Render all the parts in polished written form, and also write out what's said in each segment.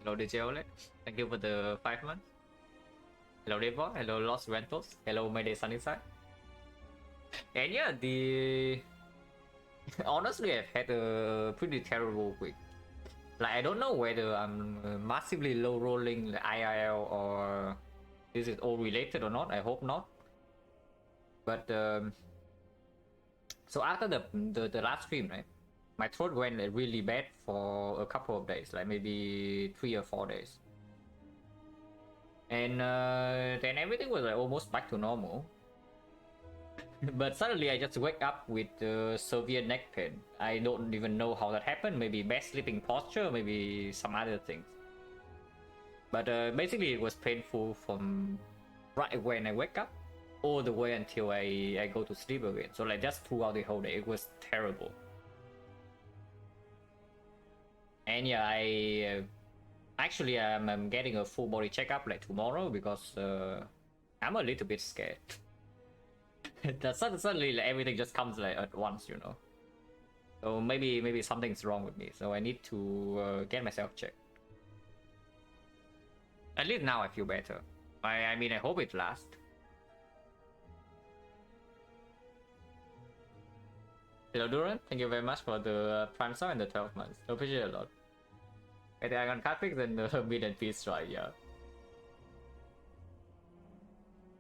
Hello DJ Oleg. Thank you for the 5 months. Hello Devo. Hello Los Rentos. Hello Mayday Sunnyside. And yeah, the honestly I've had a pretty terrible week. Like I don't know whether I'm massively low rolling the IRL or this is all related or not. I hope not. But so after the last stream, right? My throat went like, really bad for a couple of days, like maybe 3 or 4 days. And then everything was like almost back to normal. But suddenly I just wake up with severe neck pain. I don't even know how that happened. Maybe bad sleeping posture, maybe some other things. But basically it was painful from right when I wake up all the way until I go to sleep again. So like just throughout the whole day, it was terrible. And yeah, I'm getting a full body checkup like tomorrow because I'm a little bit scared. That suddenly like, everything just comes like at once, you know. So maybe something's wrong with me. So I need to get myself checked. At least now I feel better. I mean I hope it lasts. Hello Duran, thank you very much for the prime sub and the 12 months. I appreciate it a lot. At the Ironclad picks and the mid and peace try, yeah.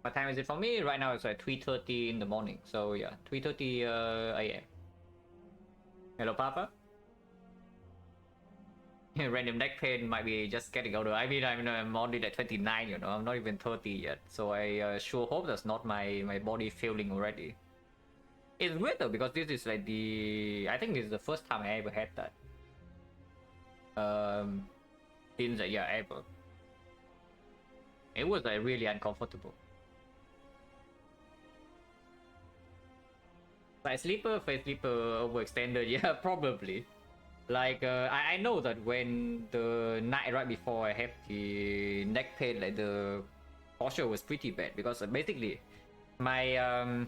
What time is it for me? Right now it's like 3:30 in the morning. So yeah, 3:30 AM. Hello Papa. Random neck pain might be just getting older. I mean I'm only like 29, you know. I'm not even 30 yet. So I sure hope that's not my body failing already. It's weird though because this is like I think this is the first time I ever had that. Since yeah ever. It was like really uncomfortable. Side sleeper, face sleeper, overextended, yeah, probably. Like, I know that when the night right before I have the neck pain, like the posture was pretty bad because basically my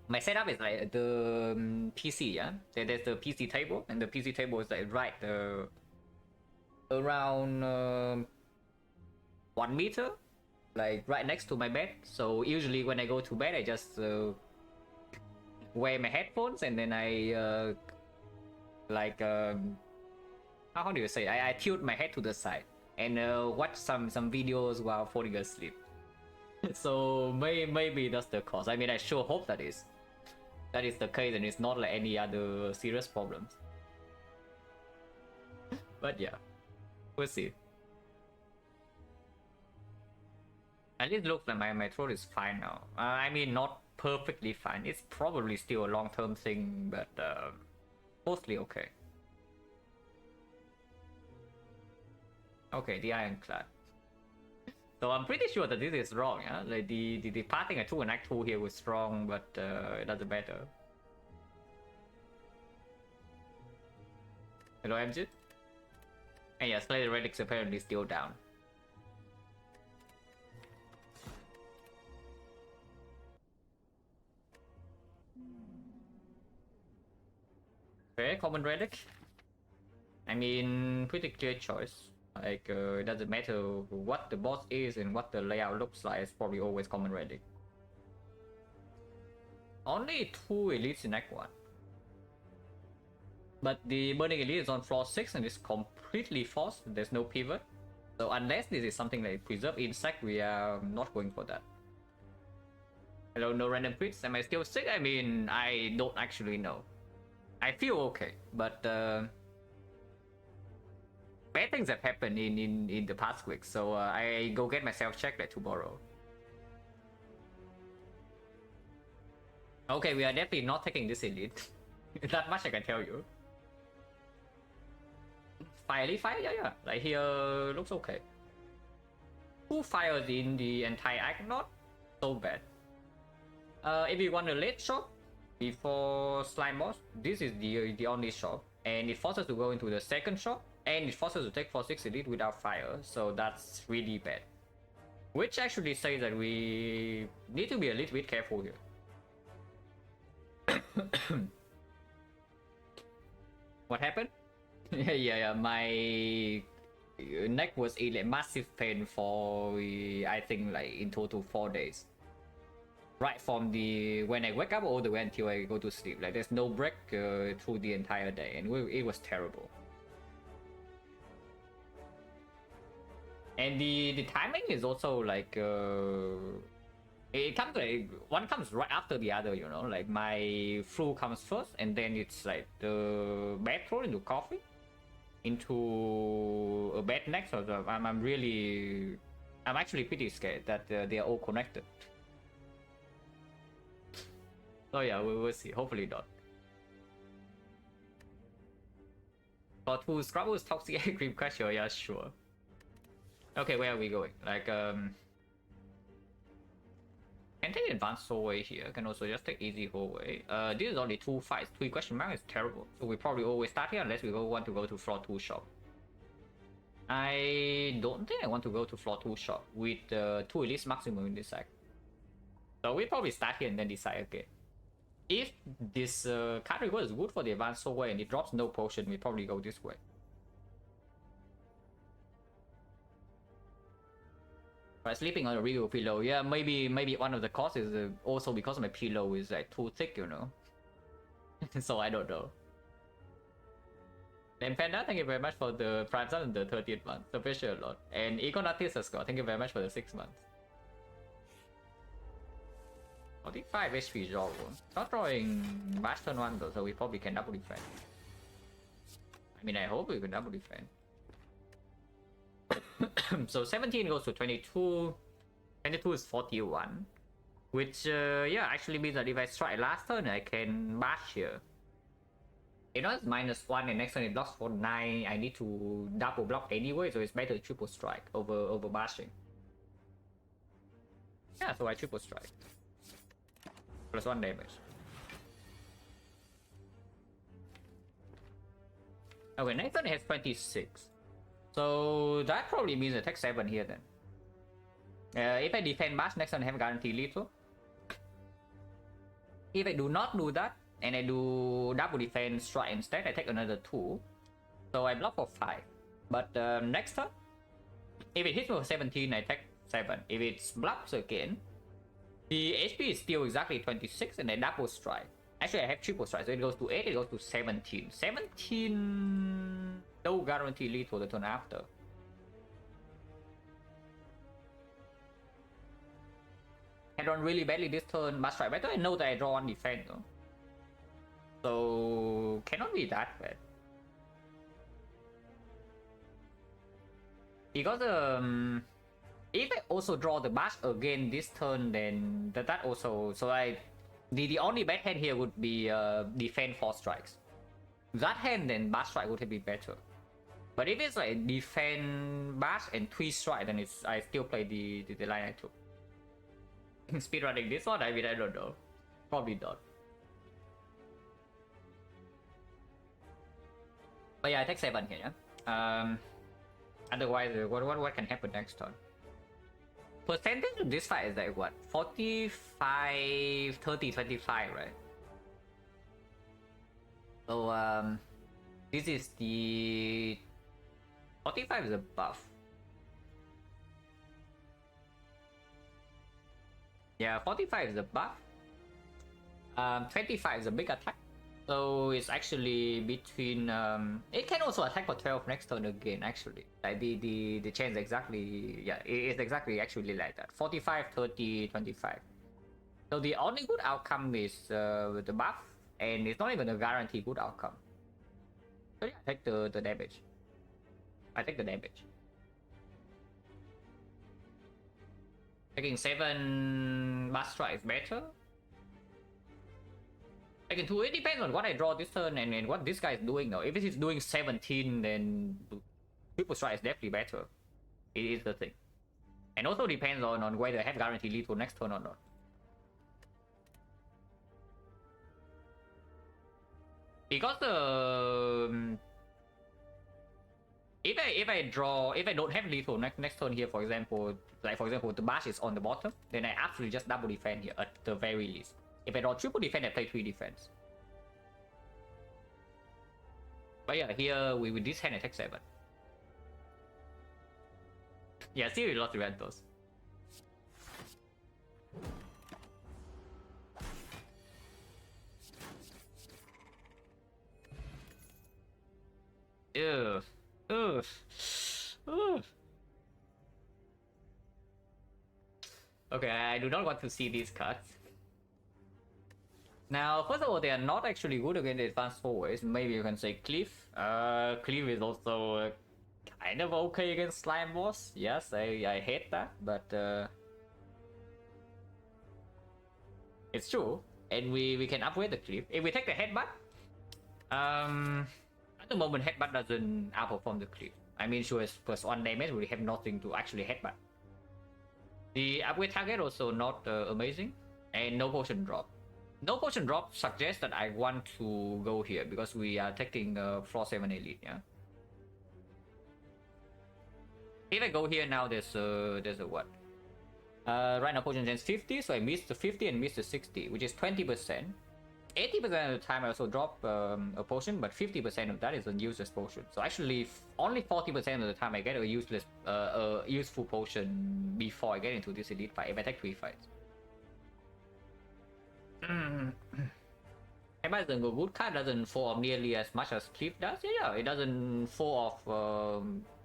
my setup is like the PC, yeah. There's the PC table, and the PC table is like right around 1 meter, like right next to my bed. So usually when I go to bed, I just wear my headphones and then I like how do you say I tilt my head to the side and watch some videos while falling asleep. So maybe that's the cause. I mean I sure hope that is the case and it's not like any other serious problems. But yeah, we'll see. At least looks like my throat is fine now. I mean not perfectly fine, it's probably still a long-term thing, but mostly okay. Okay, the Ironclad. So I'm pretty sure that this is wrong, yeah? Like the pathing I took in Act 2 here was wrong, but it doesn't matter. Hello MJ? And yeah, Slayer Relic's apparently still down. Okay, common relic. I mean, pretty clear choice. Like, it doesn't matter what the boss is and what the layout looks like, it's probably always common relic. Only 2 elites in Act 1. But the Burning Elite is on floor 6 and it's completely forced, there's no pivot. So unless this is something like Preserve Insect, we are not going for that. Hello, no random quits. Am I still sick? I mean, I don't actually know. I feel okay, but bad things have happened in the past week, so I go get myself checked like tomorrow. Okay, we are definitely not taking this elite. That much I can tell you. Fire, yeah. Like here looks okay. 2 fires in the entire act, not so bad. If you want a late shot before slime boss, this is the only shot, and it forces to go into the second shot, and it forces to take 4-6 elite without fire, so that's really bad. Which actually says that we need to be a little bit careful here. What happened? Yeah, my neck was in a massive pain for I think like in total 4 days. Right from the when I wake up all the way until I go to sleep. Like there's no break through the entire day, and it was terrible. And the timing is also like it comes like one comes right after the other, you know. Like my flu comes first, and then it's like the bad throat into coffee, into a bad neck. So I'm actually pretty scared that they are all connected. So yeah, we will see. Hopefully not. But to Scrabbles toxic ice cream question, yeah, sure. Okay, where are we going? Like can take advanced hallway here. Can also just take easy hallway. This is only 2 fights. 3 question mark is terrible. So we probably always start here unless we want to go to floor 2 shop. I don't think I want to go to floor 2 shop with 2 elite maximum in this side. So we probably start here and then decide again. If this card reward is good for the advanced hallway and it drops no potion, we probably go this way. But sleeping on a real pillow, yeah, maybe one of the causes is also because my pillow is like too thick, you know. So I don't know. Then Panda, thank you very much for the Prime Sun in the 30th month. Appreciate a lot. And Econatis as well, thank you very much for the 6 months. 45 HP draw. Not drawing Bash turn 1 though, so we probably can double defend. I mean, I hope we can double defend. So 17 goes to 22. 22 is 41. Which, yeah, actually means that if I strike last turn, I can bash here. You know, it's -1 and next turn it blocks for 9. I need to double block anyway, so it's better triple strike over bashing. Yeah, so I triple strike. +1 damage. Okay, next turn has 26. So that probably means I take 7 here then. If I defend bash, next turn I have guaranteed lethal. If I do not do that, and I do double defense strike instead, I take another 2. So I block for 5. But next turn, if it hits for 17, I take 7. If it's blocks again, the HP is still exactly 26 and I double strike. Actually, I have triple strike, so it goes to 8, it goes to 17. 17... no guarantee lethal the turn after. I drawn really badly this turn, but strike better. I know that I draw 1 defense though. So cannot be that bad. Because if I also draw the bash again this turn, then that also, so the only bad hand here would be defend 4 strikes. That hand then bash strike would be better. But if it's like defend bash and 3 strike, then it's I still play the line I took. Speedrunning this one, I mean, I don't know. Probably not. But yeah, I take 7 here, yeah? Otherwise, what can happen next turn? Percentage of this fight is like what? 45, 30, 25, right? So, this is the... 45 is a buff. Yeah, 45 is a buff. 25 is a big attack. So it's actually between it can also attack for 12 next turn again, actually. Like the chance exactly, yeah, it's exactly actually like that. 45, 30, 25. So the only good outcome is with the buff, and it's not even a guaranteed good outcome. So yeah, I take the damage. I take the damage. Taking 7 bash strike is better. Taking 2, it depends on what I draw this turn and what this guy is doing now. If it is doing 17, then triple strike is definitely better. It is the thing. And also depends on whether I have guaranteed lethal next turn or not. Because if I don't have lethal next turn here, for example, the bash is on the bottom, then I absolutely just double defend here at the very least. If I draw triple defense, I play 3 defense. But yeah, here with this hand I take 7. Yeah, seriously lost Rentos. Ugh. Ugh. Ugh. Okay, I do not want to see these cards. Now, first of all, they are not actually good against the advanced forwards. Maybe you can say Cliff. Cliff is also kind of okay against Slime Boss. Yes, I hate that, but it's true. And we can upgrade the Cliff. If we take the Headbutt, at the moment Headbutt doesn't outperform the Cliff. I mean, sure, it's +1 damage, we have nothing to actually Headbutt. The upgrade target also not amazing, and no potion drop. No potion drop suggests that I want to go here because we are taking Floor 7 Elite, yeah? If I go here now, there's a what? Right now potion gens 50, so I missed the 50 and missed the 60, which is 20%. 80% of the time I also drop a potion, but 50% of that is a useless potion. So actually, only 40% of the time I get a useful potion before I get into this elite fight, if I take 3 fights. Headbutt isn't a good card, doesn't fall off nearly as much as Cliff does. Yeah, it doesn't fall off.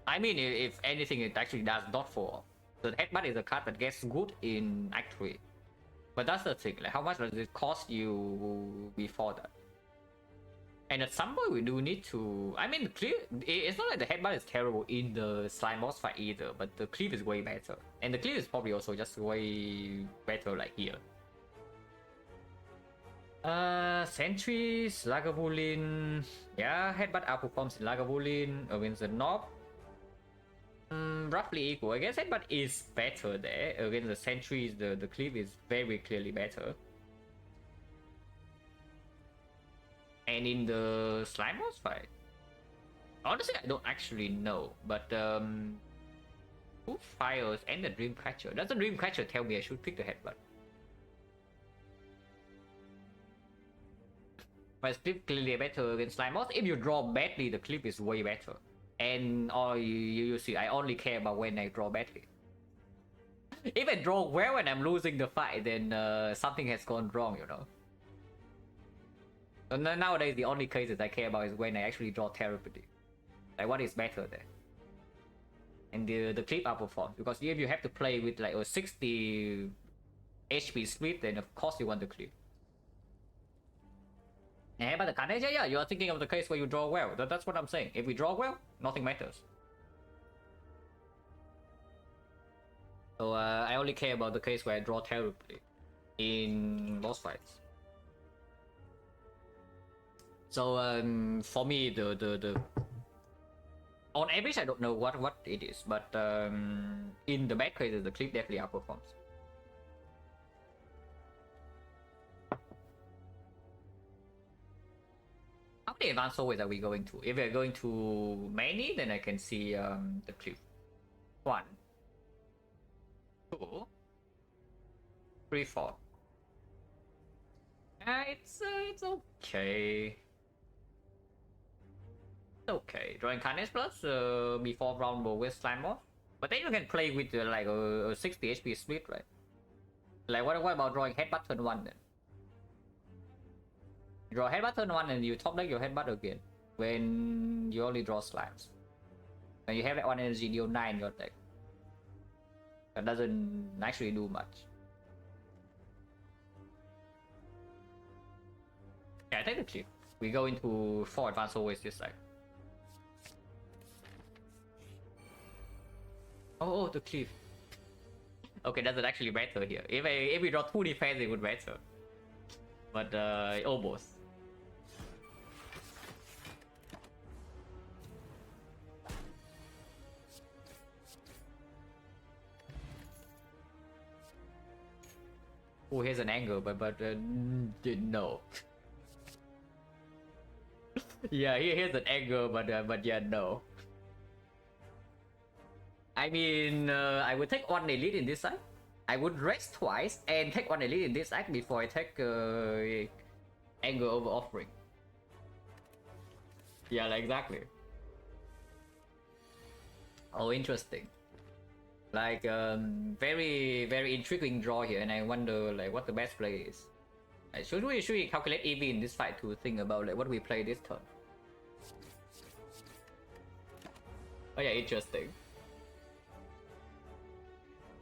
I mean, if anything, it actually does not fall off. So Headbutt is a card that gets good in Act 3. But that's the thing, like how much does it cost you before that? And at some point we do need to... I mean, it's not like the Headbutt is terrible in the Slime Boss fight either, but the Cleave is way better. And the Cleave is probably also just way better like here. Sentries, Lagavulin... Yeah, Headbutt outperforms in Lagavulin against the Knob. Roughly equal. I guess Headbutt is better there. Against the Sentries, the Cleave is very clearly better. And in the Slime Boss fight, honestly, I don't actually know. But who fires and the Dreamcatcher? Does the Dreamcatcher tell me I should pick the Headbutt? But Cliff clearly better against Slime Boss. If you draw badly, the Cliff is way better. And you see, I only care about when I draw badly. If I draw well and I'm losing the fight, then something has gone wrong, you know. So nowadays, the only cases I care about is when I actually draw terribly. Like, what is better there? And the Cliff outperforms. Because if you have to play with like a 60 HP split, then of course you want the Cliff. Yeah, but the Carnage, yeah, you are thinking of the case where you draw well. That's what I'm saying. If we draw well, nothing matters. So I only care about the case where I draw terribly in boss fights. So for me, the on average, I don't know what it is, but in the bad cases, the Cliff definitely outperforms. How many advanced always are we going to? If we're going to many, then I can see the Cliff. 1, 2, 3, 4. It's okay. It's okay. Drawing Carnage Plus before round with Slime Boss. But then you can play with like a 60 HP split, right? Like what about drawing Headbutt turn 1 then? You draw Headbutt turn 1 and you top deck your Headbutt again when you only draw slimes. When you have that 1 energy, deal 9 in your deck. That doesn't actually do much. Yeah, I take the Cliff. We go into 4 advanced always this side. Oh, the Cliff. Okay, does it actually matter here? If we draw 2 defense, it would matter. But almost. Oh, here's an angle, but no. Yeah, here's an angle, but yeah, no. I mean, I would take 1 elite in this side. I would rest twice and take 1 elite in this act before I take angle over offering. Yeah, like exactly. Oh, interesting. Like very very intriguing draw here, and I wonder like what the best play is. Should we calculate EV in this fight to think about like what we play this turn? Oh yeah, interesting.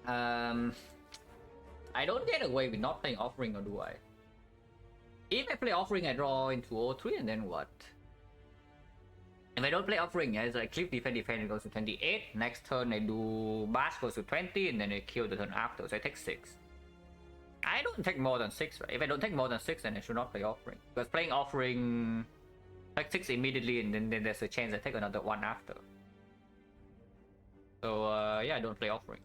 I don't get away with not playing offering, or do I? If I play offering, I draw into 0-3, and then what? If I don't play offering, it's like clip defend, it goes to 28. Next turn I do bash goes to 20, and then I kill the turn after, so I take 6. I don't take more than 6, right? If I don't take more than 6, then I should not play offering. Because playing offering, take 6 immediately, and then there's a chance I take another 1 after. So yeah, I don't play offering.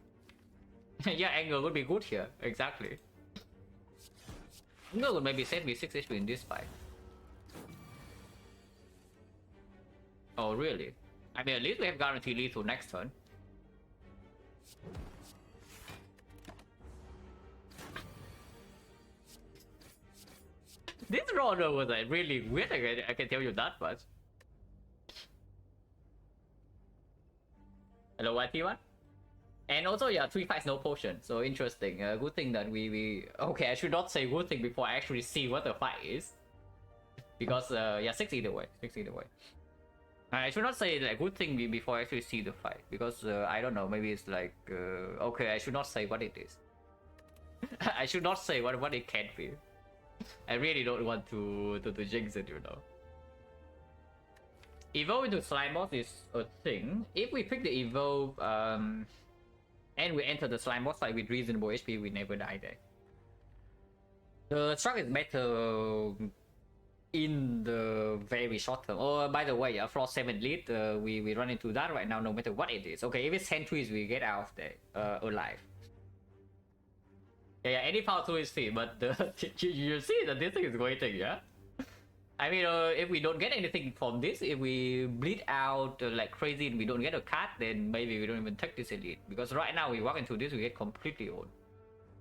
Yeah, angle would be good here, exactly. Angle would maybe save me 6 HP in this fight. Oh really? I mean, at least we have guaranteed lethal next turn. This roller was like really weird, I can tell you that much. Hello, YT1? And also, yeah, 3 fights, no potion. So interesting. Good thing that we... Okay, I should not say good thing before I actually see what the fight is. Because, yeah, 6 either way. 6 either way. I should not say like good thing before I actually see the fight. Because, I don't know, maybe it's like... okay, I should not say what it is. I should not say what it can be. I really don't want to jinx it, you know. Evolve into Slime Boss is a thing. If we pick the Evolve, and we enter the Slime Boss fight with reasonable HP, we never die there. The Struck is better in the very short term. Oh, by the way, Frost 7 lead, we run into that right now, no matter what it is. Okay, if it's Sentries, we get out of there alive. Yeah, any power 2 is free, but you see that this thing is waiting, yeah? I mean, if we don't get anything from this, if we bleed out like crazy and we don't get a card, then maybe we don't even take this elite. Because right now we walk into this, we get completely owned.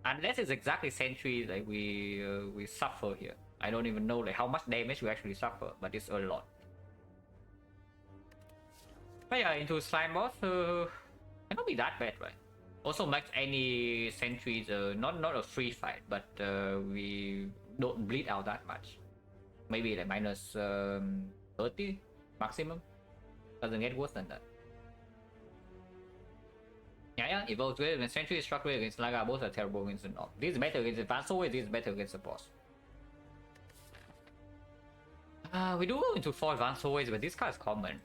Unless it's exactly Sentry, like we suffer here. I don't even know like how much damage we actually suffer, but it's a lot. But yeah, into Slime Boss, cannot be that bad, right? Also max any Sentries, not a free fight, but we don't bleed out that much. Maybe like minus 30 maximum. Doesn't get worse than that. Yeah, Evolve great against Sentry, Struck great against Naga, both are terrible against the Knob. This is better against Advanced Always, this is better against the boss. We do go into 4 Advanced Always, but this card is common.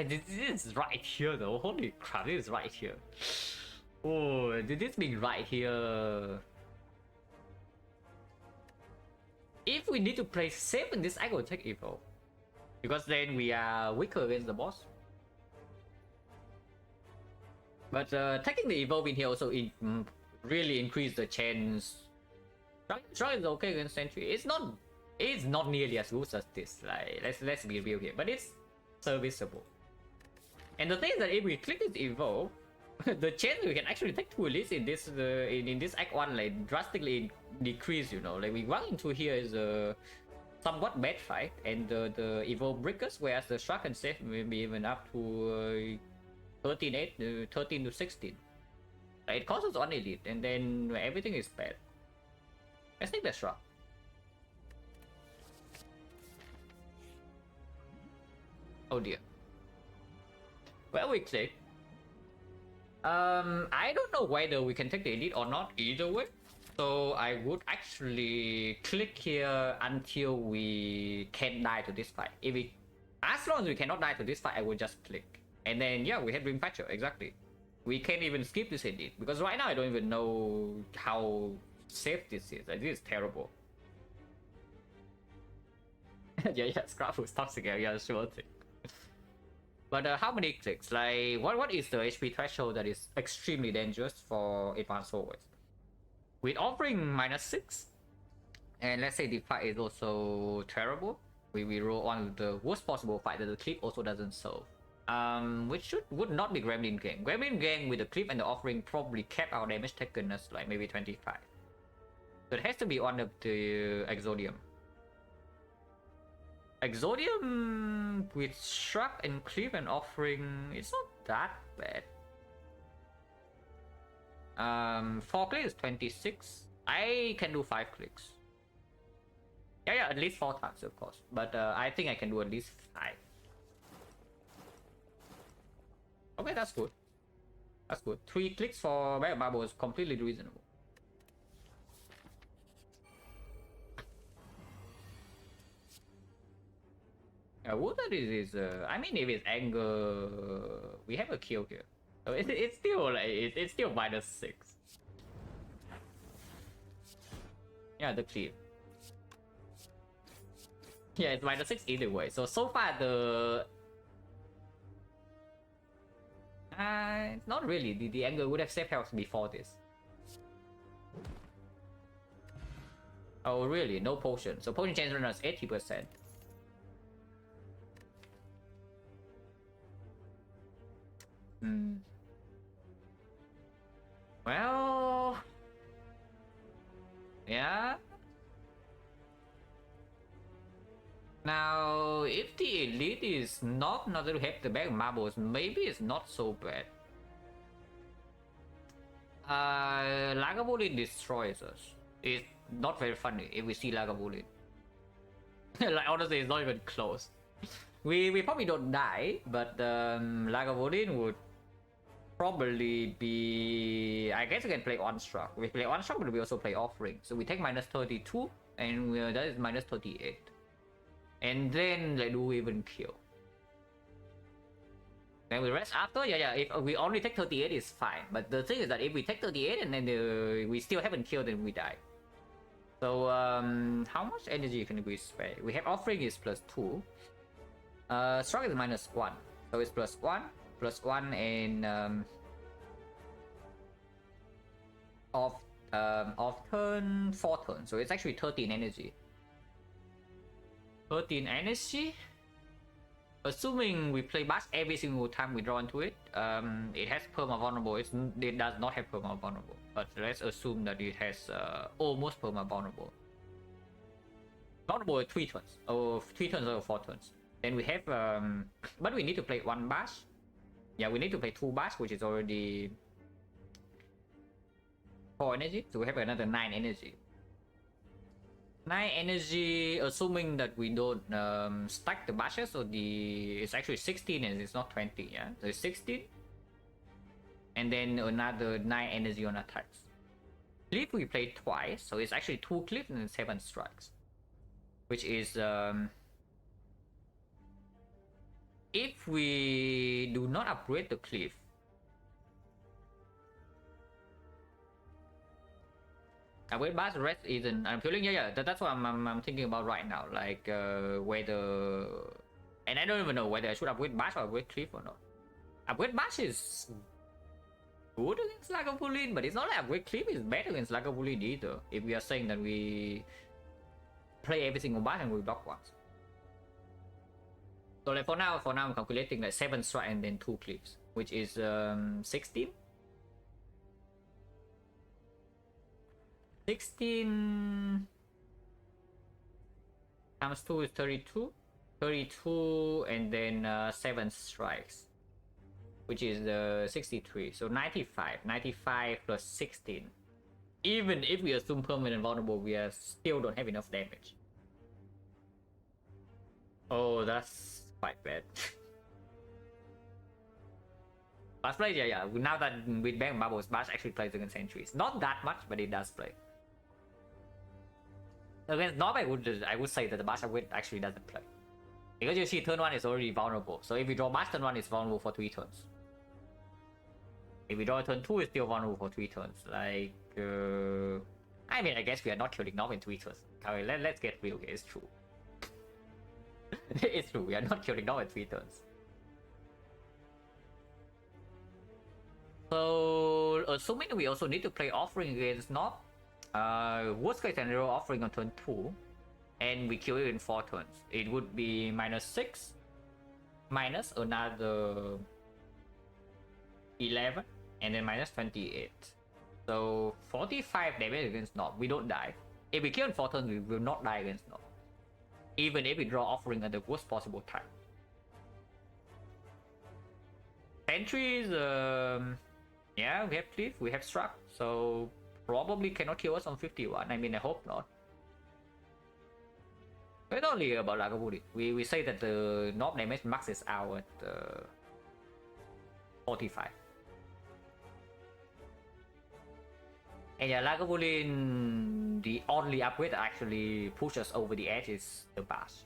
This is right here though, holy crap, this is right here. Oh, did this be right here? If we need to play safe in this, I will take Evolve. Because then we are weaker against the boss. But taking the Evolve in here also really increase the chance. Strike is okay against Sentry. It's not nearly as good as this. Like let's be real here, but it's serviceable. And the thing is that if we click this Evolve, the chance we can actually take 2 elites in this in this Act 1 like drastically decrease, you know. Like we run into here is a somewhat bad fight, and the Evolve breakers, whereas the Struck and save maybe even up to 13 to 16. It costs us 1 elite, and then everything is bad. Let's take the Struck. Oh dear. Well, we click. I don't know whether we can take the elite or not either way. So I would actually click here until we can die to this fight. As long as we cannot die to this fight, I will just click. And then yeah, we have Dream Patcher, exactly. We can't even skip this elite, because right now I don't even know how safe this is. Like, this is terrible. yeah, Scrap was toxic, yeah, sure thing. But how many clicks? Like, what is the HP threshold that is extremely dangerous for Advanced Always? With offering -6, and let's say the fight is also terrible, we roll on the worst possible fight that the clip also doesn't solve. Which would not be Gremlin Gang. Gremlin Gang with the clip and the offering probably kept our damage taken as like maybe 25. So it has to be one of the Exodium. Exodium with Shrug and Clip and Offering, it's not that bad. 4 clicks is 26. I can do 5 clicks. Yeah, at least 4 times, of course. But I think I can do at least 5. Okay, that's good. That's good. 3 clicks for Bag of Marble is completely reasonable. Water is I mean, if it's anger, we have a kill here. So it's still like it's still -6. Yeah, the clear. Yeah, it's -6 either way. So far the not really. The anger would have saved health before this. Oh really? No potion. So potion chance run is 80%. Well, yeah. Now, if the elite is not to have the bag of marbles, maybe it's not so bad. Lagavulin destroys us. It's not very funny if we see Lagavulin. Like honestly, it's not even close. We probably don't die, but Lagavulin would probably be. I guess we can play Onstruck. We play Onstruck, but we also play Offering. So we take -32, and that is -38. And then like, do we even kill? Then we rest after. Yeah. If we only take 38, it's fine. But the thing is that if we take 38 and then we still haven't killed, then we die. So how much energy can we spare? We have Offering is +2. Strike is -1. So it's +1, and of turn 4 turns. So it's actually 13 energy. 13 energy. Assuming we play Bash every single time we draw into it, it has perma vulnerable. It does not have perma vulnerable, but let's assume that it has almost perma vulnerable. Vulnerable 3 turns, or 3 turns or 4 turns. Then we have, but we need to play 1 Bash. Yeah, we need to play 2 Bash, which is already 4 energy. So we have another 9 energy. 9 energy, assuming that we don't stack the bashes, so it's actually 16 and it's not 20, yeah? So it's 16. And then another 9 energy on attacks. Cliff we played twice, so it's actually 2 cliffs and 7 strikes. Which is if we do not upgrade the cliff, upgrade bash rest isn't. I'm feeling that's what I'm thinking about right now. Like whether, and I don't even know whether I should upgrade bash or upgrade cliff or not. Upgrade bash is good against Lagavulin, but it's not like upgrade cliff is better against Lagavulin either. If we are saying that we play every single bash and we block once. So like for now I'm calculating like 7 strike and then 2 cliffs, which is 16. 16 times 2 is 32. 32 and then 7 strikes, which is 63. So 95. 95 plus 16. Even if we assume permanent vulnerable, we still don't have enough damage. Oh, that's quite bad. Last play, yeah. Now that with Bang Bubbles, Bash actually plays against sentries. Not that much, but it does play. Against Nob, I would say that the Bash actually doesn't play. Because you see turn 1 is already vulnerable. So if we draw Bash turn 1, it's vulnerable for 3 turns. If we draw turn 2, it's still vulnerable for 3 turns. Like, I mean, I guess we are not killing Nob in 3 turns. Okay, let's get real here, it's true. It's true, we are not killing Nob in 3 turns. So, assuming we also need to play Offering against Nob, worst case scenario, Offering on turn 2, and we kill it in 4 turns. It would be -6, minus another 11, and then -28. So 45 damage against Nob. We don't die. If we kill in 4 turns, we will not die against Nob. Even if we draw Offering at the worst possible time. Sentries, Yeah, we have Cliff, we have Struck, so probably cannot kill us on 51. I mean, I hope not. It's only about Lagavulin. We say that the knob damage maxes out at 45. And yeah, Lagavulin, the only upgrade that actually pushes over the edge is the Bash.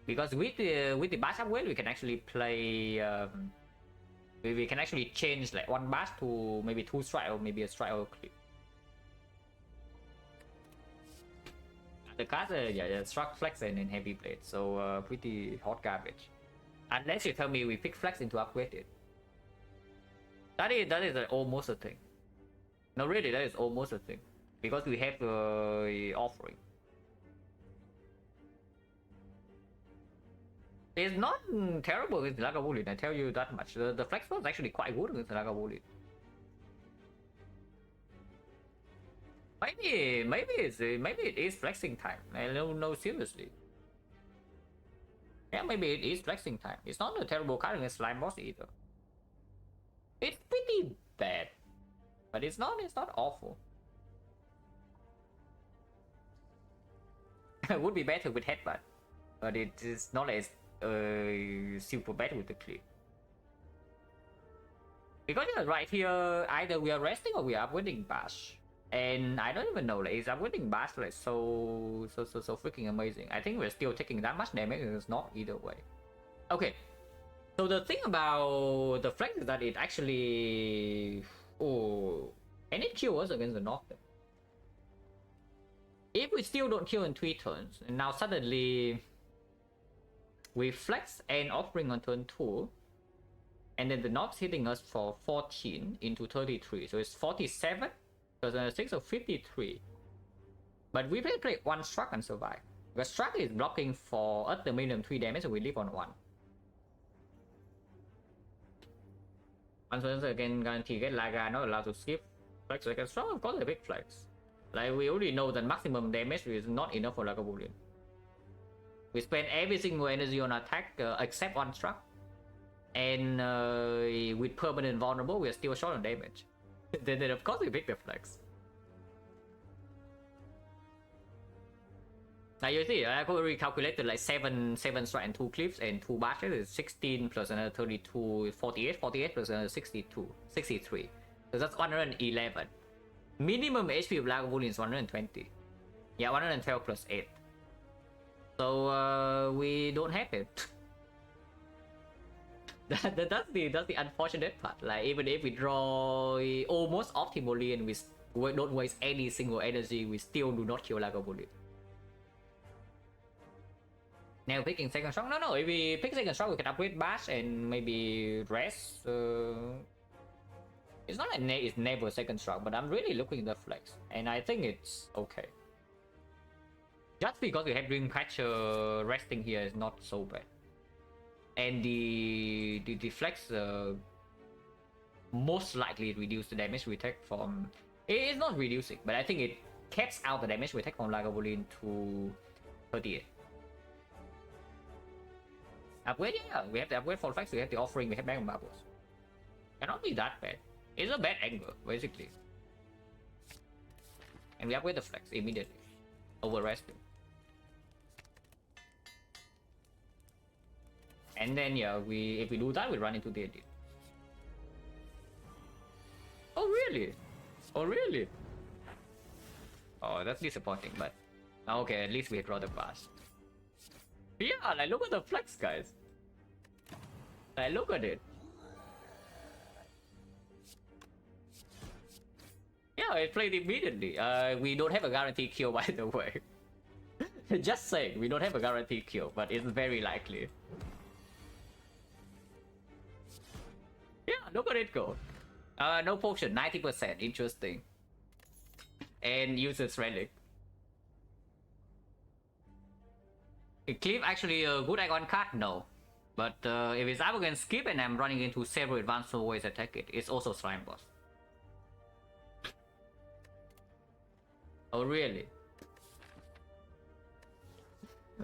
Because with the Bash upgrade, we can actually play. We can actually change like one Bash to maybe 2 strike or maybe a strike or clip. The cards are yeah, struck, flex, and then heavy blade, so pretty hot garbage. Unless you tell me we pick flex into upgraded. That is almost a thing. No, really, that is almost a thing because we have offering. It's not terrible with Lagavulin, I tell you that much. The flex was actually quite good with Lagavulin. Maybe it is flexing time. I don't know seriously. Yeah, maybe it is flexing time. It's not a terrible card against slime boss either. It's pretty bad, but it's not awful. It would be better with headbutt, but it is not as super bad with the clip. Because right here, either we are resting or we are upgrading Bash. And I don't even know, like, is upgrading Bash like so freaking amazing? I think we're still taking that much damage, and it's not either way. Okay, so the thing about the flex is that it actually, and it kills us against the knockdown. If we still don't kill in 3 turns, and now suddenly we flex and offering on turn 2, and then the knob's hitting us for 14 into 33, so it's 47 plus 6 of 53. But we play 1 struck and survive. The struck is blocking for at the minimum 3 damage, so we live on 1. Once again, guarantee get Laga not allowed to skip flex, so I can strong, of course, a big flex. Like, we already know that maximum damage is not enough for Lagavulin. We spend every single energy on attack except 1 struck. And with permanent vulnerable, we are still short on damage. then of course we pick the flex. Now you see, I already calculated like 7 strike and 2 clips and 2 bashes is 16 plus another 32, 48 plus another 62, 63. So that's 111. Minimum HP of Lagavulin is 120. Yeah, 112 plus 8. So we don't have it. that's the unfortunate part. Like, even if we draw almost optimally and we don't waste any single energy, we still do not kill Lagavulin. Now picking second strike. No, if we pick second strike, we can upgrade Bash and maybe rest. It's not like it's never second strike, but I'm really looking at the flex, and I think it's okay. Just because we have Dreamcatcher resting here is not so bad. And the flex most likely reduce the damage we take from. It's not reducing, but I think it caps out the damage we take from Lagavulin to 38. Upgrade, yeah, we have the upgrade for flex, we have the offering, we have Magma Marbles. Cannot be that bad. It's a bad angle, basically. And we upgrade the flex immediately over resting. And then yeah, if we do that, we run into the edit. Oh really? Oh really? Oh, that's disappointing, but okay, at least we draw the pass. Yeah, like look at the flex, guys. Like look at it. Yeah, it played immediately. We don't have a guaranteed kill, by the way. Just saying, we don't have a guaranteed kill, but it's very likely. Yeah, look at it go. No potion, 90%. Interesting. And uses relic. Cliff actually a good icon card? No. But if it's up against skip and I'm running into several advanced ways to attack it, it's also slime boss. Oh really?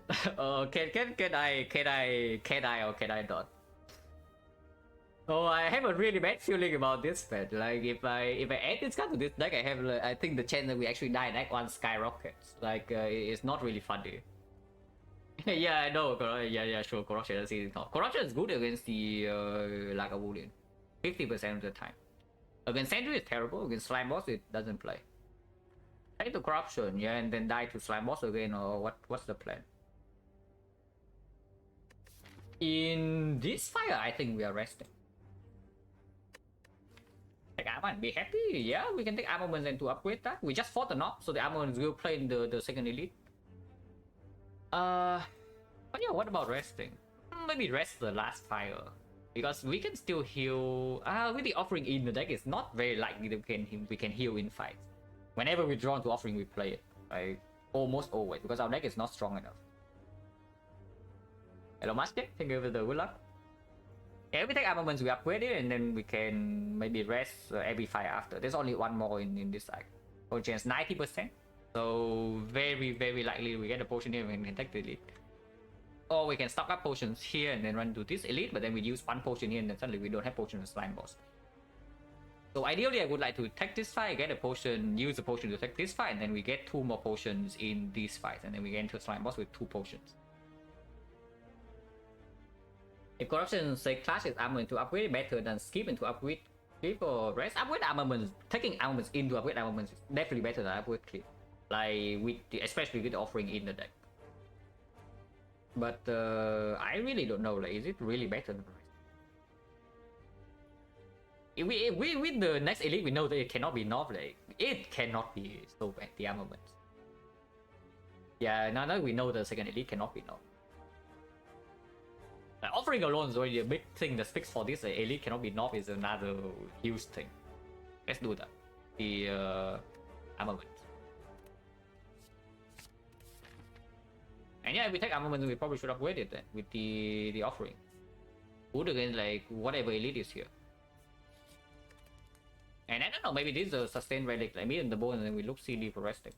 Can I or can I not? Oh, I have a really bad feeling about this bet. Like if I add this card to this deck, I have I think the chance that we actually die in Act 1 skyrockets. Like it's not really funny. Yeah, I know. Yeah, sure. Corruption. Corruption is good against the Lagavulin, 50% of the time. Against Sentry is terrible. Against Slime Boss it doesn't play. Take the Corruption, yeah, and then die to Slime Boss again, or what's the plan? In this fire, I think we are resting. Take armor and be happy. Yeah, we can take armaments and to upgrade that. We just fought the knob, so the armaments will play in the second elite. But yeah, what about resting? Maybe rest the last fire. Because we can still heal. With the offering in the deck, it's not very likely that we can heal in fights. Whenever we draw into offering, we play it. Like almost always, because our deck is not strong enough. Hello, Master. Thank you for the good luck. Yeah, we take armaments, we upgrade it, and then we can maybe rest every fire after. There's only one more in this side. So chance 90%. So very likely we get a potion here and we can take the elite. Or we can stock up potions here and then run to this elite, but then we use one potion here and then suddenly we don't have potion on Slime Boss. So ideally I would like to take this fight, get a potion, use the potion to take this fight, and then we get 2 more potions in these fights, and then we get into Slime Boss with 2 potions. If Corruption say Clash is armament to upgrade better than skip into upgrade clip or rest, upgrade armaments, taking armaments into upgrade armaments is definitely better than upgrade clip. Like with especially with the offering in the deck. But I really don't know, like is it really better than rest? If we with the next elite we know that it cannot be nerfed, like it cannot be so bad, the armaments. Yeah, now that we know the second elite cannot be nerfed. Like, offering alone is already a big thing. The speaks for this elite cannot be nerfed is another huge thing. Let's do that. The armament. And yeah, if we take armament, we probably should upgrade it then with the offering. Good against like whatever elite is here. And I don't know, maybe this is a sustained relic, like me and the bone, and then we look CD for resting.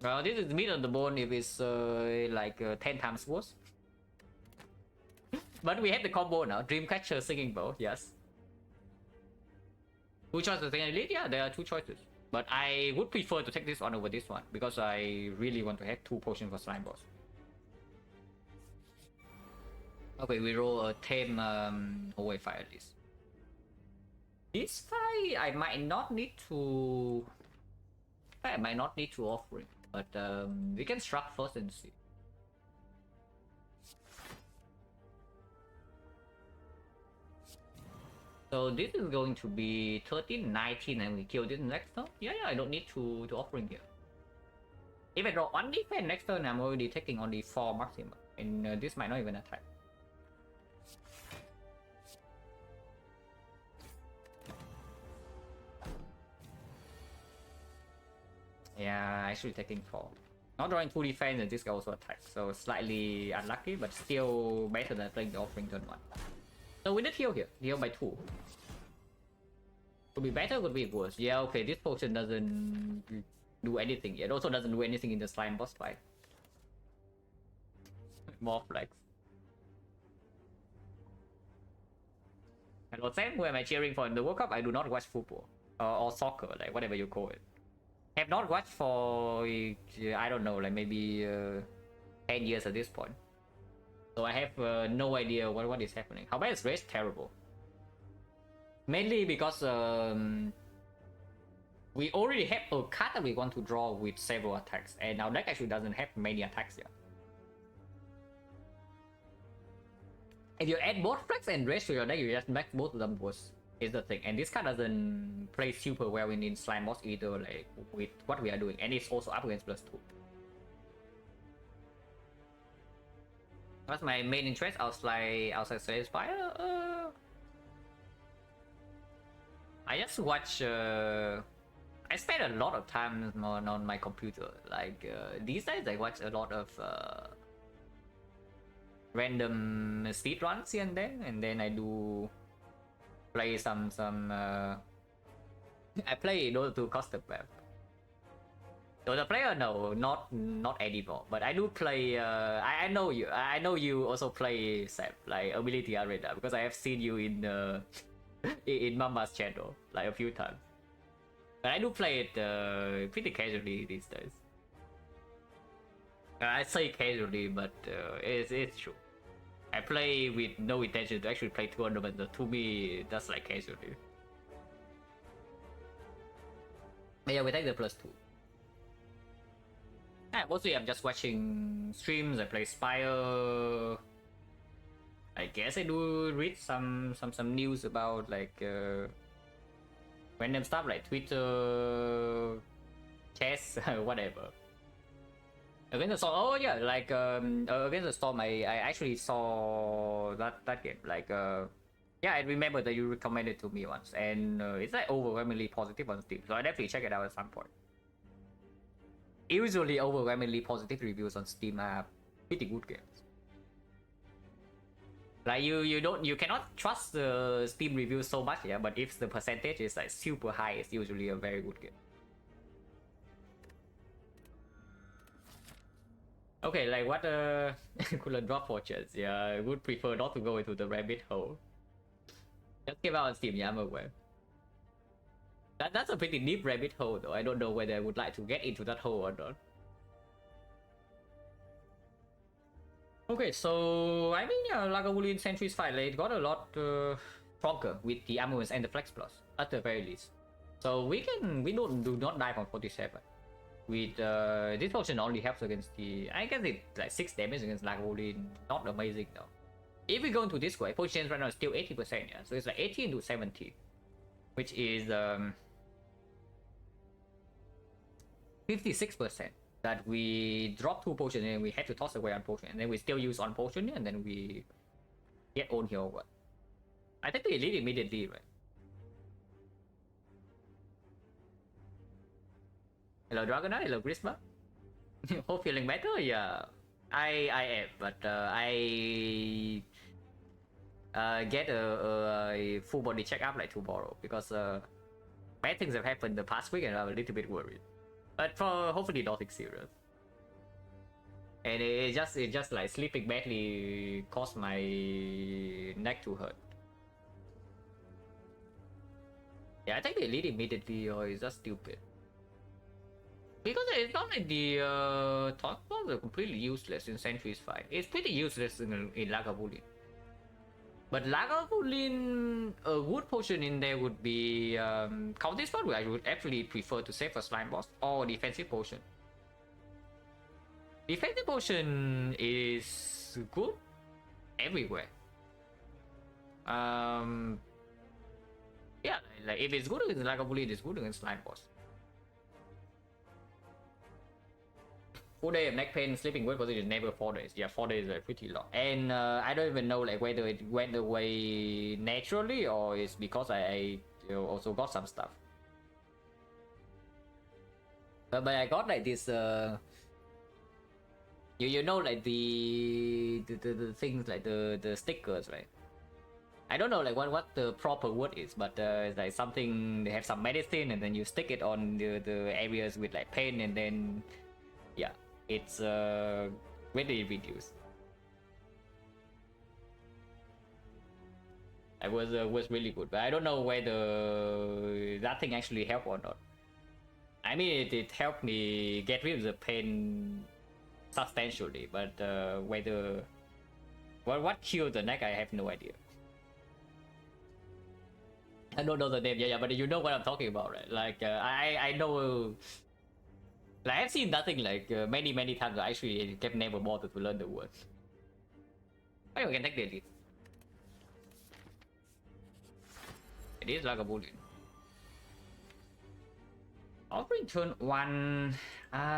Well, this is mid on the bone if it's like 10 times worse. But we have the combo now. Dreamcatcher, Singing Bow, yes. 2 choices second elite? Yeah, there are 2 choices. But I would prefer to take this one over this one, because I really want to have 2 potions for Slime Boss. Okay, we roll a tame away fire at least. This fight I might not need to... I might not need to offering. But we can struck first and see. So this is going to be 13, 19, and we kill this next turn. Yeah, I don't need to offering here. If I draw 1 defense next turn, I'm already taking only 4 maximum, and this might not even attack. Yeah, actually taking 4. Not drawing 2 defense, and this guy also attacks, so slightly unlucky, but still better than playing the offering turn 1. So we did heal here, heal by 2. Could be better, could be worse. Yeah, okay, this potion doesn't do anything. It also doesn't do anything in the Slime Boss fight. More flex. Hello Sam, who am I cheering for in the World Cup? I do not watch football. Or soccer, like whatever you call it. Have not watched for, I don't know, like maybe 10 years at this point. So I have no idea what is happening. However, it's race terrible. Mainly because we already have a card that we want to draw with several attacks, and our deck actually doesn't have many attacks yet. If you add both flex and race to your deck, you just make both of them worse. Is the thing, and this card doesn't play super well in Slime Boss either, like with what we are doing, and it's also up against +2. That's my main interest outside Slay Spire. I just watch. I spend a lot of time on my computer. Like these days, I watch a lot of random speed runs here and then I do play some I play in order to custom map. So the player, no, not anymore. But I do play. I know you. I know you also play Sep, like Ability Arena, because I have seen you in in Mama's channel like a few times. But I do play it pretty casually these days. I say casually, but it's true. I play with no intention to actually play tournament. To me, that's like casually. But yeah, we take the +2. Yeah, mostly I'm just watching streams. I play Spire. I guess I do read some news about like random stuff like Twitter, chess, whatever. Against the Storm. Oh yeah, like Against the Storm. I actually saw that game. Like yeah, I remember that you recommended to me once, and it's like overwhelmingly positive on Steam. So I definitely check it out at some point. Usually, overwhelmingly positive reviews on Steam are pretty good games. Like you cannot trust the Steam reviews so much, yeah. But if the percentage is like super high, it's usually a very good game. Okay, like what couldn't drop fortunes. Yeah, I would prefer not to go into the rabbit hole. Just came out on Steam, yeah, I'm aware. That's a pretty deep rabbit hole though. I don't know whether I would like to get into that hole or not. Okay, so I mean, yeah, Lagavulin Sentry's fight late got a lot stronger with the armaments and the flex plus at the very least. So we do not die from 47. With this potion only helps against the, I guess it's like 6 damage against Lagavulin. Not amazing though. If we go into this way, potion right now is still 80%, yeah. So it's like 80 into 70, which is 56%. That we drop 2 potions and we had to toss away on potion, and then we still use on potion, and then we get on here. What? I think they lead immediately, right? Hello Dragonite, hello Grisma. Hope feeling better. Yeah, I am, but I get a full body checkup like tomorrow, because bad things have happened the past week and I'm a little bit worried. But for hopefully nothing serious. And it just like sleeping badly caused my neck to hurt. Yeah, I think they lead immediately, or it's just stupid. Because it's not like the Thought Balls are completely useless in Sentry's fight. It's pretty useless in Lagavulin. But Lagavulin, a good potion in there would be Counter Spell, which I would actually prefer to save for Slime Boss, or Defensive Potion. Defensive Potion is good everywhere. Yeah, like if it's good against Lagavulin, it's good against Slime Boss. Full day of neck pain, sleeping weight position, never 4 days. Yeah, 4 days are pretty long. And I don't even know like whether it went away naturally or it's because I also got some stuff. But I got like this you know like the things like the stickers, right? I don't know like what the proper word is, but it's like something, they have some medicine and then you stick it on the areas with like pain, and then yeah, it's greatly reduced. It was really good, but I don't know whether that thing actually helped or not. I mean, it helped me get rid of the pain substantially, but whether what killed the neck, I have no idea. I don't know the name, yeah, but you know what I'm talking about, right? Like I know. Like I've seen nothing like many times. I actually kept never bothered to learn the words. I can take the elite. It is like a bullion. Offering turn 1.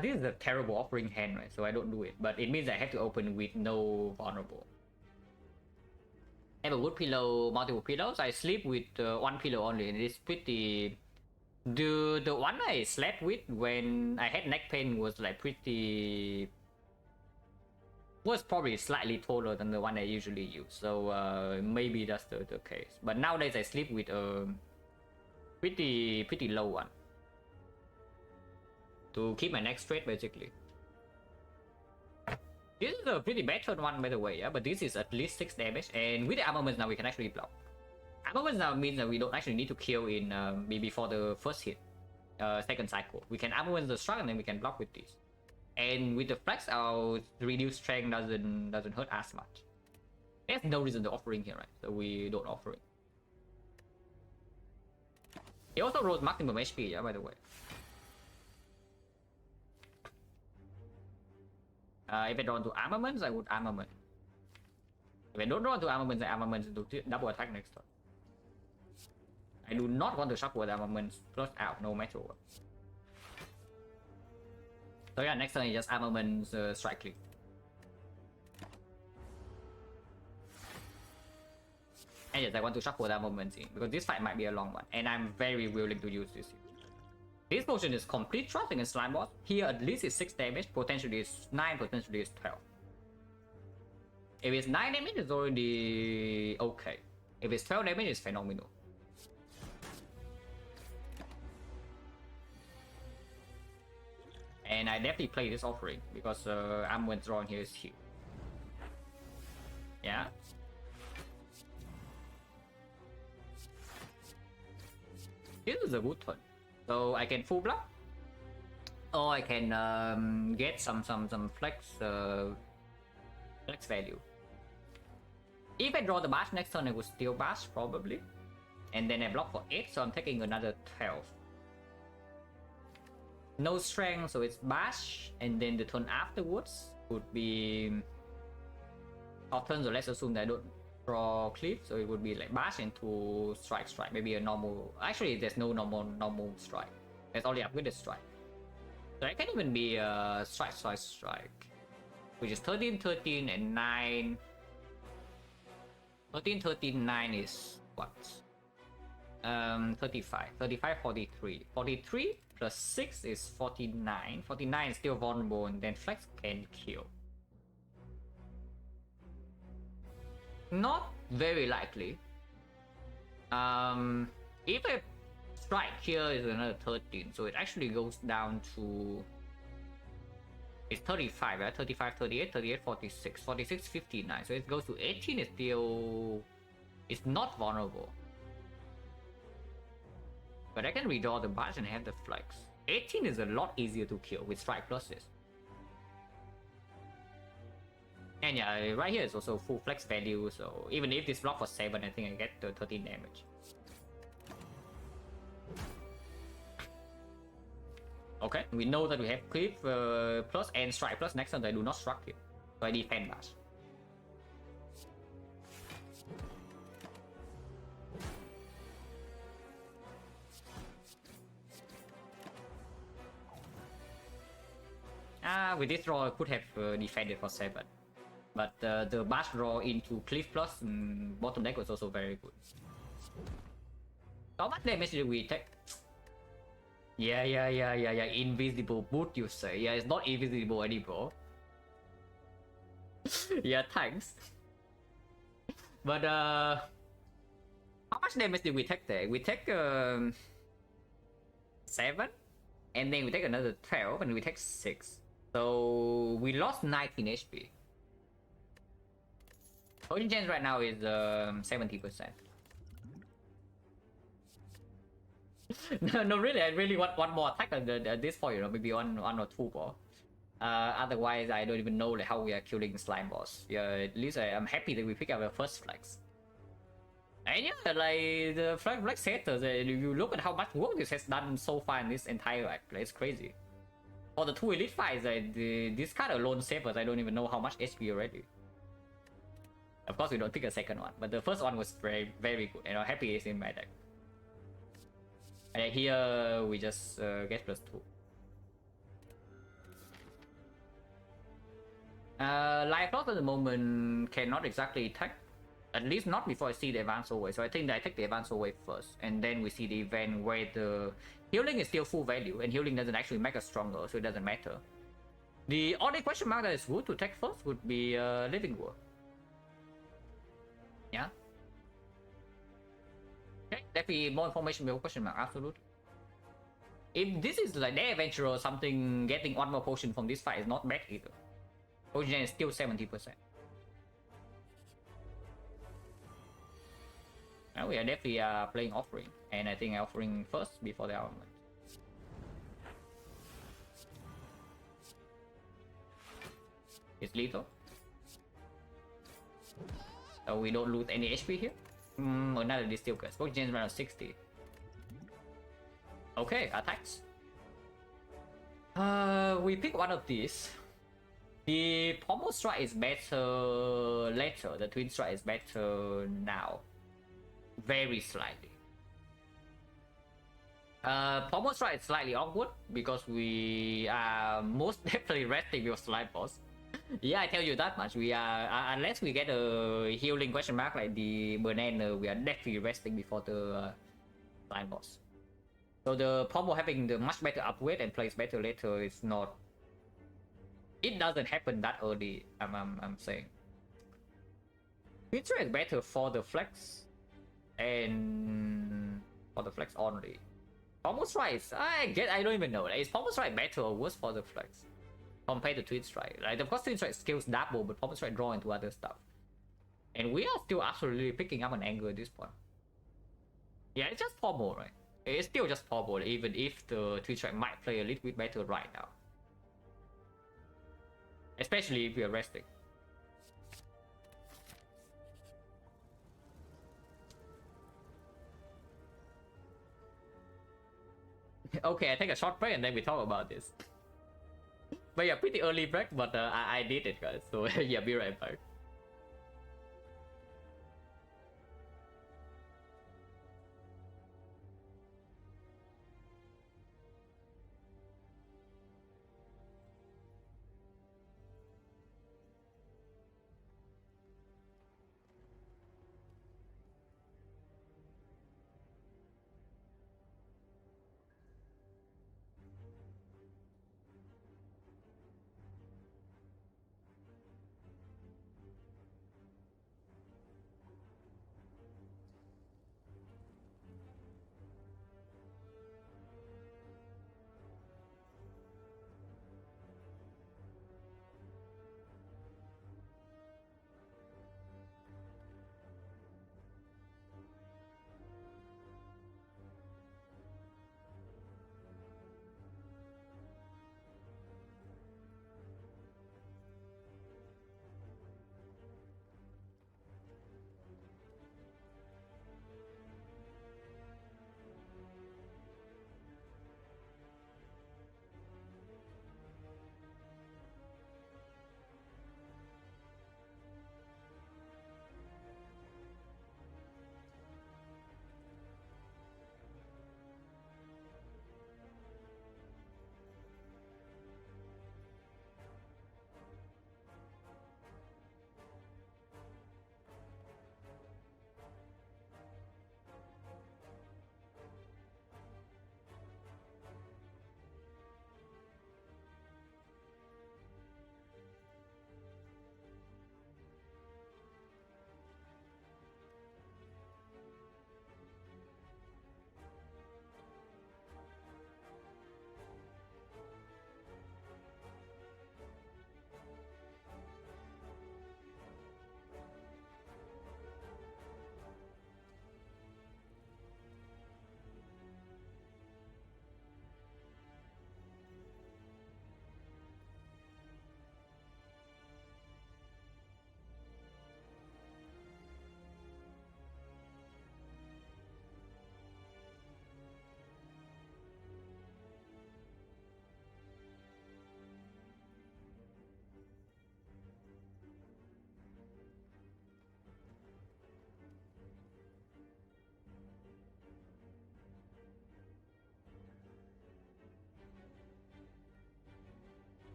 This is a terrible offering hand, right? So I don't do it. But it means I have to open with no vulnerable. I have a wood pillow, multiple pillows. I sleep with 1 pillow only, and it's pretty. The one I slept with when I had neck pain was like was probably slightly taller than the one I usually use, so maybe that's the case. But nowadays I sleep with a pretty low one. to keep my next trade basically. This is a pretty bad turn 1 by the way, yeah, but this is at least 6 damage, and with the armaments now we can actually block. Armaments now means that we don't actually need to kill in before the first hit, second cycle. We can armaments the strike and then we can block with this. And with the flex, our reduced strength doesn't hurt as much. There's no reason to offering here, right? So we don't offer it. He also rolls maximum HP, yeah, by the way. If I draw into armaments, I would armament. If I don't draw into armaments, I armaments do double attack next turn. I do not want to shuffle with armaments plus out, no matter what. So yeah, next turn is just armaments strike click. And yes, I want to shuffle the armaments in because this fight might be a long one, and I'm very willing to use this. This potion is complete trust against slime boss. Here at least it's 6 damage, potentially it's 9, potentially it's 12. If it's 9 damage, it's already okay. If it's 12 damage, it's phenomenal. And I definitely play this offering because I'm withdrawing here is huge. Yeah. This is a good turn. So I can full block, or I can get some flex flex value. If I draw the bash next turn, I would steal bash probably, and then I block for 8, so I'm taking another 12. No strength, so it's bash, and then the turn afterwards would be off turn. So let's assume that I don't draw cliff, so it would be like bash into strike, maybe a normal. Actually, there's no normal strike. There's only upgraded strike. So it can even be a strike, which is 13, 13, and 9. 13, 13, 9 is what? 35, 43. 43 plus 6 is 49. 49 is still vulnerable, and then flex can kill. Not very likely. If a strike here is another 13, so it actually goes down to, it's 35, right? 35, 38, 38, 46, 46, 59. So it goes to 18. Is still, it's not vulnerable. But I can redraw the bash and have the flex. 18 is a lot easier to kill with strike pluses. And yeah, right here is also full flex value, so even if this block for 7, I think I get the 13 damage. Okay, we know that we have cliff plus and strike plus. Next turn I do not struck it, so I defend bash. With this draw I could have defended for 7. But the bash draw into cliff plus bottom deck was also very good. How much damage did we take? Yeah. Invisible boot, you say? Yeah, it's not invisible anymore. Yeah, thanks. But how much damage did we take there? We take 7, and then we take another 12, and we take 6. So we lost 19 HP. Potion chance right now is 70%. no, really, I really want one more attack at this point, you know, maybe one or 2 more. Otherwise, I don't even know like, how we are killing slime boss. Yeah, at least I'm happy that we pick up our first flex. And yeah, like the flex setters, you look at how much work this has done so far in this entire act. Like, it's crazy. For the 2 elite fights, this card alone saved us. I don't even know how much HP already. Of course, we don't pick a second one, but the first one was very, very good, and I'm happy it's in my deck. And here we just get +2. Life loss at the moment cannot exactly attack, at least not before I see the advance away. So I think that I take the advance away first, and then we see the event where the healing is still full value, and healing doesn't actually make us stronger, so it doesn't matter. The only question mark that is good to take first would be Living World. Yeah. Okay, definitely more information, more question mark, absolutely. If this is like their adventure or something, getting one more potion from this fight is not bad either. Potion is still 70%. Now we are definitely playing offering, and I think offering first before the armament. It's lethal. So we don't lose any HP here. Another distill curse. Potion is around 60. Okay, attacks. We pick one of these. The pommel strike is better later. The twin strike is better now. Very slightly. Pommel strike is slightly awkward because we are most definitely resting with slime boss. Yeah, I tell you that much. We are unless we get a healing question mark like the banana, we are definitely resting before the slime boss. So the pommel having the much better upgrade and plays better later is not. It doesn't happen that early. I'm saying. Future is better for the flex, and for the flex only. Pommel strike, I don't even know. Is pommel strike better or worse for the flex compared to twin strike? Like of course twin strike skills double, but pommel strike draw into other stuff. And we are still absolutely picking up an angle at this point. Yeah, it's just pommel, right? It's still just pommel, even if the twin strike might play a little bit better right now. Especially if we are resting. Okay, I take a short break and then we talk about this. But yeah, pretty early break, but I did it, guys. So yeah, be right back.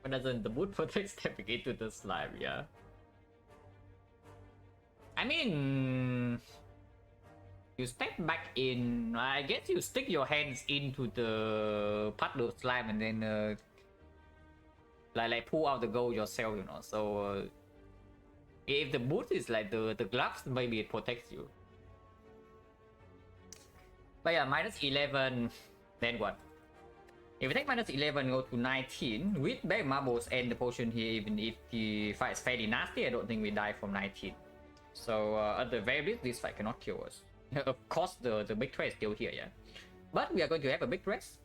But doesn't the boot protect stepping into the slime? Yeah. I mean, you step back in. I guess you stick your hands into the puddle of slime and then like pull out the gold yourself, you know. So if the boot is like the gloves, maybe it protects you. But yeah, -11. Then what? If we take -11, go to 19 with bag marbles and the potion here, even if the fight is fairly nasty, I don't think we die from 19. So at the very least, this fight cannot kill us. Of course, the big threat is still here, yeah. But we are going to have a big rest.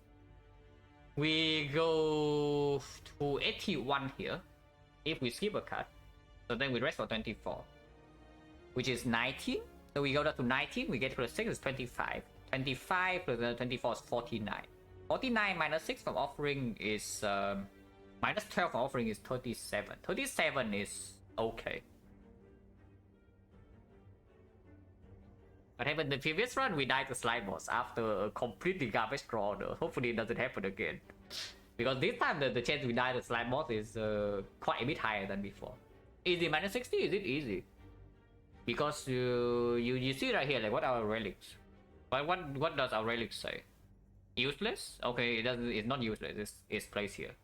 We go to 81 here if we skip a card. So then we rest for 24, which is 19. So we go down to 19, we get plus 6 is 25. 25 plus 24 is 49. 49 minus 6 from offering is minus 12 from offering is 37. 37 is okay. What happened in the previous run? We died to slime boss after a completely garbage draw. Hopefully it doesn't happen again. Because this time the chance we die to slime boss is quite a bit higher than before. Is it minus 60? Is it easy? Because you see right here, like what are our relics? But what does our relics say? Useless? Okay, it's not useless, it's placed here.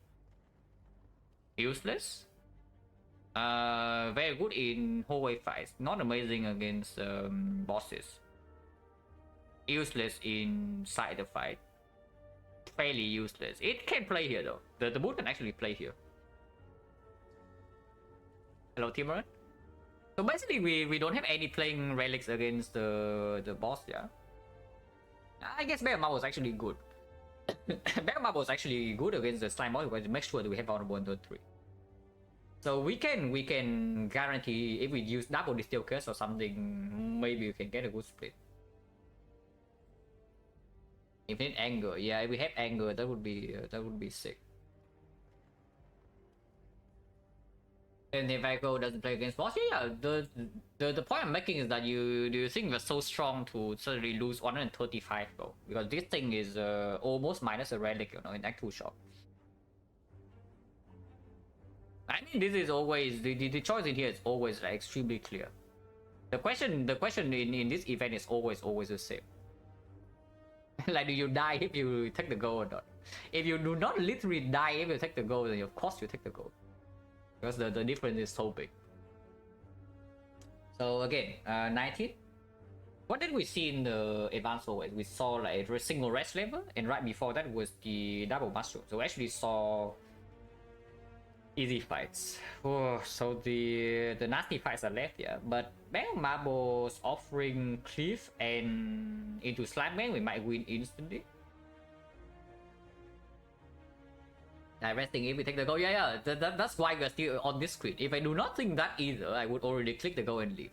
Useless? Very good in hallway fights, not amazing against bosses. Useless inside the fight. Fairly useless. It can play here though. The boot can actually play here. Hello, Timur. So basically we don't have any playing relics against the boss, yeah. I guess Bear Marble is actually good. Bear Marble is actually good against the slime boss because it makes sure that we have vulnerable in turn 3. So we can guarantee if we use double distill curse or something, maybe we can get a good split. If we need anger, yeah, if we have anger, that would be sick. And if Echo doesn't play against boss, yeah, the point I'm making is that do you think we're so strong to suddenly lose 135 gold? Because this thing is almost minus a relic, you know, in Act 2 shop. I mean, this is always the choice in here is always like extremely clear. The question in this event is always the same. Like, do you die if you take the gold or not? If you do not literally die if you take the gold, then of course you take the gold. Because the difference is so big. So again, 19. What did we see in the advanced always? We saw like a single rest level, and right before that was the double mushroom. So we actually saw easy fights. Oh, so the nasty fights are left, yeah. But Bang Marbles offering Cliff and into Slime Man, we might win instantly. Resting if we take the goal, yeah, that's why we're still on this screen. If I do not think that either, I would already click the goal and leave.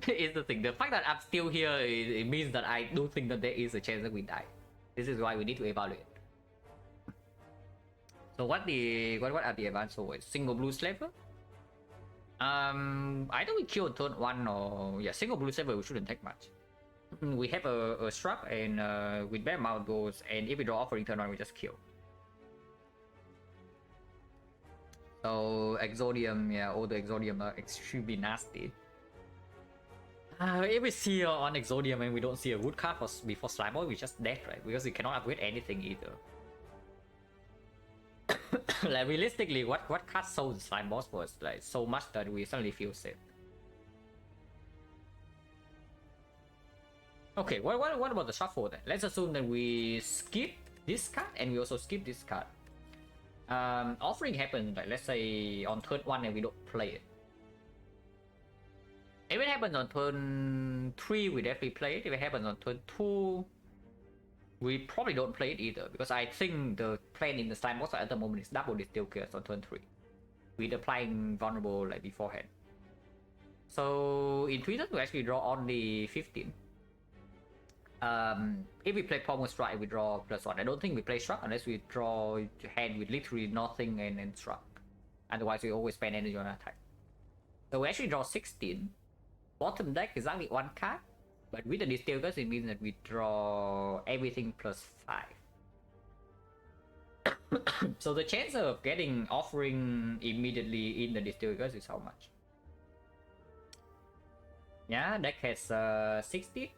Is the thing. The fact that I'm still here, it means that I do think that there is a chance that we die. This is why we need to evaluate. So what are the advanced always? Single blue slaver? Either we kill turn 1 or yeah, single blue slaver we shouldn't take much. We have a shrub and with bear mouth goes, and if we draw offering turn 1 we just kill. So Exodium, yeah, all the Exodium are extremely nasty. If we see on Exodium and we don't see a wood card before Slime Boy, we're just dead, right? Because we cannot upgrade anything either. Like realistically, what card sold the Slime Boss was like so much that we suddenly feel safe. Okay, what about the shuffle then? Let's assume that we skip this card and we also skip this card. Offering happens, like let's say on turn 1 and we don't play it. If it happens on turn 3, we definitely play it. If it happens on turn 2, we probably don't play it either, because I think the plan in the slime boss at the moment is double distill curse on turn 3, with applying vulnerable like beforehand. So in 3 turns we actually draw only 15. If we play Pommel Strike, we draw +1. I don't think we play Struck unless we draw hand with literally nothing and Struck. Otherwise, we always spend energy on attack. So we actually draw 16. Bottom deck is only 1 card, but with the Distill Curse, it means that we draw everything +5. So the chance of getting offering immediately in the distillers is how much? Yeah, deck has 60,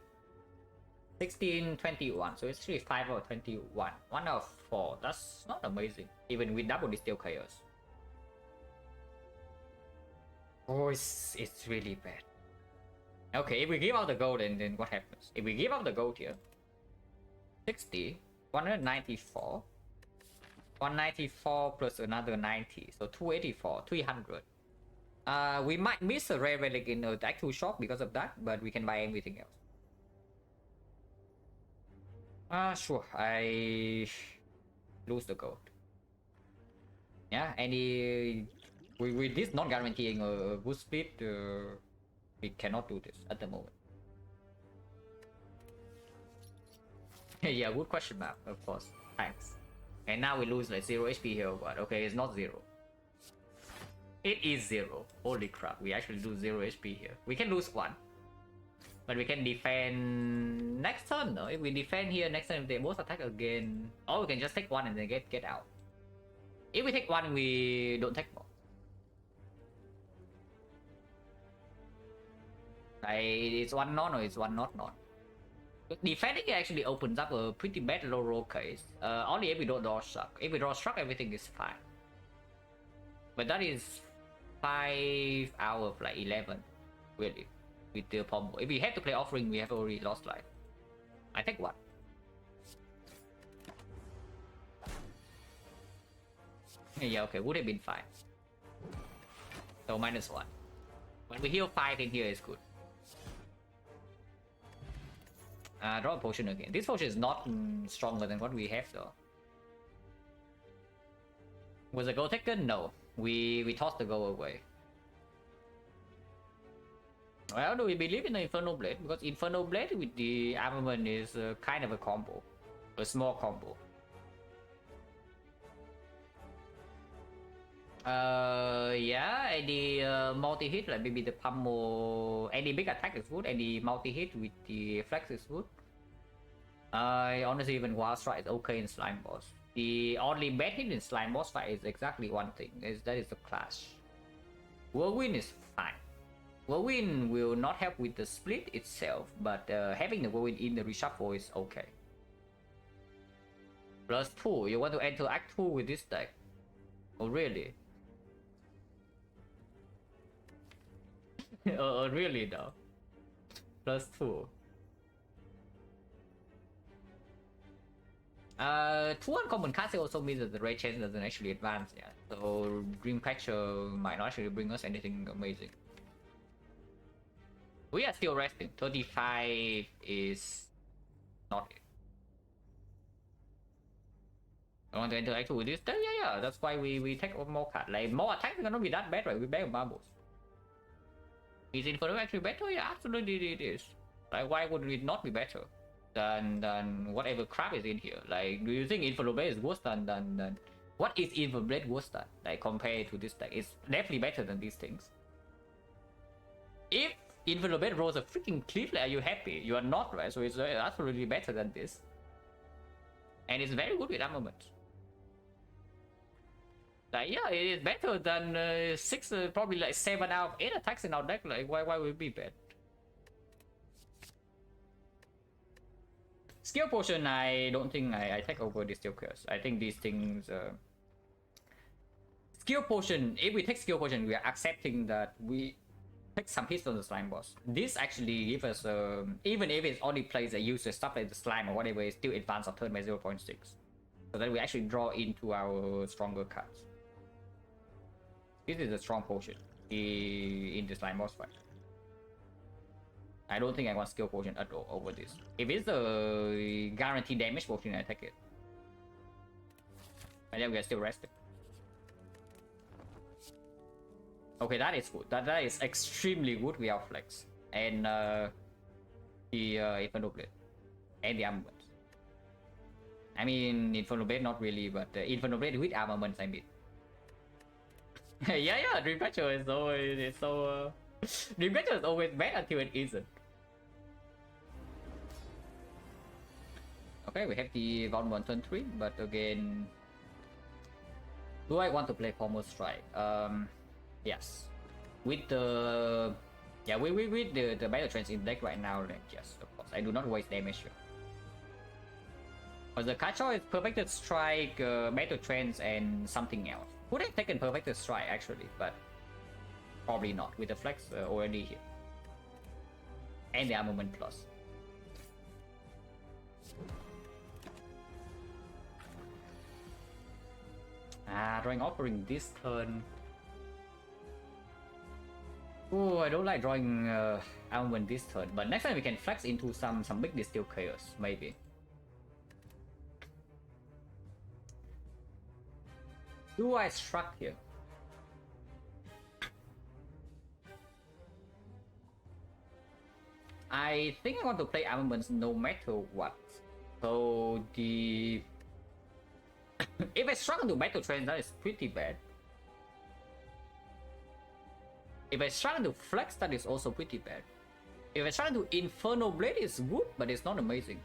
16, 21. So it's 35 or 21. 1 of 4. That's not amazing. Even with double distill chaos. Oh, it's really bad. Okay, if we give out the gold, then what happens? If we give out the gold here, 60, 194, 194 plus another 90, so 284, 300. We might miss a rare relic in the actual shop because of that, but we can buy everything else. Sure, I lose the gold. Yeah, any with this not guaranteeing a good split, we cannot do this at the moment. Yeah, good question mark, of course. Thanks. And now we lose like 0 HP here, but okay, it's not 0. It is 0. Holy crap, we actually lose 0 HP here. We can lose 1. But we can defend next turn, no? If we defend here next turn, if they both attack again, or we can just take 1 and then get out. If we take 1, we don't take more. Like, it's 1 non or it's 1 not non. Defending actually opens up a pretty bad low roll case. Only if we don't draw struck. If we draw struck, everything is fine. But that is 5 out of like 11, really, with the pombo. If we have to play offering, we have already lost life. I take 1. Yeah, okay, would have been fine. So -1. When we heal 5 in here is good. Draw a potion again. This potion is not stronger than what we have though. Was the gold taken? No. We tossed the gold away. Well, do we believe in the Infernal Blade? Because Infernal Blade with the armament is kind of a combo. A small combo. Yeah, any multi-hit, like maybe the pummel, any big attack is good, any multi-hit with the flex is good. I honestly even Wild Strike is okay in Slime Boss. The only bad hit in Slime Boss fight is exactly one thing, that is the Clash. Whirlwind is fine. Whirlwind will not help with the split itself, but having the Whirlwind in the reshuffle is okay. +2, you want to enter Act 2 with this deck? Oh really? Really though? +2. 2 uncommon cards also means that the red chance doesn't actually advance yet. So Dreamcatcher might not actually bring us anything amazing. We are still resting. 35 is not it. I want to interact with this. Yeah, that's why we take more cards. Like more attacks are gonna be that bad, right? We ban marbles. Is Inferno actually better? Yeah, absolutely it is. Like why would it not be better than whatever crap is in here? Like, do you think Inferno Blade is worse than what is Inferno Blade worse than? Like compared to this deck, it's definitely better than these things. If Inferno Blade rolls a freaking cliff, are you happy? You are not, right? So it's absolutely better than this, and it's very good with armament. Like, yeah, it is better than 6, probably like 7 out of 8 attacks in our deck. Like, why would it be bad? Skill Potion, I don't think I take over the Steel Curse. I think these things... Skill Potion, if we take Skill Potion, we are accepting that we take some hits on the Slime Boss. This actually gives us, even if it only plays a user stuff like the Slime or whatever, it still advance our turn by 0.6. So that we actually draw into our stronger cards. This is a strong potion in the Slime Boss fight. I don't think I want Skill Potion at all over this. If it's a guaranteed damage potion, I take it. And then we are still resting. Okay, that is good. That is extremely good without flex. And the Inferno Blade. And the armament. I mean, Inferno Blade not really, but Inferno Blade with armaments, I mean. yeah, Dreamcatcher is always so. Dreamcatcher is always bad until it isn't. Okay, we have the Vault 1 turn 3, but again, Do I want to play combo strike? Yes. With the with the battle trends in deck right now, then yes, of course. I do not waste damage here. But the card choice perfected strike, battle trends, and something else. Could have taken perfected strike actually, but probably not with the flex already here. And the armament plus. Drawing offering this turn. Oh, I don't like drawing armament this turn, but next time we can flex into some big distill chaos maybe. Do I struck here? I think I want to play armaments no matter what. So the if I struck into battle trend, that is pretty bad. If I struck into flex, that is also pretty bad. If I struck into Inferno Blade, it's good, but it's not amazing.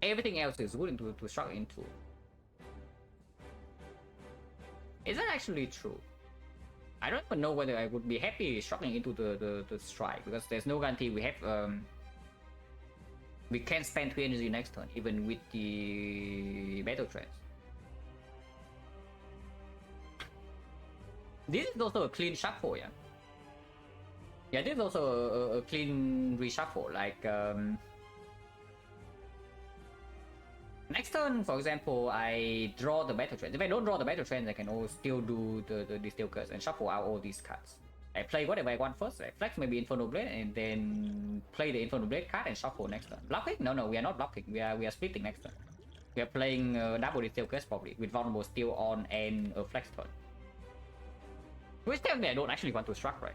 Everything else is good to struck into. Is that actually true? I don't even know whether I would be happy struggling into the strike, because there's no guarantee we have we can spend 3 energy next turn even with the battle trends. This is also a clean shuffle, yeah. Yeah, this is also a clean reshuffle. Like next turn, for example, I draw the battle trends. If I don't draw the battle trends, I can still do the distill curse and shuffle out all these cards. I play whatever I want first. I flex maybe Inferno Blade and then play the Inferno Blade card and shuffle next turn. Blocking? No, we are not blocking. We are splitting next turn. We are playing double distill curse probably with vulnerable still on and a flex turn. Which tells me I don't actually want to struck, right?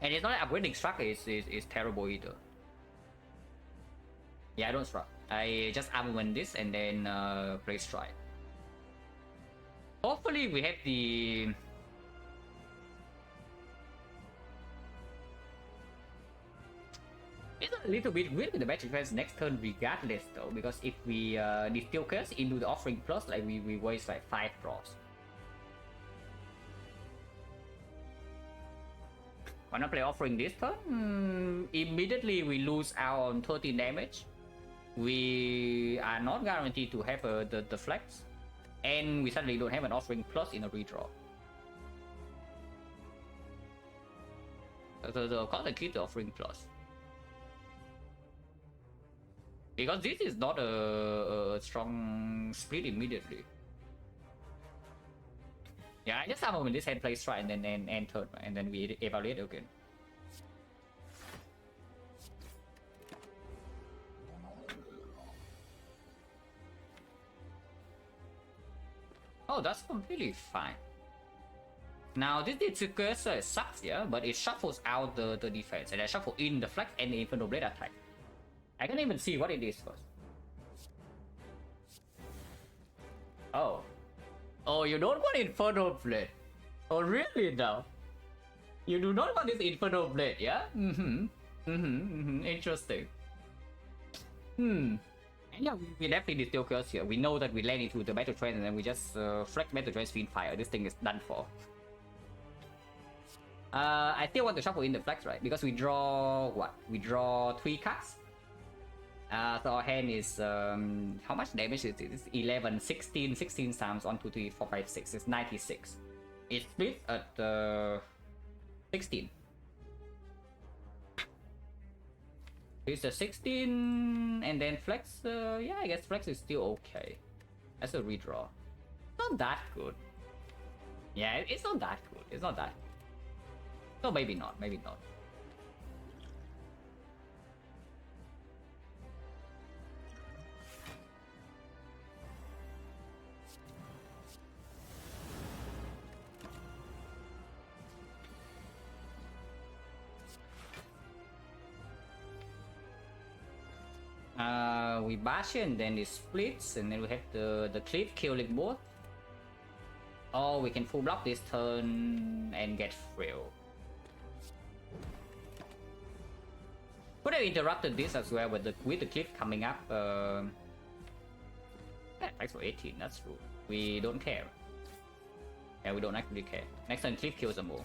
And it's not like upgrading struck is terrible either. Yeah, I don't struck. I just armament this and then play strike. Hopefully we have the it's a little bit weird with the battle trends next turn regardless though, because if we distill curse into the offering plus, like we waste like 5 draws. Why not play offering this turn? Immediately we lose out on 13 damage. We are not guaranteed to have the flex, and we suddenly don't have an offering plus in a redraw. So of course I keep the offering plus, because this is not a strong split immediately. Yeah, I just have when this hand play strike and then end turn, and then we evaluate again. Oh, that's completely fine. Now this cursor sucks, yeah, but it shuffles out the defense, and I shuffle in the flex and the Inferno Blade attack. I can't even see what it is first. Oh. Oh, you don't want Inferno Blade. Oh, really now? You do not want this Inferno Blade, yeah? Interesting. Yeah, we definitely distill curse here. We know that we land into the battle trend and then we just flex battle trend Fiend Fire. This thing is done for. I still want to shuffle in the flex, right? Because we draw what? We draw 3 cards. So our hand is how much damage is it? It's 11, 16 times 1, 2, 3, 4, 5, 6. It's 96. It splits at 16. It's a 16 and then flex. Yeah, I guess flex is still okay. That's a redraw. Not that good. Yeah, it's not that good. It's not that. No, maybe not. Maybe not. We bash it and then it splits, and then we have the cliff killing both. Or we can full block this turn and get frill. Could have interrupted this as well, but with the cliff coming up, Yeah, thanks for 18, that's true. We don't care. Yeah, we don't actually care. Next turn, Cliff kills them all.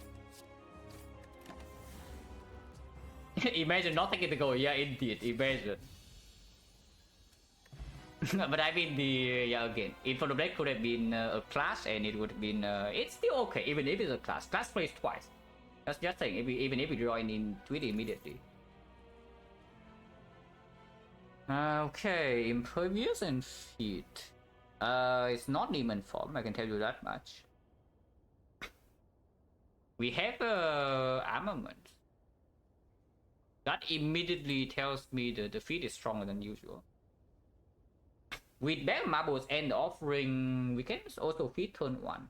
Imagine not taking the goal. Yeah, indeed. Imagine. But I mean, yeah, again, Info the Blade could have been a class, and it would have been. It's still okay, even if it's a class. Class plays twice. That's just saying. Even if we join into it immediately. Okay, Impervious and Feet. It's not Demon form. I can tell you that much. We have armament. That immediately tells me that the feat is stronger than usual. With Bell Marbles and Offering, we can also feed turn 1.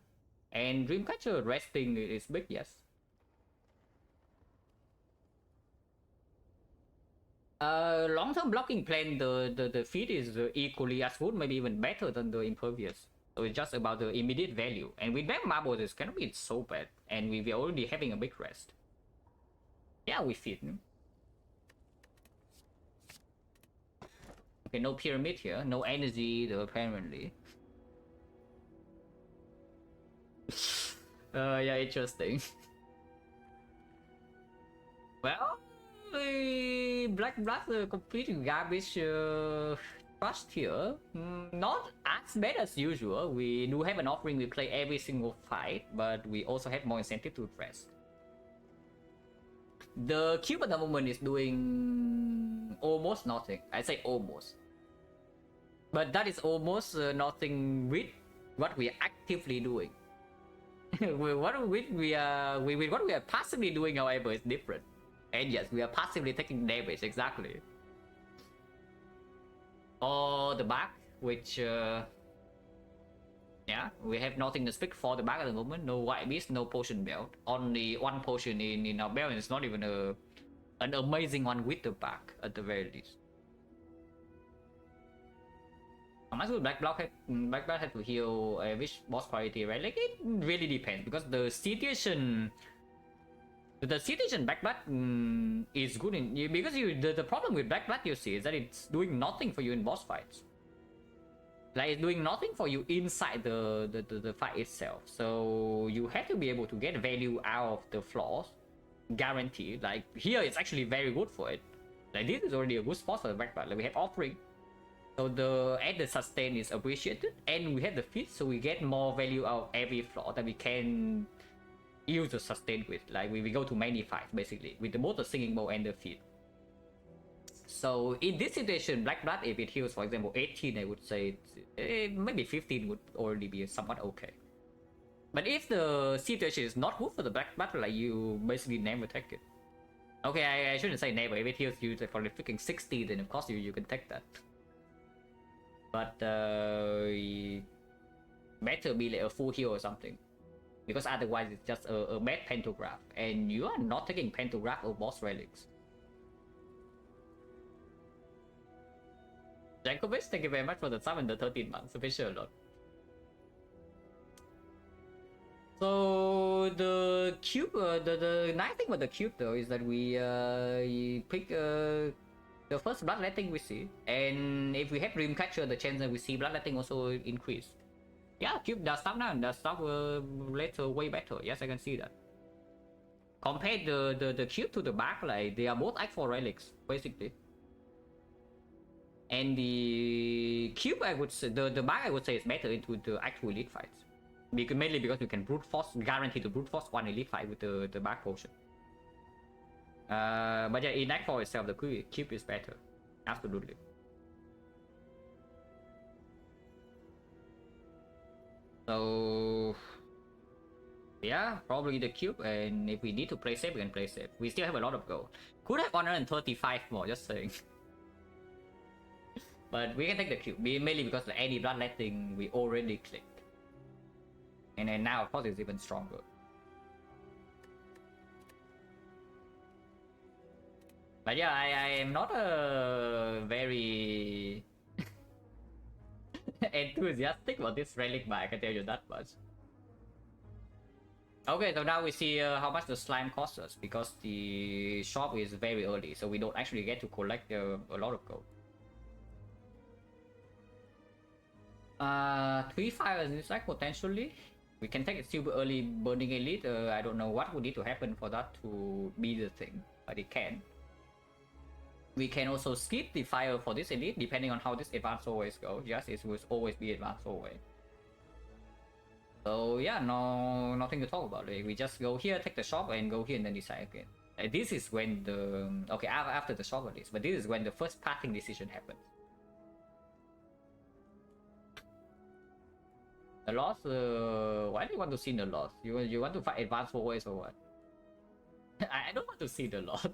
And Dreamcatcher resting is big, yes. Long-term blocking plan, the feed is equally as good, maybe even better than the Impervious. So it's just about the immediate value. And with Bell Marbles, it's gonna be so bad. And we're already having a big rest. Yeah, we feed. Okay, no pyramid here, no energy though, apparently. Yeah, interesting. Well, Black Blood completely garbage trust here. Not as bad as usual. We do have an offering, we play every single fight, but we also have more incentive to rest. The cube at the moment is doing almost nothing. I say almost. But that is almost nothing with what we are actively doing. With what we are passively doing, however, is different. And yes, we are passively taking damage, exactly. Or the back, which yeah, we have nothing to speak for the back at the moment. No white beast, no potion belt. Only one potion in our belt, and it's not even an amazing one with the back at the very least. How much would Black Block have to heal which boss quality, right? Like, it really depends, because the situation Black Blood is good in because the problem with Black Blood, you see, is that it's doing nothing for you in boss fights. Like, it's doing nothing for you inside the fight itself. So you have to be able to get value out of the flaws, guaranteed. Like, here it's actually very good for it. Like, this is already a good spot for the Black Blood. Like, we have offering, so the added sustain is appreciated, and we have the feat, so we get more value out of every flaw that we can use the sustain with. Like, we go to many fights basically with both the singing bow and the feat. So in this situation, Black Blood, if it heals, for example, 18, I would say maybe 15 would already be somewhat okay. But if the situation is not good for the Black Blood, like, you basically never take it. Okay, I shouldn't say never. If it heals you for like freaking 60, then of course you can take that. But better be like a full heal or something, because otherwise it's just a bad pantograph, and you are not taking pantograph or boss relics. Jankovic, thank you very much for the sub and the 13 months. Appreciate a lot. So the cube, the nice thing about the cube though is that we pick the first bloodletting we see, and if we have Dreamcatcher, the chance that we see bloodletting also increase. Yeah, cube does stuff now, and does stuff later way better. Yes, I can see that. Compared the cube to the back, like, they are both Act 4 relics basically. And the cube, I would say, the back I would say is better into the actual elite fights, mainly because you can brute force, guarantee to brute force one elite fight with the back potion. But yeah, in Act 4 itself, the cube is better, absolutely. So yeah, probably the cube, and if we need to play safe, we can play safe. We still have a lot of gold. Could have 135 more, just saying. But we can take the cube, mainly because like, any bloodletting we already clicked. And then now, of course, it's even stronger. But yeah, I am not a very enthusiastic about this relic buy, I can tell you that much. Okay, so now we see how much the slime costs us, because the shop is very early, so we don't actually get to collect a lot of gold. 3 fires in this deck potentially. We can take a super early burning elite. I don't know what would need to happen for that to be the thing, but it can. We can also skip the fire for this elite depending on how this advance always go. Yes, it will always be advance always. So yeah, nothing to talk about. Like, we just go here, take the shop, and go here and then decide again. This is when the okay after the shop at least, but this is when the first passing decision happens. The loss. Why do you want to see the loss? You want to fight advance always or what? I don't want to see the loss.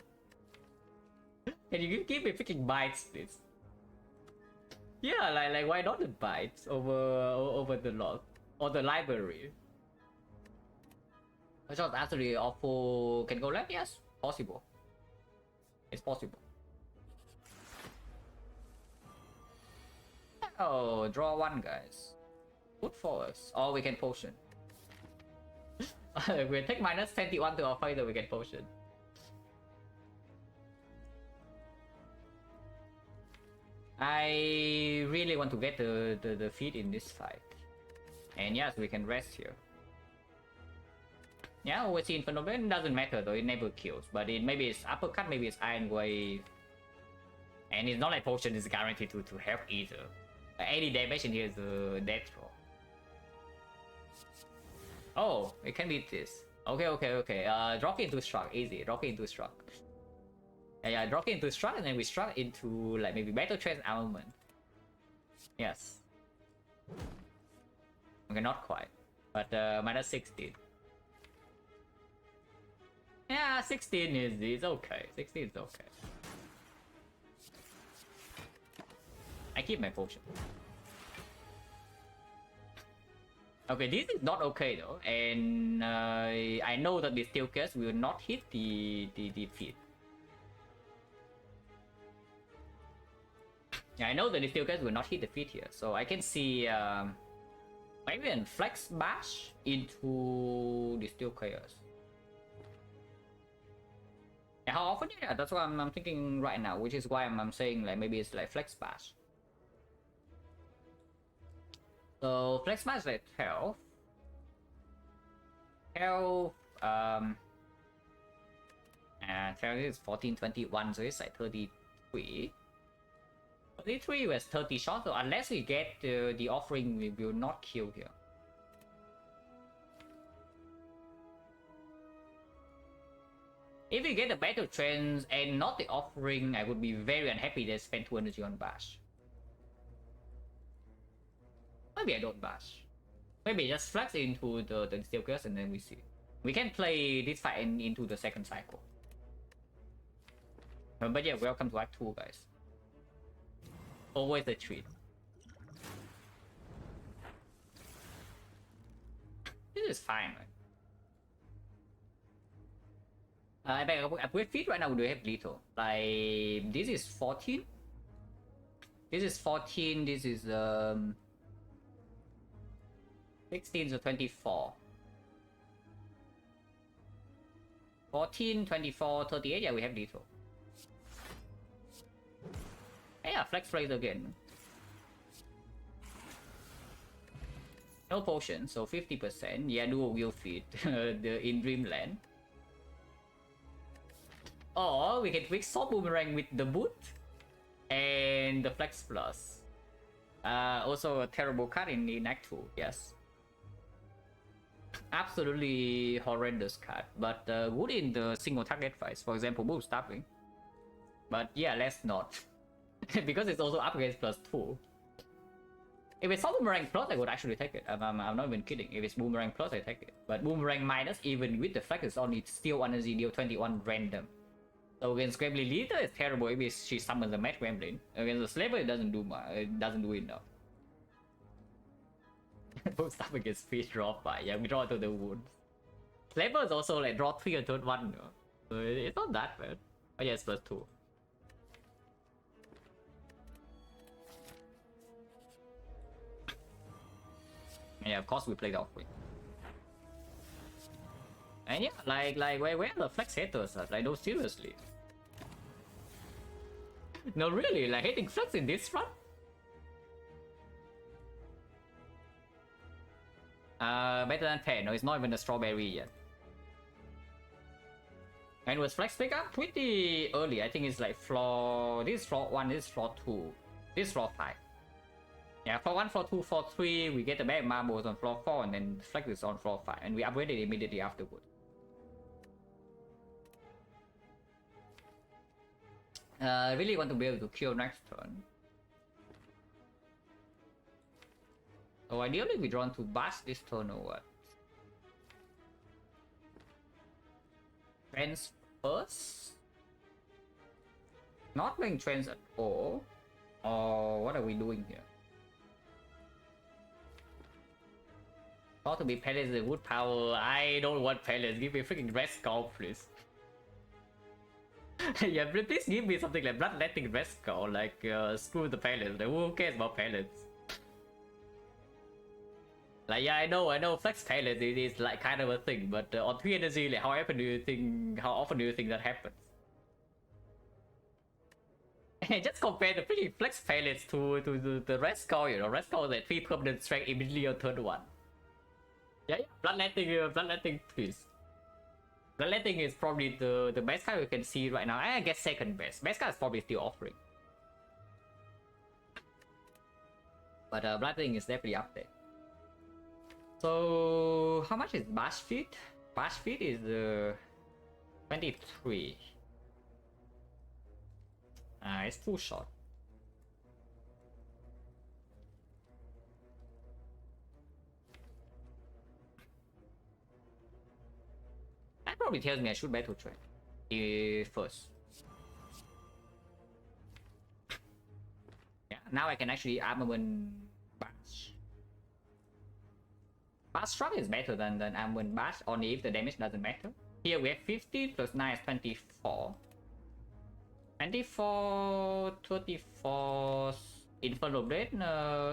Can you give me freaking bites, please? Yeah, like why not the bites over the loss or the library? I thought actually awful can go left. Yes, possible. It's possible. Oh, draw one, guys. Good for us. Or we can potion. We take minus 21 to our fighter, we get potion. I really want to get the feed in this fight. And yes, we can rest here. Yeah, always see Inferno Blade, doesn't matter though, it never kills. But maybe it's uppercut, maybe it's Iron Wave. And it's not like potion is guaranteed to help either. Any damage in here is a death throw. Oh, it can beat this. Okay. Drop into struck, easy. Drop into struck. Yeah, drop into struck and then we struck into like maybe battle trance armament. Yes. Okay, not quite. But minus 16. Yeah, 16 is okay. 16 is okay. I keep my potion. Okay, this is not okay though, and I know that the steel curse will not hit the feed. Yeah, I know that the steel curse will not hit the feed here, so I can see maybe a flex bash into the steel chaos. Yeah, how often? Yeah, that's what I'm thinking right now, which is why I'm saying like maybe it's like flex bash. So flex bash like 12. 12 12 is 14, 21, so it's like 33. 33 was 30 shots, so unless we get the offering, we will not kill here. If we get the battle trends and not the offering, I would be very unhappy that I spent 2 energy on bash. Maybe I don't bash. Maybe just flex into the steel curse and then we see. We can play this fight into the second cycle. But yeah, welcome to Act 2, guys. Always a treat. This is fine, right? With feet right now, we do have lethal. Like, this is 14. This is 14, this is 16 to 24. 14, 24, 38, yeah, we have lethal. Yeah, flex raise again. No potion, so 50%. Yeah, dual will feed in Dreamland. Or we can quick swap boomerang with the boot and the flex plus. Also a terrible card in Act 2, yes. Absolutely horrendous card, but good in the single target fights, for example, boom stopping. But yeah, let's not. Because it's also upgrades plus 2. If it's not boomerang plus, I would actually take it. I'm not even kidding. If it's boomerang plus, I take it. But boomerang minus, even with the flex, is only still energy deal 21 random. So against Gremlin Leader, it's terrible if she summons the Mad Gremlin. Against the Slaver, it doesn't do much. It doesn't do enough. Both stuff against fish draw 5. Yeah, we draw to the wounds. Slaver is also like draw 3 on turn 1. No? So it's not that bad. Oh yeah, it's plus 2. Yeah, of course we play the offering. And yeah, like where are the flex haters? Like, no, seriously. No, really, like hating flex in this run? Better than 10. No, it's not even a strawberry yet. And was flex pick up pretty early. I think it's like floor. This is floor 1, this is floor 2. This is floor 5. Yeah, floor 1, floor 2, floor 3. We get the bag marbles on floor 4 and then flex is on floor 5. And we upgraded immediately afterwards. I really want to be able to kill next turn. So ideally we drawn to bash this turn or what? Trends first? Not playing trends at all. Or what are we doing here? Got to be pellets and wood power. I don't want pellets. Give me freaking red skull, please. Yeah, please give me something like bloodletting red skull. Like screw the pellets. Like, who cares about pellets? Like, yeah, I know flex pellets is like kind of a thing, but on 3 energy, like, how often do you think that happens? Just compare the freaking flex pellets to the red skull, you know, red skull is like 3 permanent strength immediately on turn 1. Yeah, bloodletting, please. Bloodletting is probably the best card we can see right now. I guess second best. Best card is probably still offering. But bloodletting is definitely up there. So how much is bash feet? Bash feet is 23. It's too short. That probably tells me I should battle trade first. Yeah, now I can actually armament bash. Bash strike is better than armament bash, only if the damage doesn't matter. Here we have 50 plus 9 is 24. 24, 34, Infernal Blade,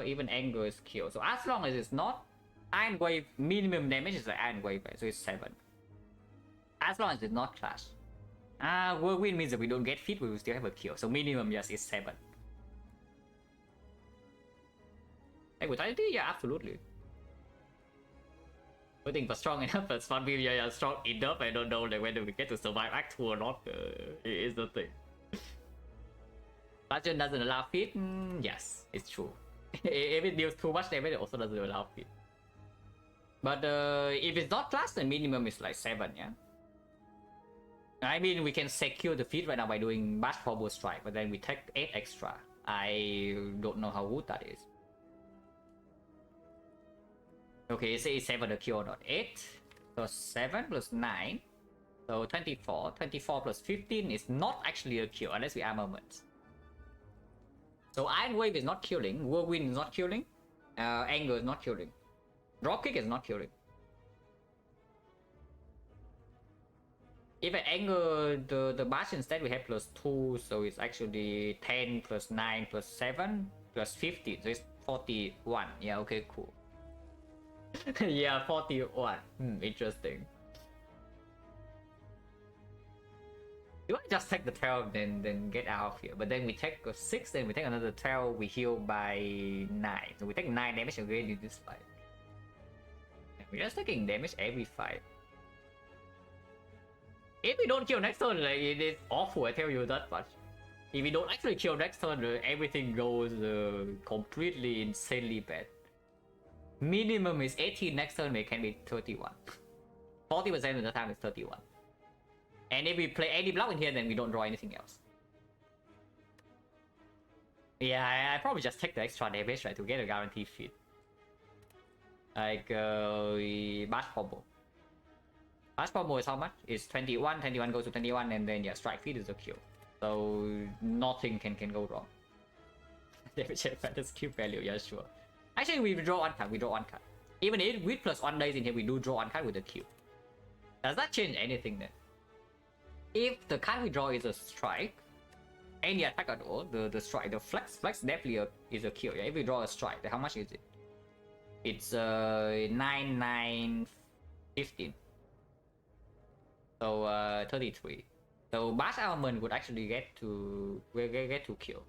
even Anger is kill. So as long as it's not Iron Wave, minimum damage is the Iron Wave, so it's 7. As long as it's not Clash. Whirlwind means that we don't get fit, we will still have a kill. So minimum, yes, is 7. Like Vitality, yeah, absolutely. Waiting for strong enough, but Swan Beam, yeah, strong enough. I don't know like whether we get to survive Act 2 or not, is the thing. Legend doesn't allow fit? Yes, it's true. If it deals too much damage, it also doesn't allow fit. But if it's not class, then minimum is like 7, yeah? I mean, we can secure the feat right now by doing Bash Combo Strike, but then we take 8 extra. I don't know how good that is. Okay, say 7 a kill or not. 8 plus 7 plus 9. So 24. 24 plus 15 is not actually a kill unless we armament. So Iron Wave is not killing, Whirlwind is not killing, Anger is not killing, Dropkick is not killing. If I Anger the bash instead, we have plus 2, so it's actually 10 plus 9 plus 7 plus 15, so it's 41. Yeah, okay, cool. Yeah, 41. Interesting. You want to just take the 12 then get out of here, but then we take a 6, then we take another 12, we heal by 9. So we take 9 damage again in this fight. We're just taking damage every fight. If we don't kill next turn, like, it is awful, I tell you that much. If we don't actually kill next turn, everything goes completely insanely bad. Minimum is 18, next turn it can be 31. 40% of the time is 31. And if we play any block in here, then we don't draw anything else. Yeah, I probably just take the extra damage, right, to get a guaranteed feat. Like, Bash Combo. Bash Combo is how much? It's 21, 21 goes to 21, and then, yeah, Strike Feat is a kill. So, nothing can go wrong. Damage advantage Q value, yeah, sure. Actually, we draw one card, Even if with plus 1 dice in here, we do draw one card with a Q. Does that change anything then? If the card we draw is a strike, any attack at all, the strike, the flex definitely is a kill. Yeah? If we draw a strike, then how much is it? It's 9, 9, 15. So 33. So Bash Element would actually get to kill.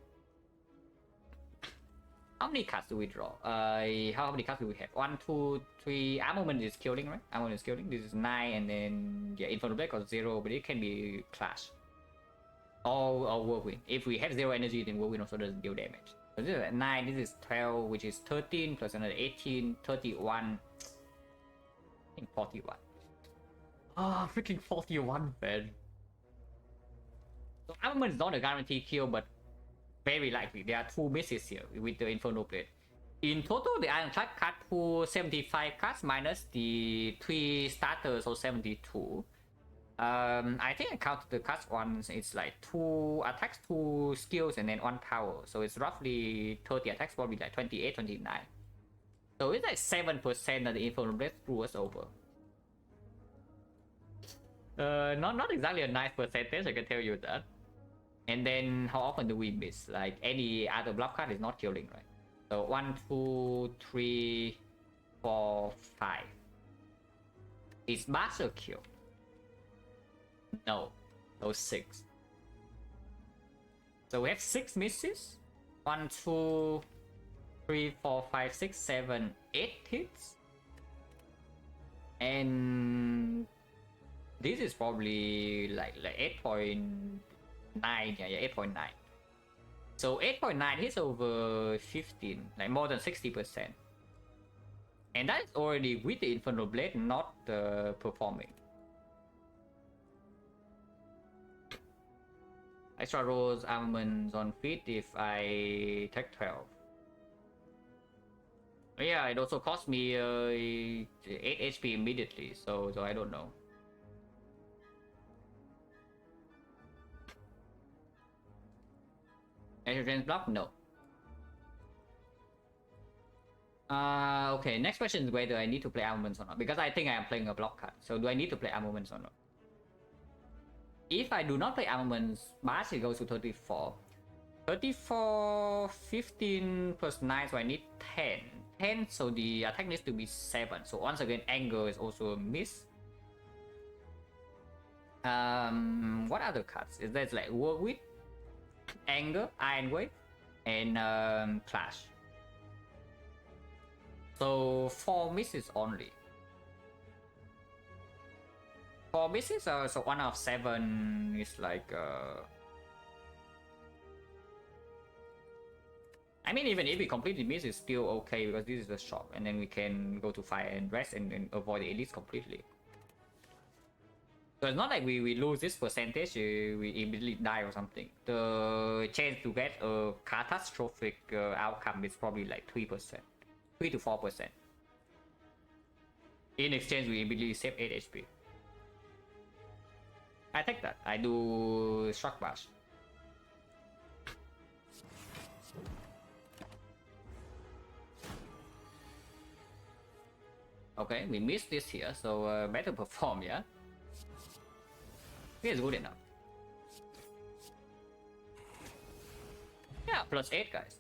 How many cards do we draw? How many cards do we have? 1, 2, 3. Armament is killing, right? Armament is killing. This is 9, and then yeah, Infernal Blade got 0, but it can be Clash. Or Whirlwind. If we have 0 energy, then Whirlwind also doesn't deal damage. So this is 9, this is 12, which is 13 plus another 18, 31. I think 41. Ah, freaking 41, man. So Armament is not a guaranteed kill, but very likely. There are 2 misses here with the Infernal Blade. In total, the Ironclad card pool 75 cards minus the 3 starters, so 72. I think I counted the cards once. It's like 2 attacks, 2 skills, and then 1 power. So it's roughly 30 attacks, probably like 28, 29. So it's like 7% that the Infernal Blade screw us over. Not exactly a nice percentage, I can tell you that. And then how often do we miss? Like any other bluff card is not killing, right? So 1, 2, 3, 4, 5. Is Master kill? No. No, 6. So we have 6 misses. 1, 2, 3, 4, 5, 6, 7, 8 hits. And this is probably like 8.9. Yeah, 8.9. So 8.9 hits over 15, like more than 60%. And that is already with the Infernal Blade not performing. Extra rolls, armaments on feet if I take 12. Yeah, it also cost me 8 HP immediately, so I don't know. Extra block? No. Okay, next question is whether I need to play armaments or not, because I think I am playing a block card. So do I need to play armaments or not? If I do not play armaments, Bash goes to 34. 34, 15 plus 9, so I need 10. 10, so the attack needs to be 7. So once again, anger is also a miss. What other cards? Is that like Whirlwind, Anger, Iron Wave, and Clash. So 4 misses only. 4 misses, so 1 out of 7 is like I mean, even if we completely miss, it's still okay because this is a shock, and then we can go to fire and rest and avoid the elites completely. So it's not like we lose this percentage, we immediately die or something. The chance to get a catastrophic outcome is probably like 3%, 3 to 4%. In exchange, we immediately save 8 HP. I take that. I do Shock Bash. Okay, we missed this here, so better perform, yeah? This is good enough. Yeah, plus 8, guys.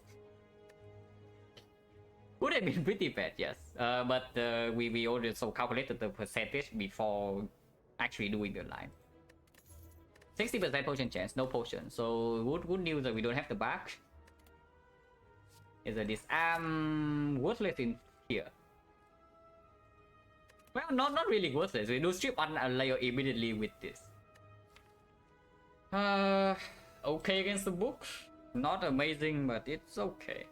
Would have been pretty bad, yes. But we already so calculated the percentage before actually doing the line. 60% potion chance, no potion. So good news that we don't have the back. Is that this worthless in here? Well, not really worthless. We do strip on a layer immediately with this. Okay against the book. Not amazing, but it's okay.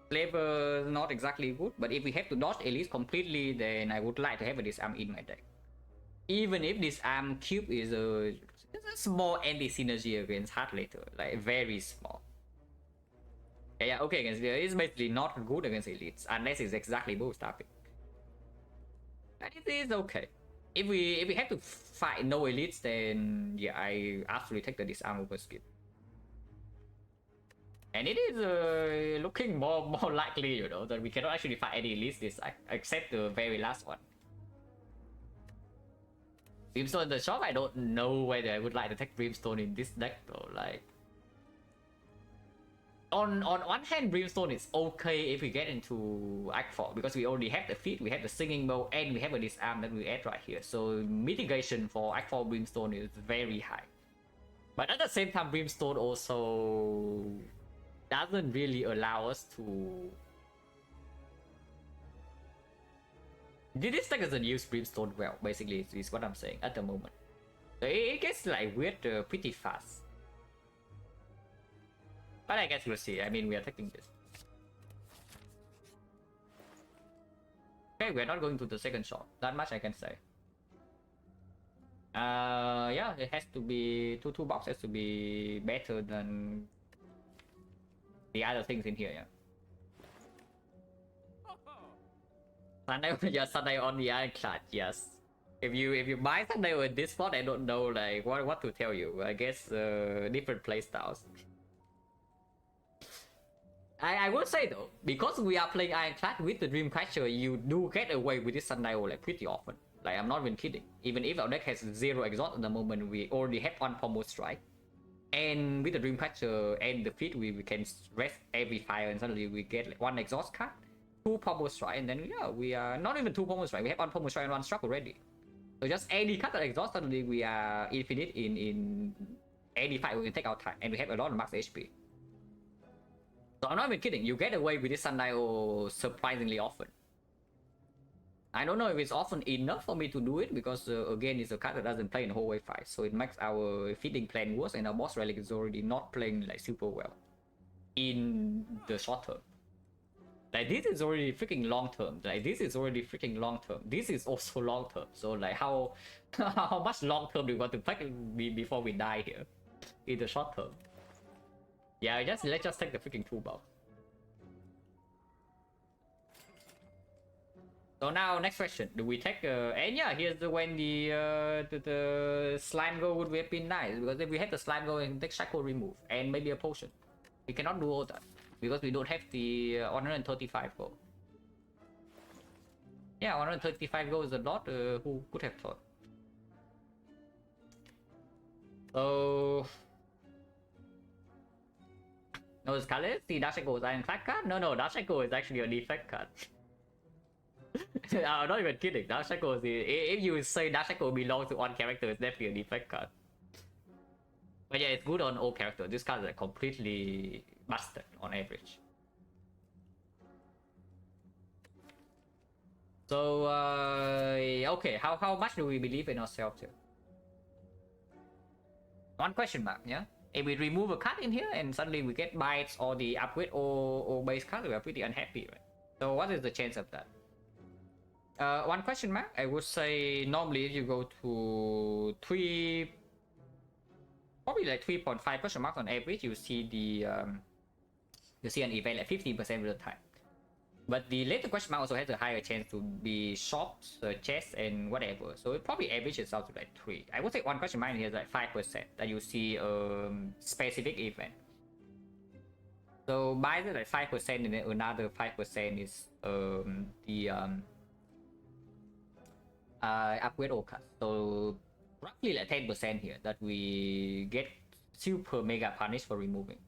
Flavor not exactly good, but if we have to dodge elites completely, then I would like to have a disarm in my deck. Even if this arm cube is a small anti-synergy against Heart Later, like very small. Yeah, okay against it's basically not good against elites unless it's exactly bootstrapping. But it is okay. If we have to fight no elites, then yeah, I absolutely take the disarm over skip. And it is looking more likely, you know, that we cannot actually fight any elites this except the very last one. Brimstone in the shop, I don't know whether I would like to take Brimstone in this deck though. Like, on one hand, Brimstone is okay if we get into Act 4 because we already have the feat, we have the singing bow, and we have a disarm that we add right here. So mitigation for Act 4 Brimstone is very high. But at the same time, Brimstone also doesn't really allow us to This deck doesn't use Brimstone well, basically, is what I'm saying at the moment. It gets like weird pretty fast. But I guess we'll see. I mean, we are taking this. Okay, we're not going to the second shot. That much I can say. Yeah, it has to be two box has to be better than the other things in here. Yeah. Sunday, yeah, Sunday on the Ironclad. Yes. If you buy Sunday with this spot, I don't know like what to tell you. I guess different playstyles. I will say though, because we are playing Ironclad with the Dreamcatcher, you do get away with this Sundial like pretty often. Like I'm not even kidding. Even if our deck has 0 exhaust at the moment, we already have 1 Pommel Strike. And with the Dreamcatcher and the feat, we can rest every fire and suddenly we get like 1 exhaust card, 2 Pommel Strike, and then yeah, we are not even 2 Pommel Strike, we have 1 Pommel Strike and 1 Struck already. So just any card that exhaust, suddenly we are infinite in any fight, we can take our time, and we have a lot of max HP. So I'm not even kidding, you get away with this Sundial surprisingly often. I don't know if it's often enough for me to do it, because again, it's a card that doesn't play in hallway fight, so it makes our feeding plan worse, and our boss relic is already not playing like super well in the short term. Like this is already freaking long term. Like this is already freaking long term. This is also long term. So like how how much long term do we want to play before we die here in the short term? Yeah, let's just take the freaking toolbox. So now next question, do we take and yeah, here's when the slime go would have been nice, because if we have the slime go and take shackle remove and maybe a potion, we cannot do all that because we don't have the 135 gold. Yeah, 135 gold is a lot. Who could have thought? So no, Scarlet, the Dash Echo is Ironclad card? No, Dash Echo is actually a defect card. I'm not even kidding. Dash Echo is if you say Dash Echo belongs to one character, it's definitely a defect card. But yeah, it's good on all characters. This card is like completely busted on average. So okay, how much do we believe in ourselves here? One question mark, yeah. If we remove a card in here and suddenly we get bites or the upgrade or base card, we are pretty unhappy, right? So what is the chance of that? One question mark. I would say normally if you go to probably like 3.5 question marks on average, you see you see an event like 15% of the time. But the later question mark also has a higher chance to be shops, chests, and whatever. So it probably averages out to like 3. I would say one question mark here is like 5% that you see specific event. So by the like 5% and then another 5% is the upgrade all cards. So roughly like 10% here that we get super mega punish for removing.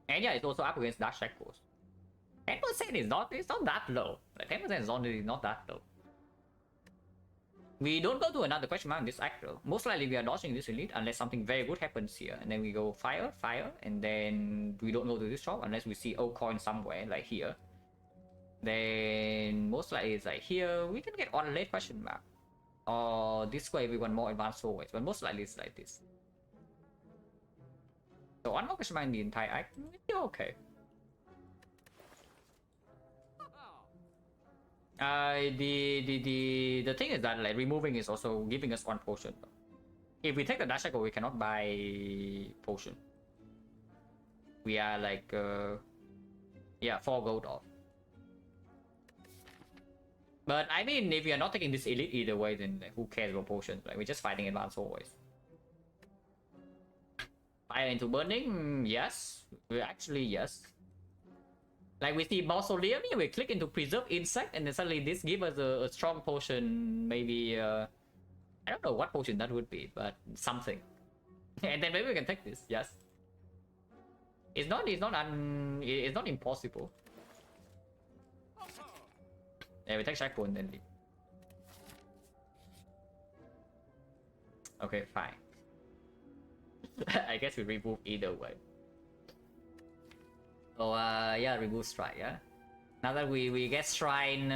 And yeah, it's also up against Dark Shackles. 10% is not that low. Like 10% is only not that low. We don't go to another question mark in this act though. Most likely we are dodging this elite unless something very good happens here. And then we go fire, and then we don't go to this shop unless we see old coin somewhere like here. Then most likely it's like here, we can get on late question mark. Or this way we want more advanced always, but most likely it's like this. So one more question mark in the entire act, it's okay. The thing is that like removing is also giving us 1 potion. If we take the dash cycle, we cannot buy potion. We are like yeah, 4 gold off. But I mean, if we are not taking this elite either way, then like, who cares about potions? Like we're just fighting advanced always. Fire into burning, yes. Actually, yes. Like we see Mausoleum here, we click into Preserve Insect, and then suddenly this gives us a strong potion, maybe, I don't know what potion that would be, but something. And then maybe we can take this, yes. It's not impossible. Yeah, we take Shackle and then leave. Okay, fine. I guess we remove either way. So yeah, remove strike, yeah. Now that we get shrine,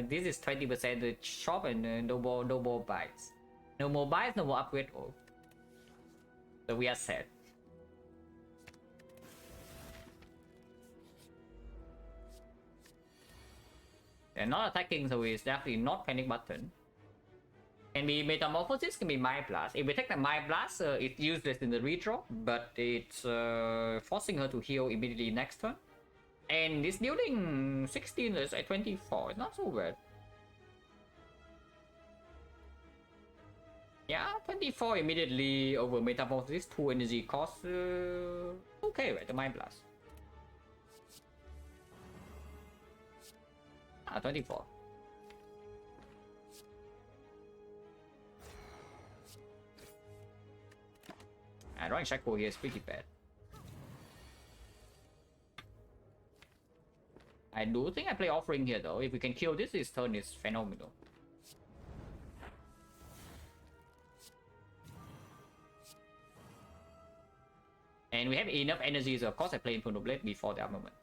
this is 20% the shop and no more bites. No more bites, no more upgrade. Oh. So we are set. They're not attacking, so it's definitely not panic button. Can be Metamorphosis, can be Mind Blast. If we take the Mind Blast, it's useless in the redraw, but it's forcing her to heal immediately next turn. And this dealing 16 is at 24, it's not so bad. Yeah, 24 immediately over Metamorphosis, 2 energy cost. Okay, right, the Mind Blast. 24. And drawing Shackle here is pretty bad. I do think I play Offering here though. If we can kill this turn is phenomenal. And we have enough energy, so of course I play Inferno Blade before the armament.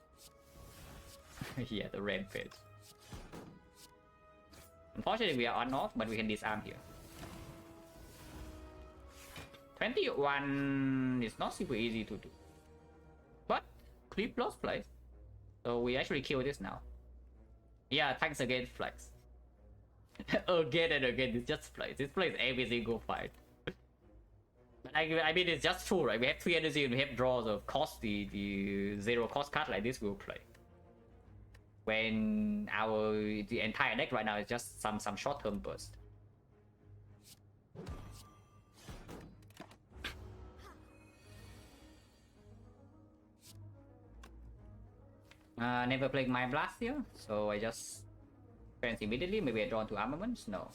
Yeah, the Rampage. Unfortunately, we are on off, but we can disarm here. 21 is not super easy to do. But Creep lost place. So we actually kill this now. Yeah, thanks again, Flex. Again and again, it's just plays. This plays every single fight. But I mean, it's just true, right? We have 3 energy and we have draws of cost. The 0 cost card like this will play. When the entire deck right now is just some short-term burst. Never played my blast here, so I just trans immediately. Maybe I draw into armaments. No.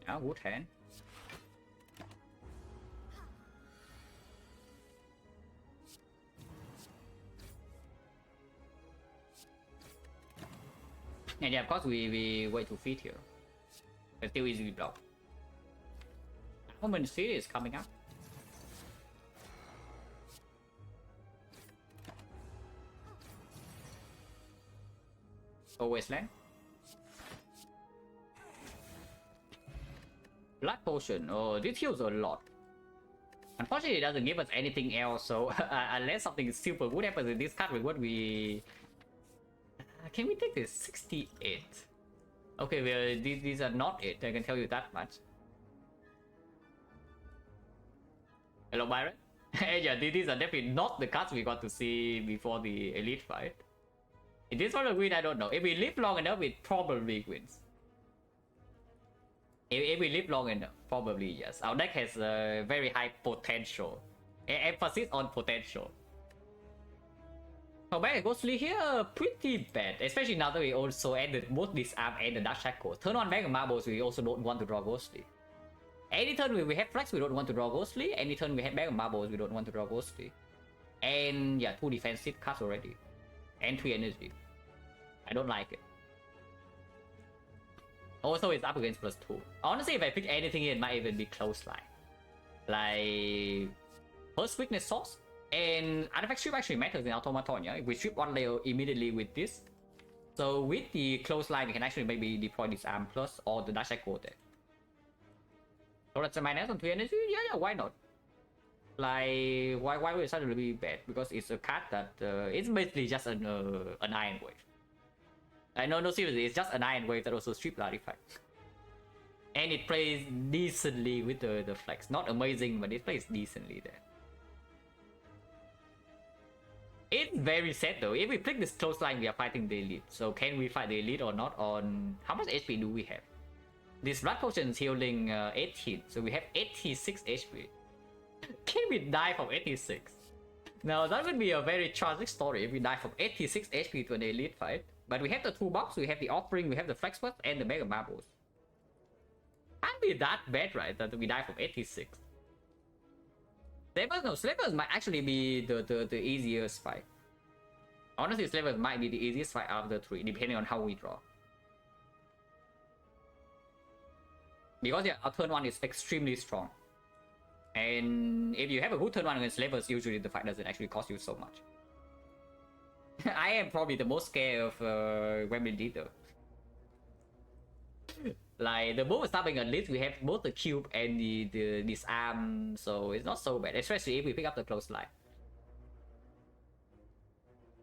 Now good hand. And yeah, of course we wait to feed here. But still easily block. Moment City is coming up. Oh, Wasteland. Blood Potion. Oh, this heals a lot. Unfortunately, it doesn't give us anything else, so unless something super good happens in this card with what we... can we take this? 68. Okay, well, these are not it, I can tell you that much. Hello, Byron. Yeah, these are definitely not the cards we got to see before the Elite fight. If this one will win, I don't know. If we live long enough, it probably wins. If we live long enough, probably yes. Our deck has very high potential. Emphasis on potential. Back at Ghostly here, pretty bad. Especially now that we also added both Disarm and the Dark Shackle. Turn on Bag of Marbles, we also don't want to draw Ghostly. Any turn we have Flex, we don't want to draw Ghostly. Any turn we have Bag of Marbles, we don't want to draw Ghostly. And yeah, 2 defensive cards already. And 3 energy. I don't like it. Also, it's up against +2. Honestly, if I pick anything here, it might even be close line. Like... First Weakness Source. And Artifact Strip actually matters in Automaton, yeah? If we strip 1 layer immediately with this. So with the close line, we can actually maybe deploy Disarm Plus or the Dark Shackle there. So that's a minus on 3 energy? Yeah, why not? Like, why would it suddenly be bad? Because it's a card that, it's basically just an Iron Wave. No, seriously, it's just an Iron Wave that also strips the artifact. And it plays decently with the Flex. Not amazing, but it plays decently there. It's very sad though. If we pick this close line, we are fighting the Elite. So can we fight the Elite or not? On how much HP do we have? This Blood Potion is healing 18, so we have 86 HP. Can we die from 86? Now that would be a very tragic story if we die from 86 HP to an Elite fight. But we have the 2 box, we have the Offering, we have the Flex Plus, and the Mega Marbles. Can't be that bad, right? That we die from 86. Slavers might actually be the easiest fight. Honestly, Slavers might be the easiest fight out of the 3, depending on how we draw. Because yeah, our turn 1 is extremely strong. And if you have a good turn 1 against levels, usually the fight doesn't actually cost you so much. I am probably the most scared of Wembley Leader. Like, the moment stopping at least we have both the cube and the disarm, so it's not so bad, especially if we pick up the close line.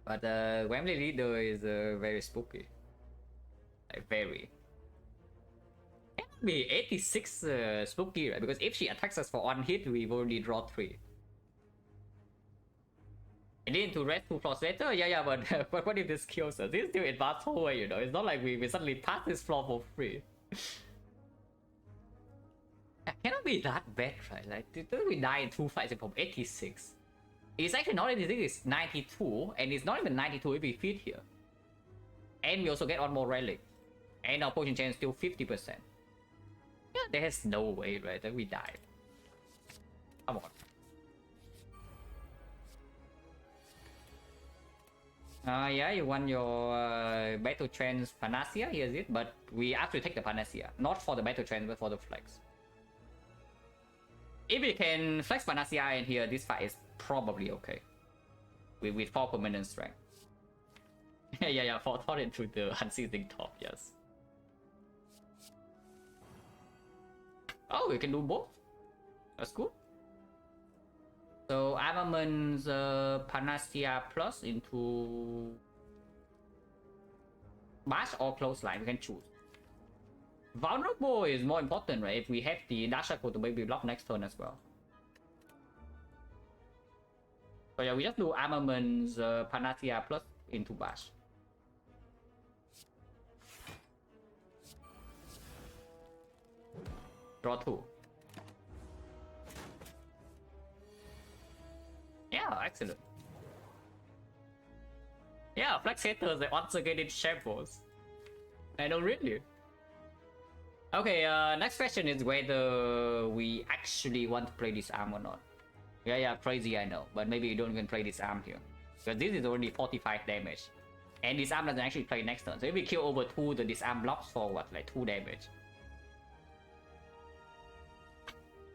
But Wembley Leader is very spooky. Like, very. It would be 86 spooky, right? Because if she attacks us for 1 hit, we've already draw 3. And then to rest 2 floors later, yeah, but what if this kills us? This is still advanced whole way, you know? It's not like we suddenly pass this floor for free. It cannot be that bad, right? Like, did we die in 2 fights from 86? It's actually not 86, it's 92, and it's not even 92 if we feed here. And we also get 1 more relic. And our potion chance still 50%. Yeah, there's no way, right, that we died. Come on. Yeah, you want your Battle Trance Panacea, here's it, but we have to take the Panacea. Not for the Battle Trance, but for the Flex. If we can Flex Panacea in here, this fight is probably okay. With 4 permanent strength. yeah, 4 thought into the Unceasing Top, yes. Oh, we can do both. That's cool. So Armament's Panacea Plus into Bash or Close Line, we can choose. Vulnerable is more important, right? If we have the Dark Shackle to maybe block next turn as well. So yeah, we just do Armament's Panacea Plus into Bash. Draw 2. Yeah, excellent. Yeah, Flex Haters are once again in shambles. I know, really. Okay, next question is whether we actually want to play this arm or not. Yeah, crazy, I know. But maybe you don't even play this arm here. Because this is already 45 damage. And this arm doesn't actually play next turn. So if we kill over 2, the disarm blocks for what, like 2 damage.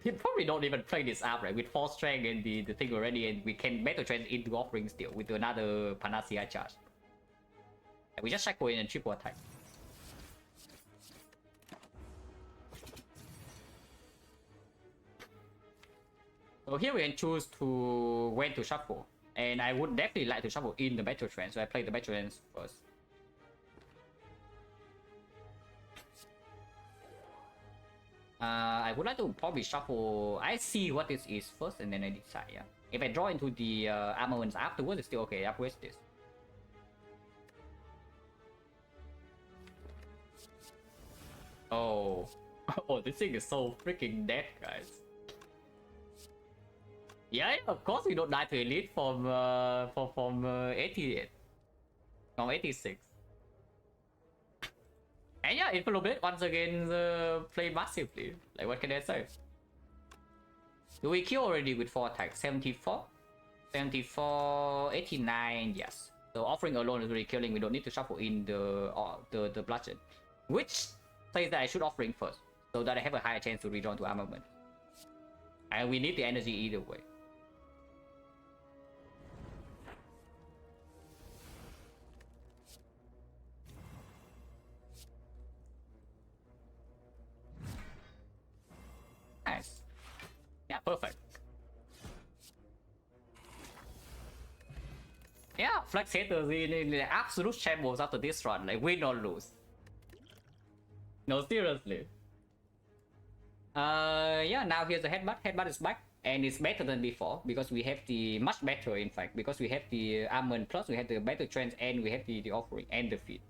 We probably don't even play this arm, right? With 4 strength and the thing already, and we can Battle Trance into offering still with another Panacea charge. And we just shackle in and triple attack. So here we can choose to when to shuffle. And I would definitely like to shuffle in the Battle Trance, so I play the Battle Trance first. I would like to probably shuffle. I see what this is first and then I decide, yeah. If I draw into the armaments afterwards, it's still okay. I upgrade this. Oh. Oh, this thing is so freaking dead, guys. Yeah, of course we don't die to elite from 88. From 86. And yeah, Infernal Blade once again play massively. Like, what can I say? Do we kill already with 4 attacks? 74? 74, 89, yes. So offering alone is really killing. We don't need to shuffle in the bludgeon. Which says that I should offering first, so that I have a higher chance to redraw to armament. And we need the energy either way. Nice. Yeah, perfect. Yeah, Flex Haters in the absolute shambles after this run. Like, win or lose. No, seriously. Yeah, now here's the headbutt. Headbutt is back. And it's better than before because we have the much better, in fact, because we have the armament plus, we have the Battle Trance, and we have the offering and the feed.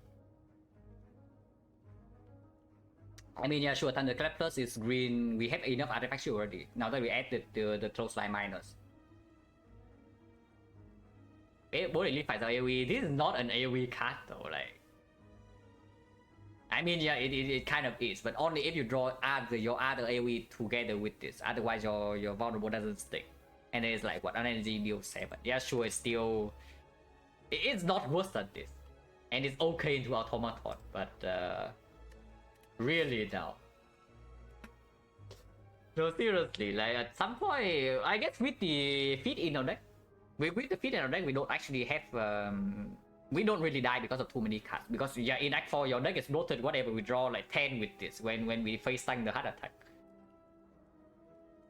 I mean, yeah, sure, Thunderclap Plus is green. We have enough artifacts already. Now that we added the close line minus. Both elite fights are AoE. This is not an AoE card though, like. I mean, yeah, it kind of is, but only if you draw your other AoE together with this. Otherwise, your vulnerable doesn't stick. And it's like, what, an energy deal 7. Yeah, sure, it's still. It's not worse than this. And it's okay into Automaton, but. Really now. No, seriously, like at some point, I guess with the feed in our deck, with the feed in our deck, we don't actually have, we don't really die because of too many cards. Because yeah, in Act 4, your deck is bloated, whatever, we draw like 10 with this when we face tank the hard attack.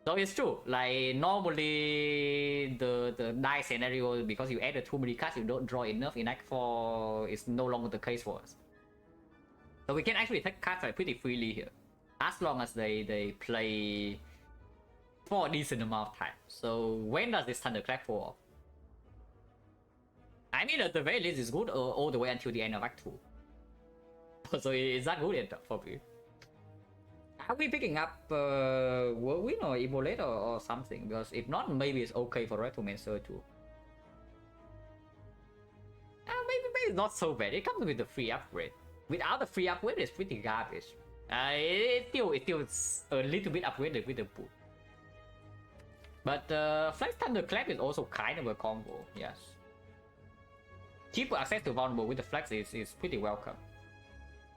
So it's true, like normally the die scenario, because you added too many cards, you don't draw enough in Act 4, is no longer the case for us. So we can actually take cards like pretty freely here, as long as they play for a decent amount of time. So when does this Thunderclap fall off? I mean, at the very least, it's good all the way until the end of Act 2. So is that good enough for me? Are we picking up Whirlwind or Immolate or something? Because if not, maybe it's okay for Retromancer too. Maybe it's not so bad. It comes with the free upgrade. Without the free upgrade, it's pretty garbage. It's still a little bit upgraded with the boot. But Flex Thunderclap is also kind of a combo, yes. Cheaper access to vulnerable with the Flex is pretty welcome.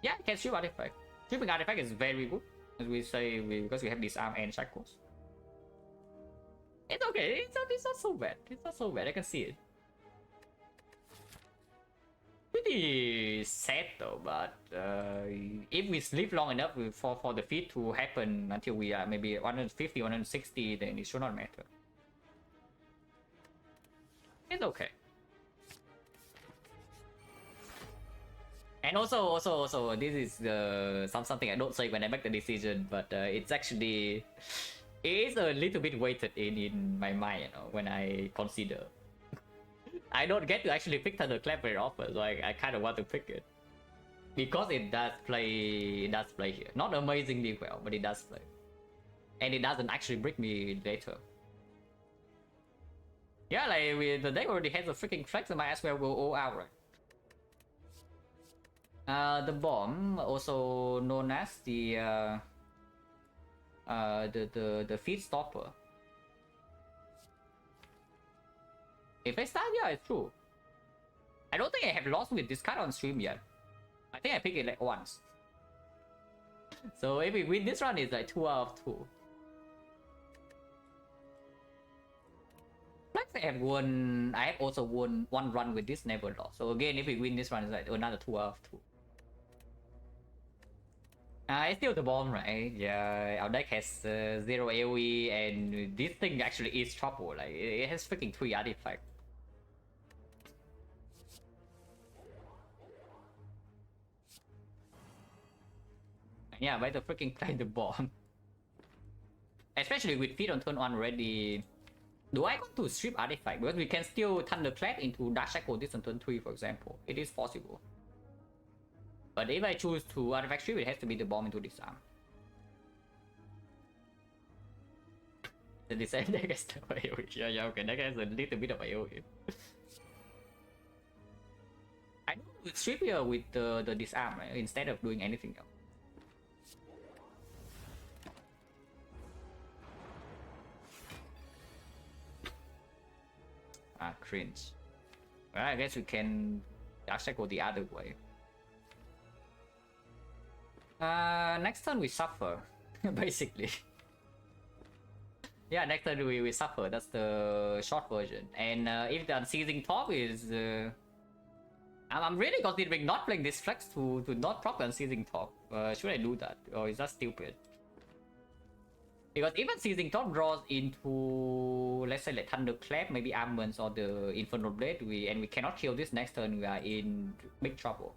Yeah, you can strip artifact. Stripping artifact is very good, as we say, because we have disarm and shackles. It's okay, it's not so bad. It's not so bad, I can see it. Pretty sad though, but if we sleep long enough for the feat to happen until we are maybe 150, 160, then it should not matter. It's okay. And also, this is something I don't say when I make the decision, but it's actually, it is a little bit weighted in my mind, you know, when I consider. I don't get to actually pick Thunderclap very often, so I kind of want to pick it. Because it does play here. Not amazingly well, but it does play. And it doesn't actually break me later. Yeah, like the deck already has a freaking Flex, and might as well go all out, right? The bomb, also known as the feed stopper. If I start, yeah, it's true. I don't think I have lost with this card on stream yet. I think I picked it like once. So if we win this run, it's like 2 out of 2. Flex I have also won one run with this, never lost. So again, if we win this run, it's like another 2 out of 2. It's still the bomb, right? Yeah, our deck has 0 AoE, and this thing actually is trouble. Like, it has freaking 3 artifacts. Yeah, better freaking play the bomb. Especially with feed on turn 1 already. Do I want to strip artifact? Because we can still Thunderclap into Dark Shackle this on turn 3, for example. It is possible. But if I choose to artifact strip, it has to be the bomb into disarm. The disarm deck has no AoE. Yeah, okay, that has a little bit of AoE. I do strip here with the disarm, right? Instead of doing anything else. Cringe. Well, I guess we can Dark Shackle the other way. Next turn we suffer, basically. Yeah, next turn we suffer. That's the short version. And if the Unceasing Top is, I'm really considering not playing this Flex to not proc the Unceasing Top. Should I do that, or is that stupid? Because even Seizing Top draws into, let's say, like Thunderclap, maybe Armaments or the Infernal Blade, and we cannot kill this next turn, we are in big trouble.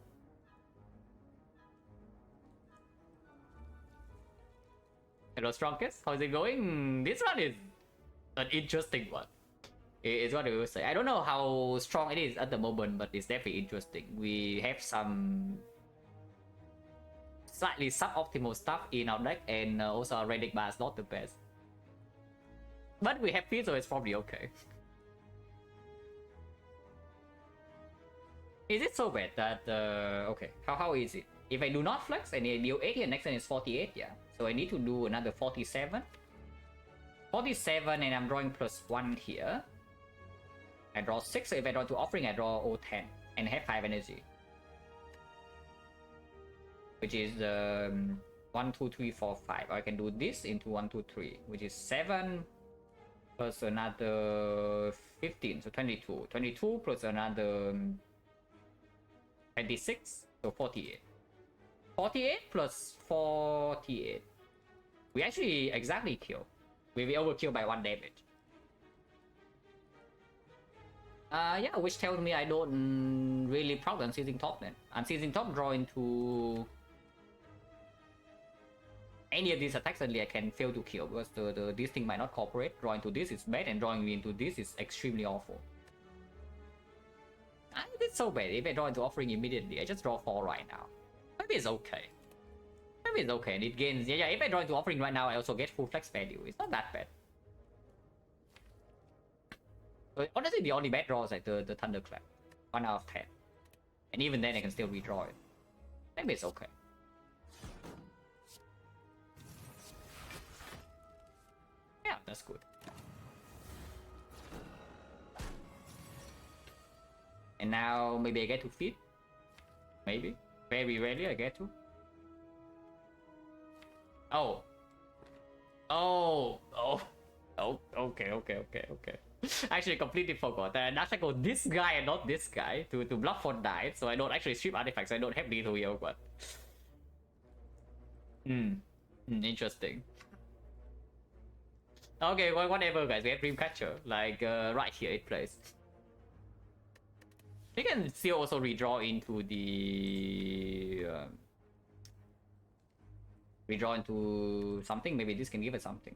Hello Strongest, how's it going? This one is an interesting one. It's what I will say. I don't know how strong it is at the moment, but it's definitely interesting. We have some slightly suboptimal stuff in our deck, and also our red deck bar is not the best. But we have feet, so it's probably okay. Is it so bad that, okay, how is it? If I do not flex and I deal 80 and next turn is 48, yeah. So I need to do another 47. 47 and I'm drawing +1 here. I draw 6, so if I draw 2 offering, I draw 10 and have 5 energy. Which is 1, 2, 3, 4, 5. I can do this into 1, 2, 3, which is 7 plus another 15, so 22. 22 plus another 26, so 48. 48 plus 48. We actually exactly kill. We overkill by 1 damage. Yeah, which tells me I don't really proud on seizing top then. I'm seizing top, draw into any of these attacks, suddenly I can fail to kill because this thing might not cooperate. Drawing to this is bad, and drawing into this is extremely awful. It's so bad. If I draw into offering immediately, I just draw 4 right now. Maybe it's okay. Maybe it's okay, and it gains. Yeah, if I draw into offering right now, I also get full flex value. It's not that bad. But honestly, the only bad draw is like the Thunderclap. 1 out of 10. And even then, I can still redraw it. Maybe it's okay. Yeah, that's good. And now maybe I get to feed. Maybe. Very rarely I get to. Oh. Oh. Oh. Oh. Okay. I actually completely forgot that I go this guy and not this guy to block for dive, so I don't actually strip artifacts. I don't have lethal here, but interesting. Okay, well, whatever, guys. We have Dreamcatcher, like right here it plays. You can still also redraw into the redraw into something. Maybe this can give it something.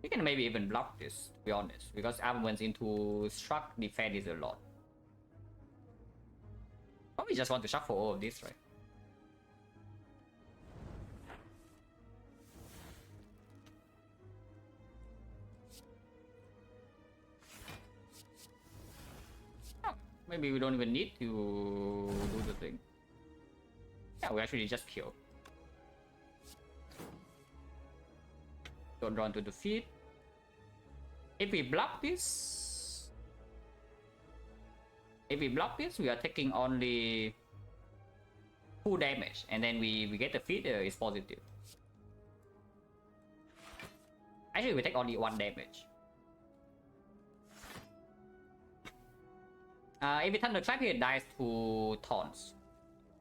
You can maybe even block this, to be honest, because armaments into struck defense is a lot. Probably just want to shuffle all of this, right? Oh, maybe we don't even need to do the thing. Yeah, we actually just kill. Don't draw into defeat. If we block this, we are taking only 2 damage, and then we get the feed is positive. Actually, we take only 1 damage. If we Thunderclap here, it dies to taunts,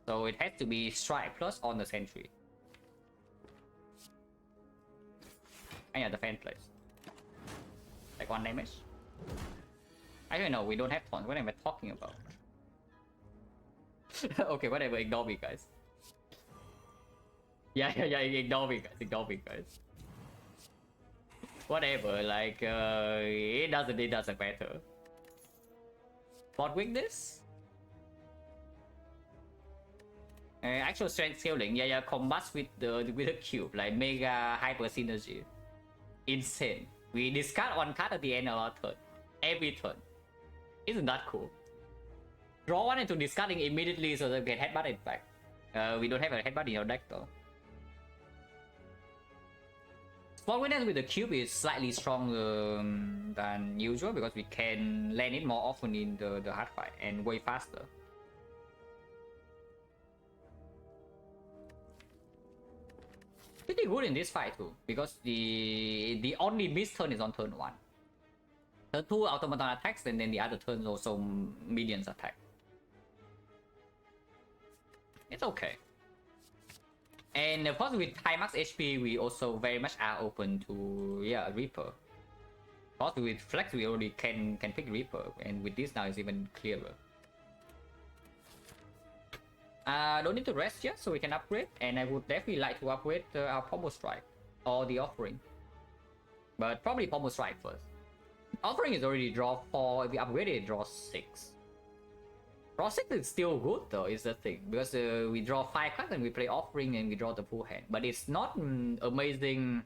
so it has to be strike plus on the sentry. And yeah, the fan plays. Like 1 damage. I don't know, we don't have taunt. What am I talking about? Okay, whatever, ignore me, guys. Yeah, ignore me, guys. Whatever, like, it doesn't matter. Bot weakness? Actual strength scaling, yeah, combats with the cube, like mega hyper synergy. Insane. We discard 1 card at the end of our turn. Every turn. Isn't that cool? Draw 1 into discarding immediately so that we get headbutt in fact. We don't have a headbutt in your deck though. Small weakness with the cube is slightly stronger than usual because we can land it more often in the hard fight and way faster. Pretty good in this fight too, because the only miss turn is on turn 1. Turn 2 automaton attacks, and then the other turns also minions attack. It's okay. And of course with high max HP, we also very much are open to Reaper. Of course with Flex we already can pick Reaper, and with this now it's even clearer. Don't need to rest yet, so we can upgrade, and I would definitely like to upgrade our Pommel Strike or the Offering, but probably Pommel Strike first. Offering is already draw 4. If we upgrade it, draw 6. Draw 6 is still good though, is the thing, because we draw 5 cards and we play Offering and we draw the full hand, but it's not amazing.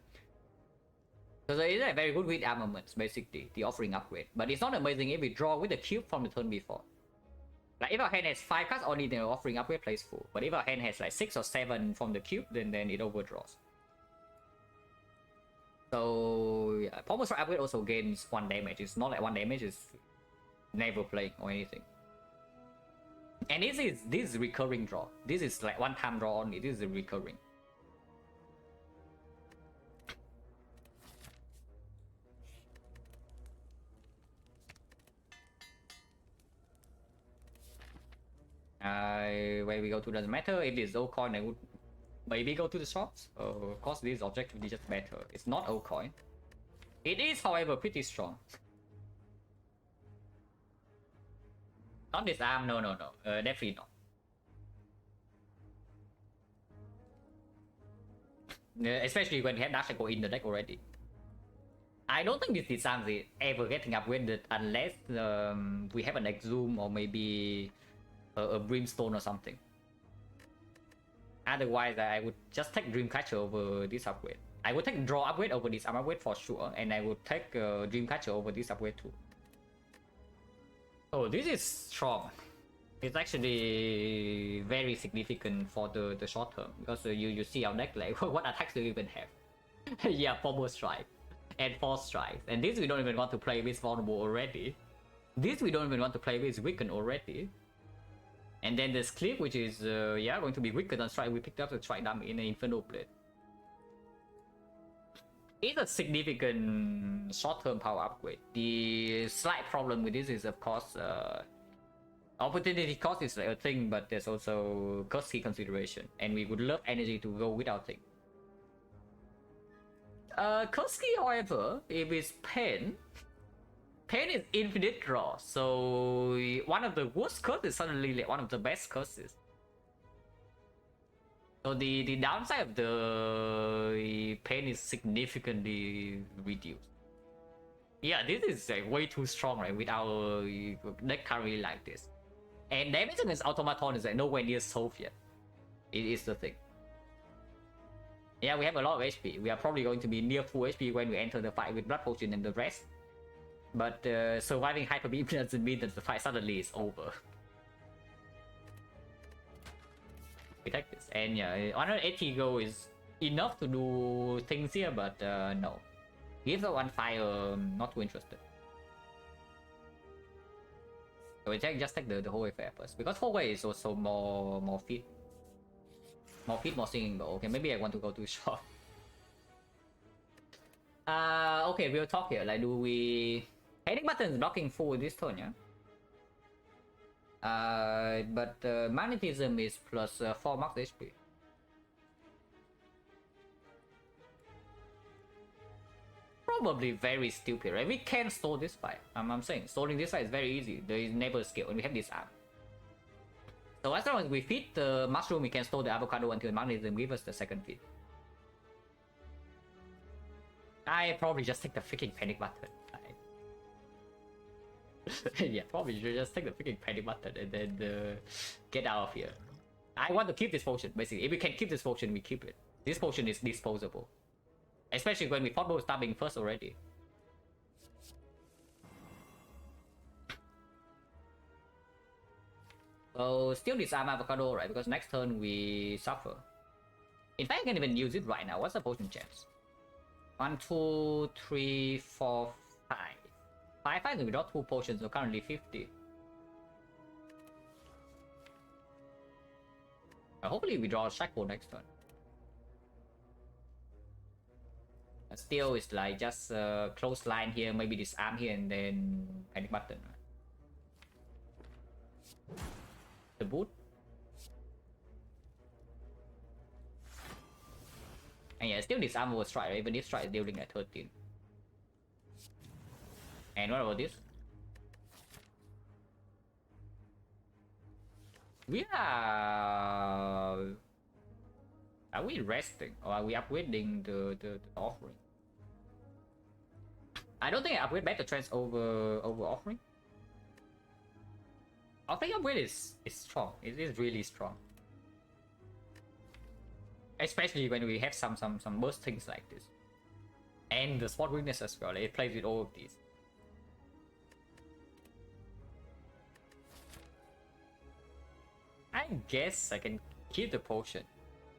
So it is very good with armaments, basically the Offering upgrade, but it's not amazing if we draw with the cube from the turn before. Like if our hand has 5 cards, only the Offering upgrade plays full. But if our hand has like 6 or 7 from the cube, then it overdraws. So yeah, Pommel Strike upgrade also gains 1 damage. It's not like 1 damage is never playing or anything. And this is recurring draw. This is like 1-time draw only. This is a recurring. where we go to doesn't matter. If it's old coin, I would maybe go to the shops. Of course, this is objectively just better. It's not old coin. It is, however, pretty strong. Not disarm, no. Definitely not. Especially when we have Dark Shadow in the deck already. I don't think this disarm is ever getting upgraded unless we have an Exhume or maybe a Brimstone or something. Otherwise, I would just take Dreamcatcher over this upgrade. I would take Draw upgrade over this arm upgrade for sure, and I would take Dreamcatcher over this upgrade too. Oh, this is strong. It's actually very significant for the short term because you see our deck, like what attacks do you even have? Yeah, Pombo Strike and Force Strikes, and this we don't even want to play with Vulnerable already. This we don't even want to play with Weaken already. And then this Clip, which is yeah, going to be Weaken on Strike. We picked up the Strike Dummy in an Inferno Blade. It's a significant short-term power upgrade. The slight problem with this is, of course, opportunity cost is like a thing, but there's also cost key consideration, and we would love energy to go without thing. Cost key, however, if it's Pain is infinite draw, so one of the worst curses is suddenly like one of the best curses. So the downside of the Pain is significantly reduced. Yeah, this is like way too strong, right? With our deck currently like this. And damage against Automaton is like nowhere near solved yet. It is the thing. Yeah, we have a lot of HP. We are probably going to be near full HP when we enter the fight with Blood Potion and the rest. But surviving Hyper Beam doesn't mean that the fight suddenly is over. We take this, and yeah, 180 go is enough to do things here, but no. Give the one fire, not too interested. So we just take the whole affair first, because whole way is also more fit. More fit, more singing bowl. Okay, maybe I want to go to shop. Okay, we'll talk here. Like, do we... Panic button is blocking full this turn, yeah? But magnetism is plus 4 max HP. Probably very stupid, right? We can stall this fight. I'm saying stalling this fight is very easy. There is never skill, and we have this arm. So as long as we feed the mushroom, we can stall the avocado until magnetism gives us the second feed. I probably just take the freaking panic button. Yeah, probably should just take the freaking panic button and then get out of here. I want to keep this potion, basically. If we can keep this potion, we keep it. This potion is disposable. Especially when we thought about stabbing first already. So still disarm avocado, right? Because next turn we suffer. In fact, I can even use it right now. What's the potion chance? 1, 2, 3, 4, 5. 5 we got 2 potions, so currently 50. Hopefully we draw a Shackle next turn. Still, it's like just close line here, maybe disarm here, and then panic button. The boot. And yeah, still disarm over strike, right? Even if strike is dealing at 13. And what about this? We are we resting or are we upgrading the offering? I don't think I upgrade Battle Trance over offering. Offering upgrade is strong. It is really strong. Especially when we have some burst things like this. And the spot weakness as well. It plays with all of these. I guess I can keep the potion.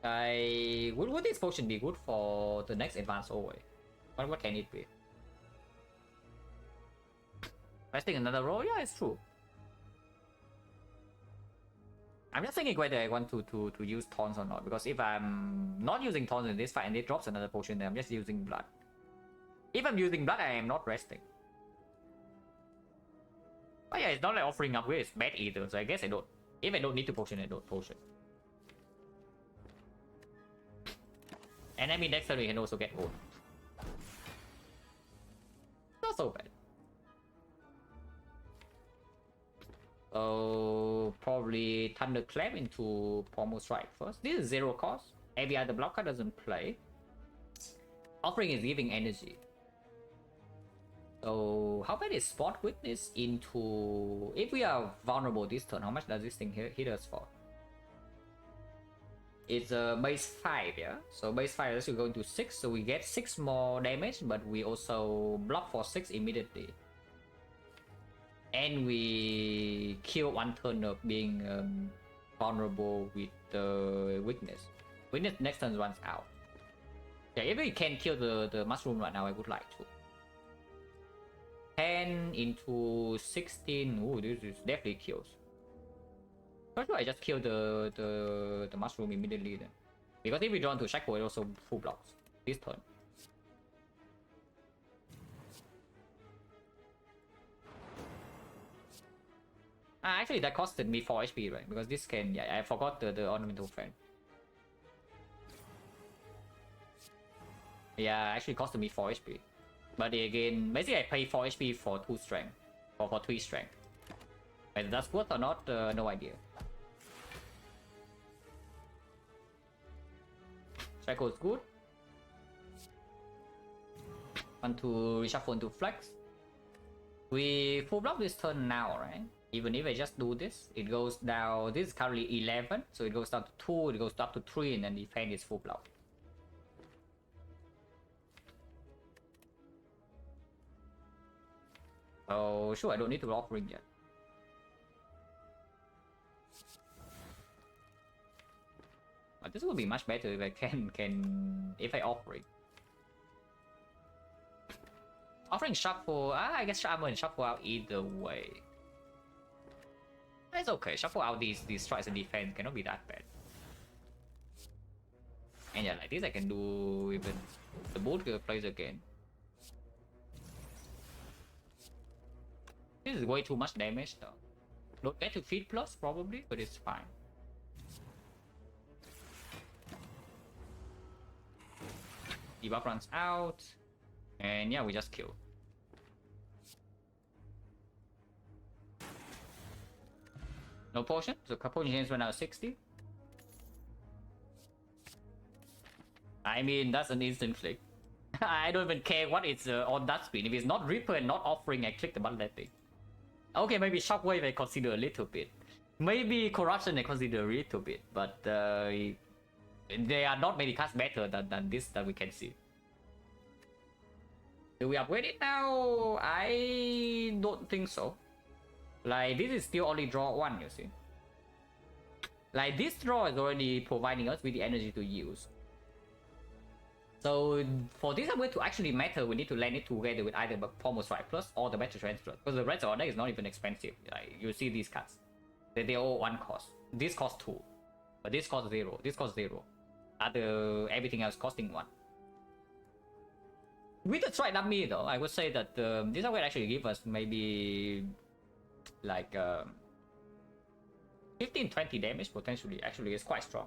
Would this potion be good for the next advanced always? What can it be? Resting another roll? Yeah, it's true. I'm just thinking whether I want to use Taunts or not, because if I'm not using Taunts in this fight and it drops another potion, then I'm just using Blood. If I'm using Blood, I am not resting. But yeah, it's not like offering upgrade is bad either, so I guess I don't. If I don't need to potion, I don't potion. And I mean next turn we can also get old. Not so bad. So probably Thunderclap into Pommel Strike first. This is 0 cost. Every other blocker doesn't play. Offering is giving energy. So how about is Spot Witness into... If we are vulnerable this turn, how much does this thing hit us for? It's a base 5, yeah? So base 5 is going to 6, so we get 6 more damage, but we also block for 6 immediately. And we kill one turn of being vulnerable with the weakness. Weakness next turn runs out. Yeah, if we can kill the mushroom right now, I would like to. 10 into 16. Ooh, this is definitely kills. For sure, I just kill the mushroom immediately then. Because if we draw into Shackle, it also full blocks this turn. Actually, that costed me 4 HP, right? Because this can... Yeah, I forgot the ornamental fan. Yeah, actually costed me 4 HP. But again, basically I pay 4 HP for 2 strength. Or for 3 strength. Whether that's worth or not, no idea. Shackle is good. Want to reshuffle into Flex. We full block this turn now, right? Even if I just do this, it goes down. This is currently 11, so it goes down to 2, it goes up to 3, and then defend is full block. Oh, sure, I don't need to offering yet. But this will be much better if I if I offering. Offering shuffle, I guess I'm gonna shuffle out either way. It's okay, shuffle out these strikes and defense cannot be that bad. And yeah, like this I can do even the boot plays again. This is way too much damage though. Don't get to feed plus probably, but it's fine. Debuff runs out, and yeah, we just kill. No potion, so potion chains went out 60. I mean, that's an instant click. I don't even care what it's on that screen. If it's not Reaper and not offering, I click the button that thing. Okay, maybe Shockwave I consider a little bit. Maybe Corruption I consider a little bit, but there are not many cards better than this that we can see. Do we upgrade it now? I don't think so. Like, this is still only draw 1, you see. Like, this draw is already providing us with the energy to use. So, for this upgrade to actually matter, we need to land it together with either the Pommel Strike Plus or the Battle Transfer. Because the rest of order is not even expensive. Like, you see these cards. They're all 1 cost. This costs 2. But this costs 0. This costs 0. Everything else costing 1. With the Strike Dummy though, I would say that this upgrade actually give us maybe like 15-20 damage potentially. Actually, it's quite strong.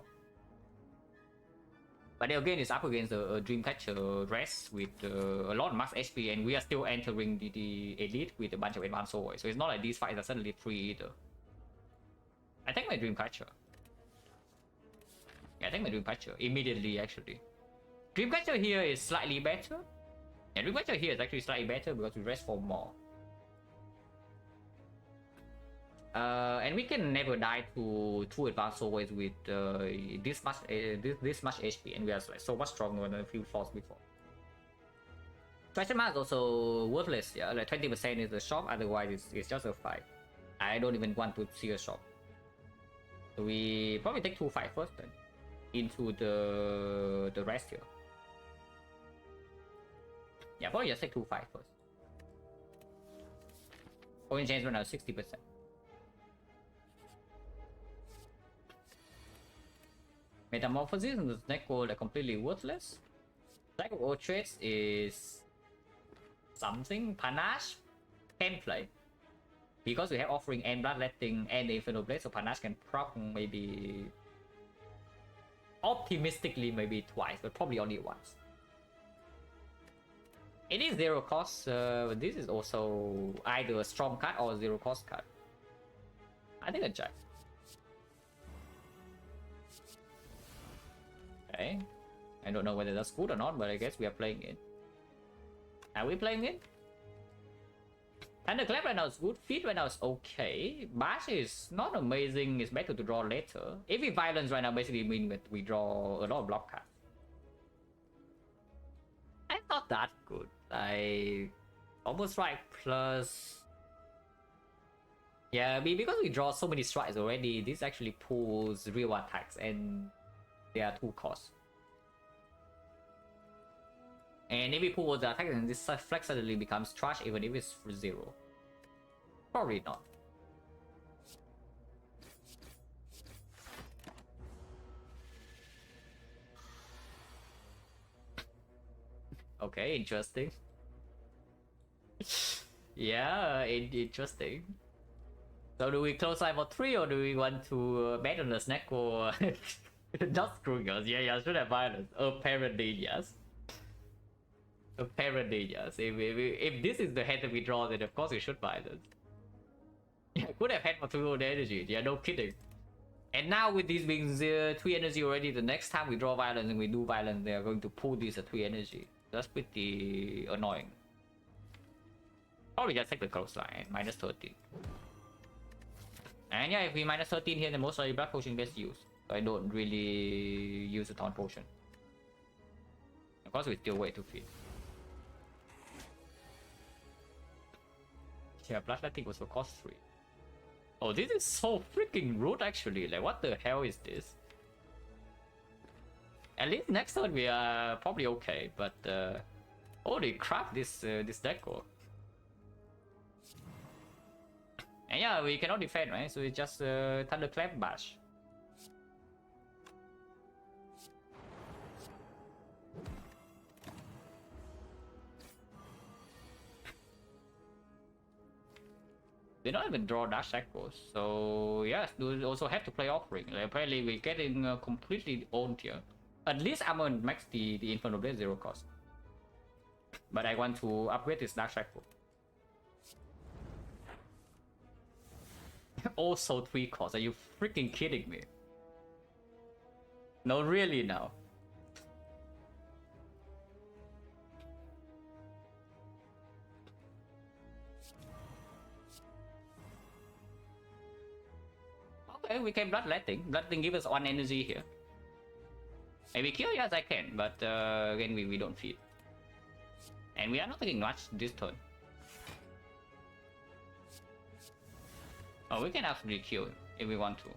But again, it's up against a Dreamcatcher Rest with a lot of max HP, and we are still entering the Elite with a bunch of advanced swords. So it's not like these fights are suddenly free either. I take my Dreamcatcher. Yeah, I take my Dreamcatcher immediately actually. Dreamcatcher here is slightly better. Yeah, Dreamcatcher here is actually slightly better because we rest for more. And we can never die to 2 advanced swords with this much HP, and we are like, so much stronger than a few floors before. Treasure Map is also worthless, yeah, like 20% is a shop, otherwise it's just a 5. I don't even want to see a shop. So we probably take 2-5 first then, into the rest here. Yeah, probably just take 2-5 first. Point change right now 60%. Metamorphosis and the Snack World are completely worthless. Lack of all traits is something. Panache can play. because we have offering and bloodletting and the Inferno Blade, so Panache can proc maybe optimistically maybe twice, but probably only once. It is 0 cost, this is also either a strong card or a 0 cost card. I think a check. Okay. I don't know whether that's good or not, but I guess we are playing it. Are we playing it? Thunderclap right now is good, Feet right now is okay. Bash is not amazing, it's better to draw later. If we Violence right now basically means that we draw a lot of block cards. I'm not that good. Like almost strike plus. Yeah, because we draw so many strikes already, this actually pulls real attacks and they are 2 costs. And if we pull the attack, then this flex suddenly becomes trash even if it's 0. Probably not. Okay, interesting. Yeah, interesting. So do we close eye for 3 or do we want to bet on the snack or not screwing us? Yeah, should have violence. Apparently, yes. Apparently, yes. If this is the hand that we draw, then of course we should violence. Yeah, could have had for 2 old energy. Yeah, no kidding. And now with these being 3 energy already, the next time we draw violence and we do violence, they are going to pull this at 3 energy. That's pretty annoying. Probably just take the close line, minus 13. And yeah, if we minus 13 here, then most likely Blood Potion gets used. So I don't really use a Taunt Potion. Of course, we still wait to feed. Yeah, Bloodletting was for cost 3. Oh, this is so freaking rude actually. Like, what the hell is this? At least next turn we are probably okay, but holy crap, this deco. And yeah, we cannot defend, right? So it's just Thunderclap Bash. They don't even draw dash echoes, so yes, we also have to play offering. Like, apparently we're getting completely owned here. At least I'm gonna max the Inferno Blade 0 cost. But I want to upgrade this dash echo. Also 3 costs, are you freaking kidding me? No, really now. Okay, we can Bloodletting. Bloodletting gives us 1 energy here. Maybe kill? Yes, I can, but again, we don't feed. And we are not taking much this turn. Oh, we can actually kill if we want to.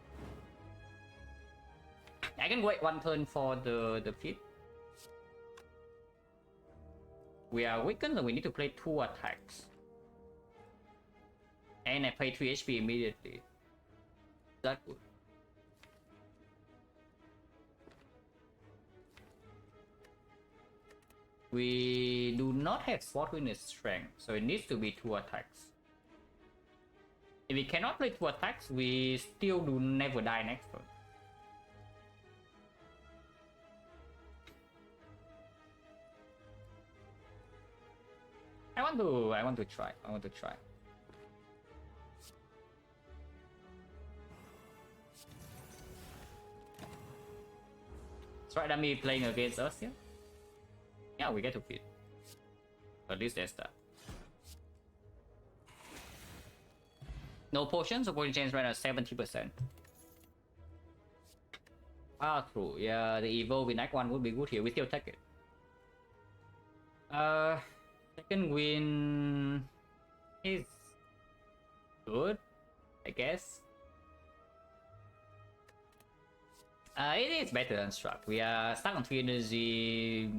I can wait 1 turn for the feed. We are weakened, so we need to play 2 attacks. And I play 3 HP immediately. That's good. We do not have Sword Witness Strength, so it needs to be 2 attacks. If we cannot play 2 attacks, we still do never die next turn. I want to try. It's right that me playing against us here. Yeah, we get to feed. At least there's that. No potions, so potion chance right now 70%. Ah, true. Yeah, the evo with Act 1 would be good here. We still take it. Second win is good, I guess. It is better than Struck. We are stuck on 3 energy.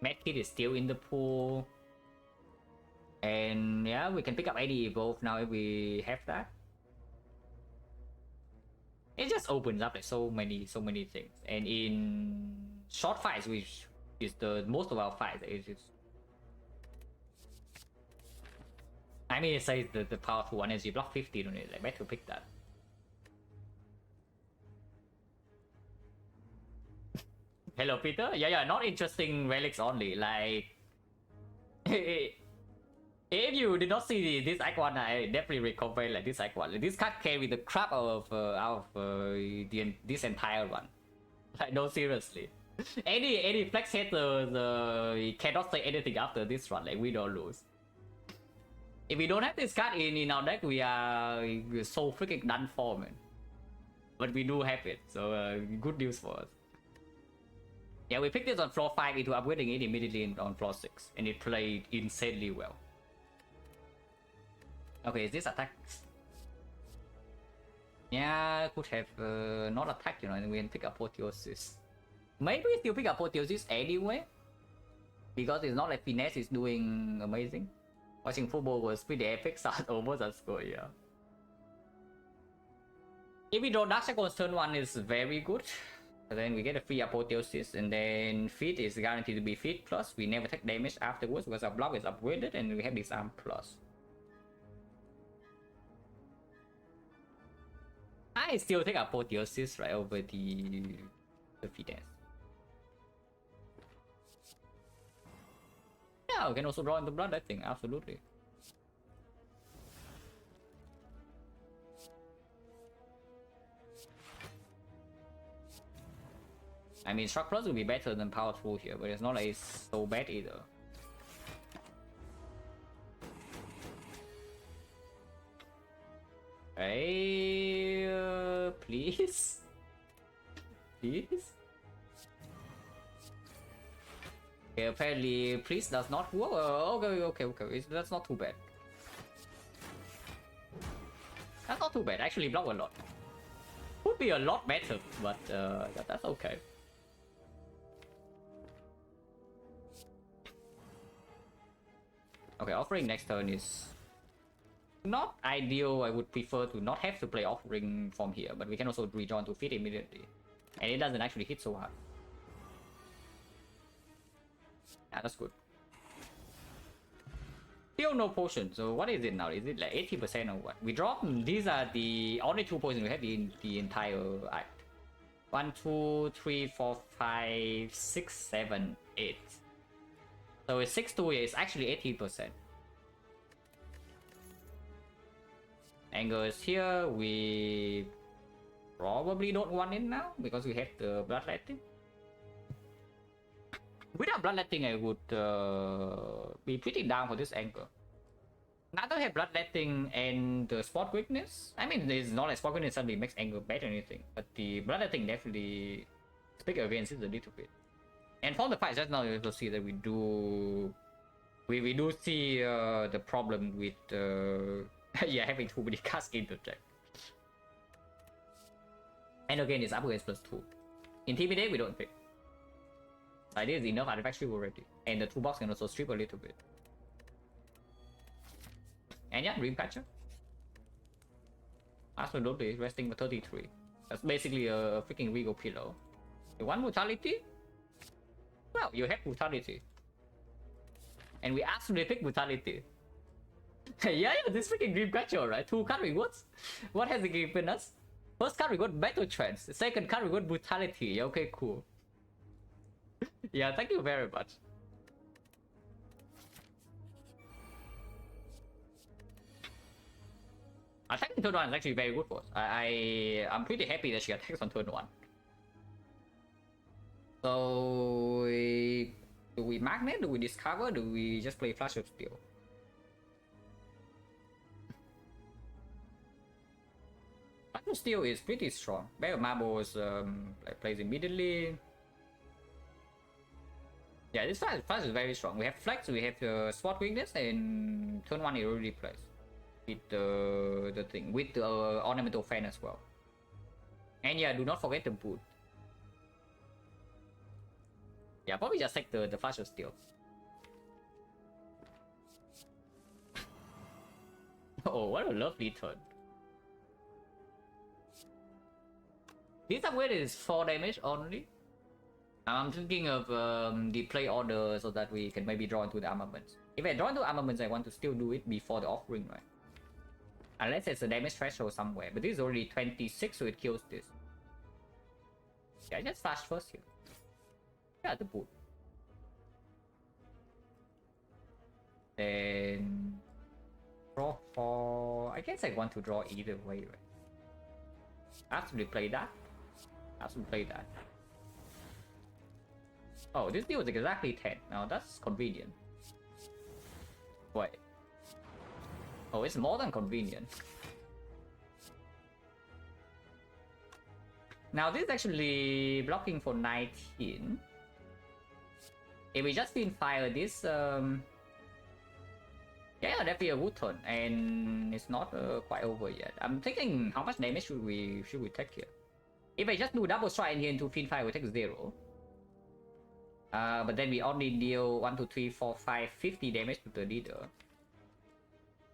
Medkit is still in the pool. And yeah, we can pick up any evolve now if we have that. It just opens up like so many things. And in short fights, which is the most of our fights, I mean, it says the powerful energy block 50 on it. I better pick that. Hello, Peter. Yeah, not interesting relics only. Like, if you did not see this act one, I definitely recommend like this act one. Like, this card carry the crap out of this entire one. Like, no, seriously. Any flex hater cannot say anything after this run. Like, we don't lose. If we don't have this card in our deck, we are so freaking done for, man. But we do have it, so good news for us. Yeah, we picked this on floor 5 into upgrading it immediately on floor 6, and it played insanely well. Okay, is this attack? Yeah, could have not attacked, you know, and we can pick up Apotheosis. Maybe we still pick up Apotheosis anyway, because it's not like Finesse is doing amazing. Watching football was pretty epic, so almost as good, yeah. If we draw Dark Shackles turn 1 is very good. And then we get a free Apotheosis, and then Feet is guaranteed to be Feet plus. We never take damage afterwards because our block is upgraded, and we have Disarm plus. I still take Apotheosis right over the Feet. Yeah, we can also draw into blood, I think, absolutely. I mean, Shock Plus will be better than Power 2 here, but it's not like it's so bad either. Hey, please? Please? Okay, apparently, please does not work. Okay. That's not too bad. That's not too bad. Actually, block a lot. Would be a lot better, but that's okay. Okay, offering next turn is not ideal. I would prefer to not have to play offering from here, but we can also rejoin to Feet immediately. And it doesn't actually hit so hard. Yeah, that's good. Still no potion, so what is it now? Is it like 80% or what? We drop, these are the only 2 potions we have in the entire act. 1, 2, 3, 4, 5, 6, 7, 8. So it's 6 to it's actually 80%. Anger is here. We probably don't want it now because we have the Bloodletting. Without Bloodletting, I would be pretty down for this Anger. Now that I have Bloodletting and the Spot Weakness, I mean, it's not like Spot Weakness suddenly makes Anger bad or anything, but the Bloodletting definitely speak against it a little bit. And from the fight just now, you also see that we do see the problem with yeah, having too many cards in the deck. And again, it's upgrades plus 2. Intimidate we don't pick. Like this is enough artifact strip already, and the toolbox can also strip a little bit. And yeah, Dreamcatcher. Absolutely, resting for 33. That's basically a freaking Regal Pillow. You want Brutality? Well, you have Brutality. And we absolutely pick Brutality. yeah, this freaking Dreamcatcher, right? 2 card rewards. What has it given us? First card reward Battle Trance. The second card reward Brutality. Okay, cool. yeah, thank you very much. Attacking turn 1 is actually very good for us. I'm pretty happy that she attacks on turn 1. So, do we Magnet? Do we Discover? Do we just play Flash of Steel? Flash of Steel is pretty strong. Bear Marbles plays immediately. Yeah, this Flash is very strong. We have Flex, we have Spot Weakness, and turn 1 it already plays. With the thing, with the Ornamental Fan as well. And yeah, do not forget the boot. Yeah, probably just take the Flash of Steel. oh, what a lovely turn. This upgrade is 4 damage only. I'm thinking of the play order so that we can maybe draw into the armaments. If I draw into armaments, I want to still do it before the offering, right? Unless it's a damage threshold somewhere. But this is already 26, so it kills this. Yeah, just flash first here. Yeah, the boot. Then draw for... I guess I want to draw either way, right? Absolutely play that. Absolutely play that. Oh, this deal is exactly 10. Now that's convenient. Wait. Oh, it's more than convenient. Now this is actually blocking for 19. If we just spin fire this, yeah, definitely a wood turn, and it's not quite over yet. I'm thinking how much damage should we take here? If I just do double strike in here into fin fire, we take 0. But then we only deal 1, 2, 3, 4, 5, 50 damage to the leader.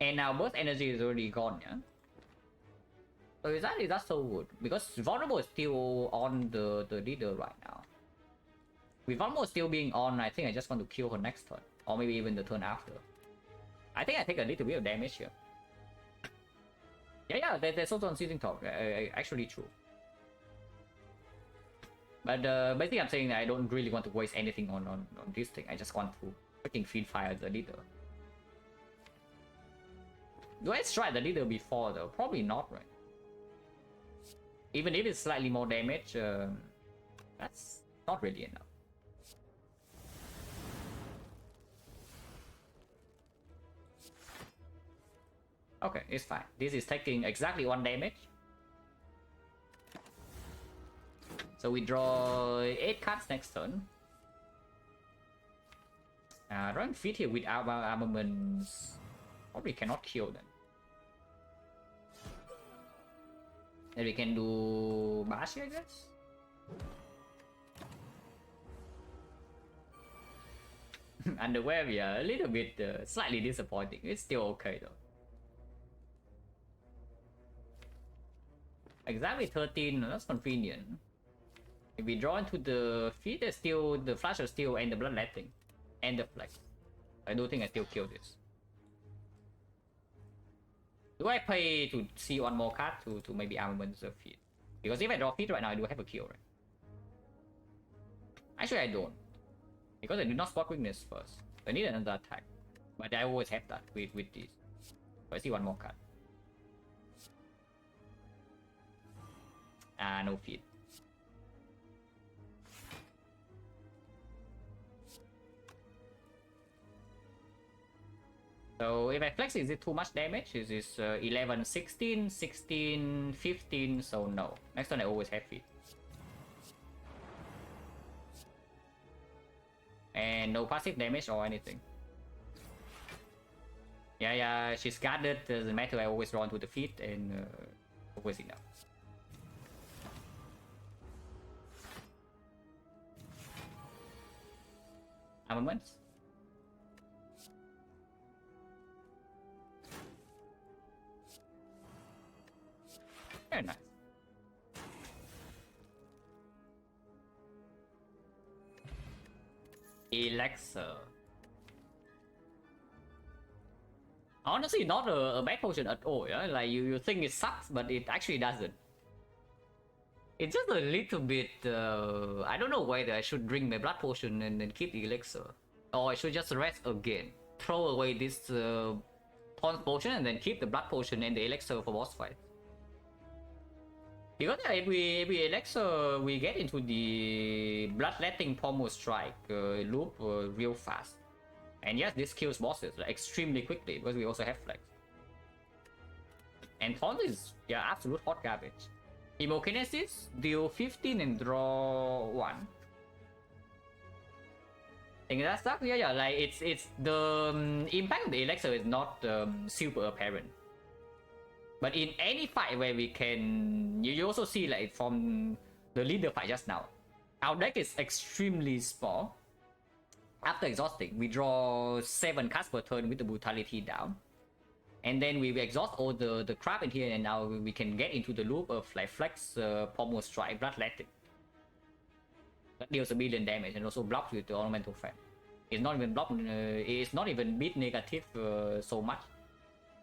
And now burst energy is already gone, yeah? So is that so good? Because vulnerable is still on the leader right now. With vulnerable still being on, I think I just want to kill her next turn. Or maybe even the turn after. I think I take a little bit of damage here. Yeah, there's also on seizing talk. Actually true. But basically I'm saying that I don't really want to waste anything on this thing. I just want to freaking feed fire the leader. Do I strike the leader before though? Probably not, right? Even if it's slightly more damage, that's not really enough. Okay, it's fine. This is taking exactly 1 damage. So we draw 8 cards next turn. Drawing feet here with armaments probably cannot kill them. Then we can do Bashi, I guess. Underwear, yeah, a little bit slightly disappointing. It's still okay though. Exactly 13, that's convenient. If we draw into the feet, there's still the flash is still and the bloodletting and the flex. I do think I still kill this. Do I pay to see 1 more card to maybe armament the feet? Because if I draw feet right now, I do have a kill, right? Actually, I don't. Because I do not spot weakness first. I need another attack. But I always have that with this. So I see 1 more card. No feet. So if I flex, is it too much damage? Is this 11, 16, 16, 15? So no. Next turn I always have feet. And no passive damage or anything. Yeah, she's guarded. Doesn't matter. I always run to the feet and always enough. Armaments. Very nice. Elixir. Honestly, not a bad potion at all. Yeah? Like you think it sucks, but it actually doesn't. It's just a little bit. I don't know whether I should drink my blood potion and then keep the elixir, or I should just rest again, throw away this taunt potion and then keep the blood potion and the elixir for boss fight. Because if we elixir, we get into the bloodletting pommel strike loop real fast. And yes, this kills bosses like, extremely quickly because we also have flex. And taunt is absolute hot garbage. Hemokinesis, deal 15 and draw 1. Think that stuff? Yeah, like it's the impact of the elixir is not super apparent. But in any fight where we can, you also see like from the leader fight just now, our deck is extremely small. After exhausting, we draw 7 cards per turn with the brutality down. And then we exhaust all the crap in here, and now we can get into the loop of like flex, pommel strike, bloodletting. that deals a billion damage and also blocks with the ornamental fan. It's not even block. It's not even beat negative so much.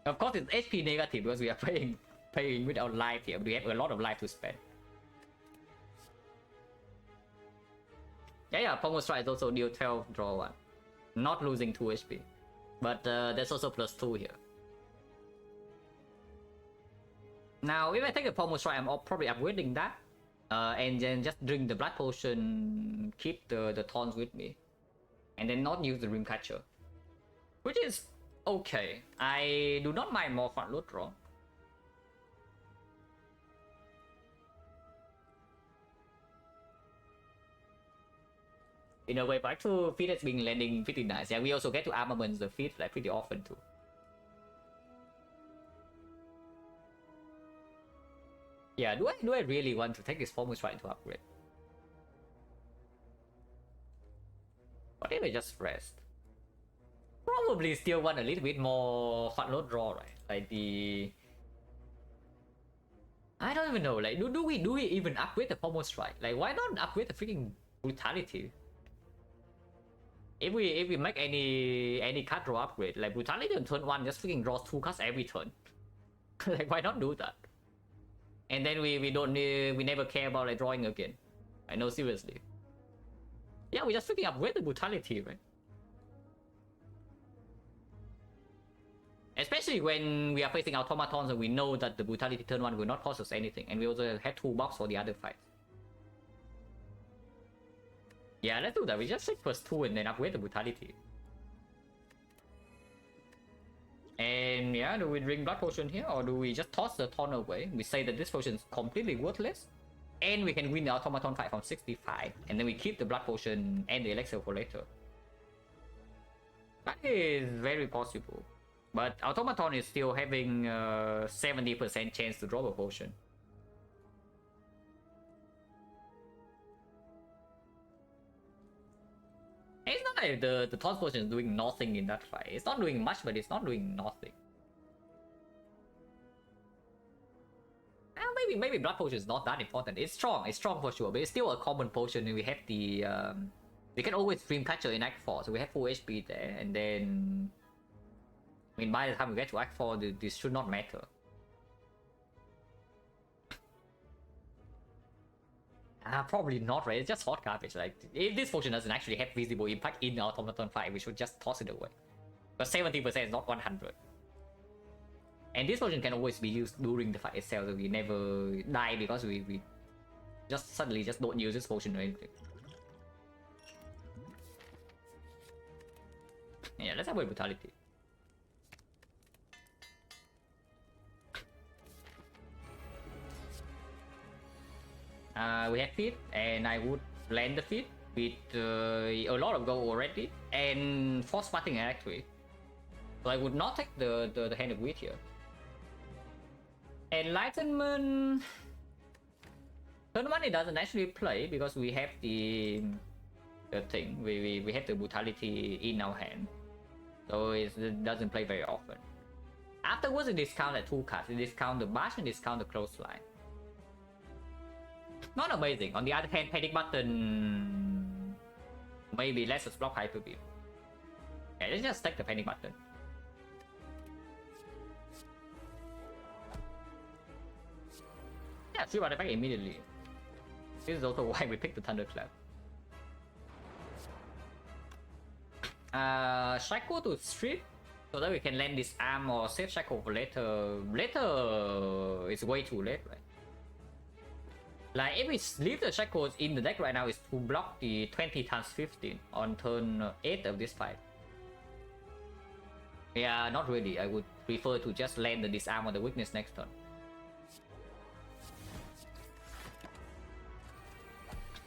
Of course, it's HP negative because we are playing without life here. But we have a lot of life to spend. Yeah, Pommel Strike is also deal 12, draw 1. Not losing 2 HP. But there's also +2 here. Now, if I take a Pommel Strike, I'm probably upgrading that. And then just drink the Blood Potion, keep the taunts with me. And then not use the Dreamcatcher. Which is okay. I do not mind more front load draw. In a way, but actual feat has been landing pretty nice. Yeah, we also get to armaments the feat like pretty often too. Yeah, do I really want to take this Pommel Strike to upgrade? What if I just rest? Probably still want a little bit more front load draw, right? Like the... I don't even know, like do we even upgrade the Pommel Strike? Like why not upgrade the freaking Brutality? If we make any card draw upgrade, like Brutality on turn 1 just freaking draws 2 cards every turn. Like why not do that? And then we never care about like drawing again. I know, seriously. Yeah, we just freaking upgrade the Brutality, right? Especially when we are facing automatons and we know that the Brutality turn 1 will not cost us anything, and we also have 2 bucks for the other fights. Yeah, let's do that. We just take +2 and then upgrade the Brutality. And yeah, do we drink Blood Potion here, or do we just toss the taunt away? We say that this potion is completely worthless, and we can win the automaton fight from 65, and then we keep the Blood Potion and the Elixir for later. That is very possible. But automaton is still having 70% chance to drop a potion. It's not like the taunt potion is doing nothing in that fight. It's not doing much, but it's not doing nothing. Maybe Blood Potion is not that important. It's strong for sure, but it's still a common potion, and we have the we can always Dreamcatcher in Act 4, so we have full HP there, and then I mean by the time we get to Act 4, this should not matter. Probably not, right? It's just hot garbage. Like, if this potion doesn't actually have visible impact in the automaton fight, we should just toss it away. But 70% is not 100. And this potion can always be used during the fight itself, so we never die because we just suddenly just don't use this potion or anything. Yeah, let's have a Brutality. We have feet, and I would land the feet with a lot of gold already, and force fighting actually. So I would not take the Hand of Wheat here. Enlightenment. Turn 1 it doesn't actually play because we have the thing. We have the Brutality in our hand, so it doesn't play very often. Afterwards, it discounts at 2 cards. It discounts the Bash and discounts the Clothesline. Not amazing. On the other hand, Panic Button maybe lets us block Hyper Beam. Okay, let's just take the Panic Button. Yeah, 3 effect immediately. This is also why we picked the Thunderclap. Shackle to Strip, so that we can land this arm or save Shackle for later. Later is way too late, right? Like, if we leave the Shackles in the deck right now, is to block the 20 times 15 on turn 8 of this fight. Yeah, not really. I would prefer to just land the Disarm or the Weakness next turn.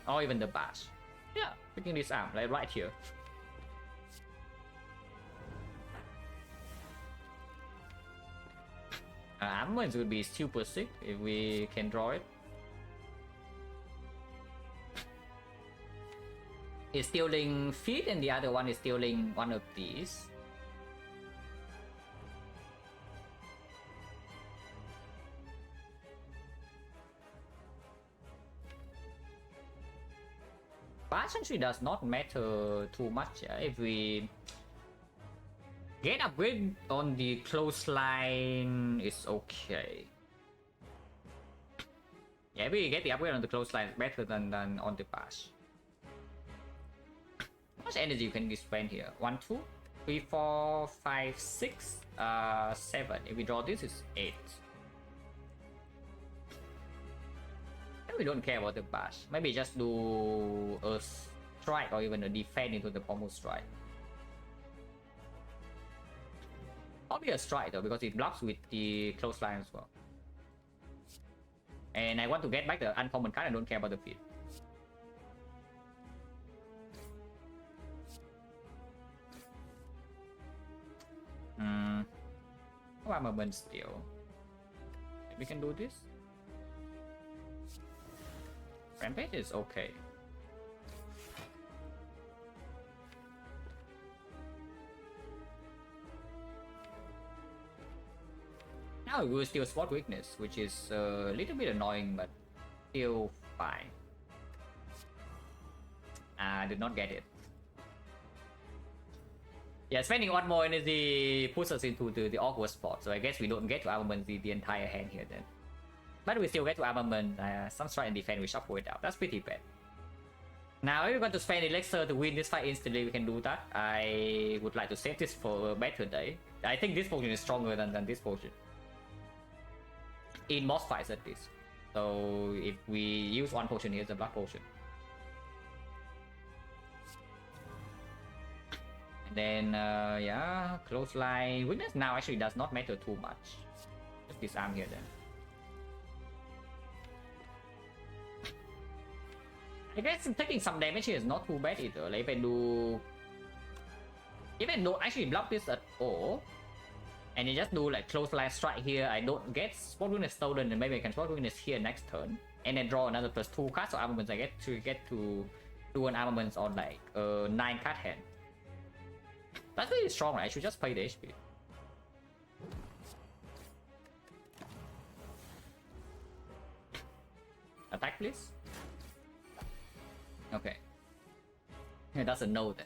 Or even the Bash. Yeah, picking Disarm, like right here. Armaments would be super sick if we can draw it. Is stealing feet, and the other one is stealing one of these. bash actually does not matter too much. Yeah? If we get upgrade on the clothesline, it's okay. Yeah, we get the upgrade on the clothesline better than on the bash. How much energy you can spend here? 1, 2, 3, 4, 5, 6, 7. If we draw this, it's 8. We don't care about the bash. Maybe just do a strike or even a defense into the pommel strike. Probably a strike though, because it blocks with the clothesline as well. And I want to get back the uncommon card. I don't care about the feed. Armament still. We can do this. Rampage is okay. Now we will still spot weakness, which is a little bit annoying, but still fine. I did not get it. Yeah, spending one more energy puts us into the awkward spot, so I guess we don't get to armament the entire hand here then. But we still get to armament, some strike and defense, we shuffle it out. That's pretty bad. Now, if we're going to spend elixir to win this fight instantly, we can do that. I would like to save this for a better day. I think this potion is stronger than this potion. In most fights at least. So if we use one potion, here's the blood potion. And then, yeah, clothesline. Weakness now actually does not matter too much. Just disarm here then. I guess taking some damage here is not too bad either. Like if I don't actually block this at all, and you just do like clothesline strike here, I don't get spot weakness stolen, and maybe I can spot weakness here next turn, and then draw another +2 cards of armaments. I get to do an armaments on like 9 card hand. That's really strong, right? I should just play the HP. Attack, please. Okay. Yeah, that's a no then.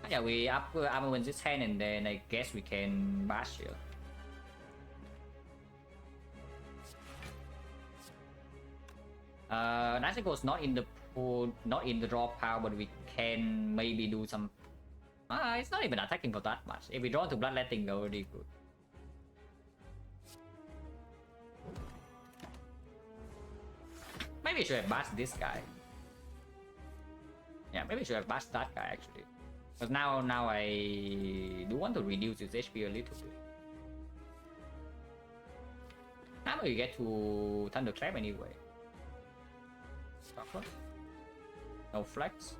Yeah, we up armament this hand, and then I guess we can bash here. Nautical is not in the pool, not in the draw pile, but we can maybe do some. It's not even attacking for that much. If we draw into bloodletting, we're already good. Maybe we should have bashed this guy. Yeah, maybe we should have bashed that guy actually. But now I do want to reduce his HP a little bit. Now we get to Thunderclap anyway. Suffer. No flex.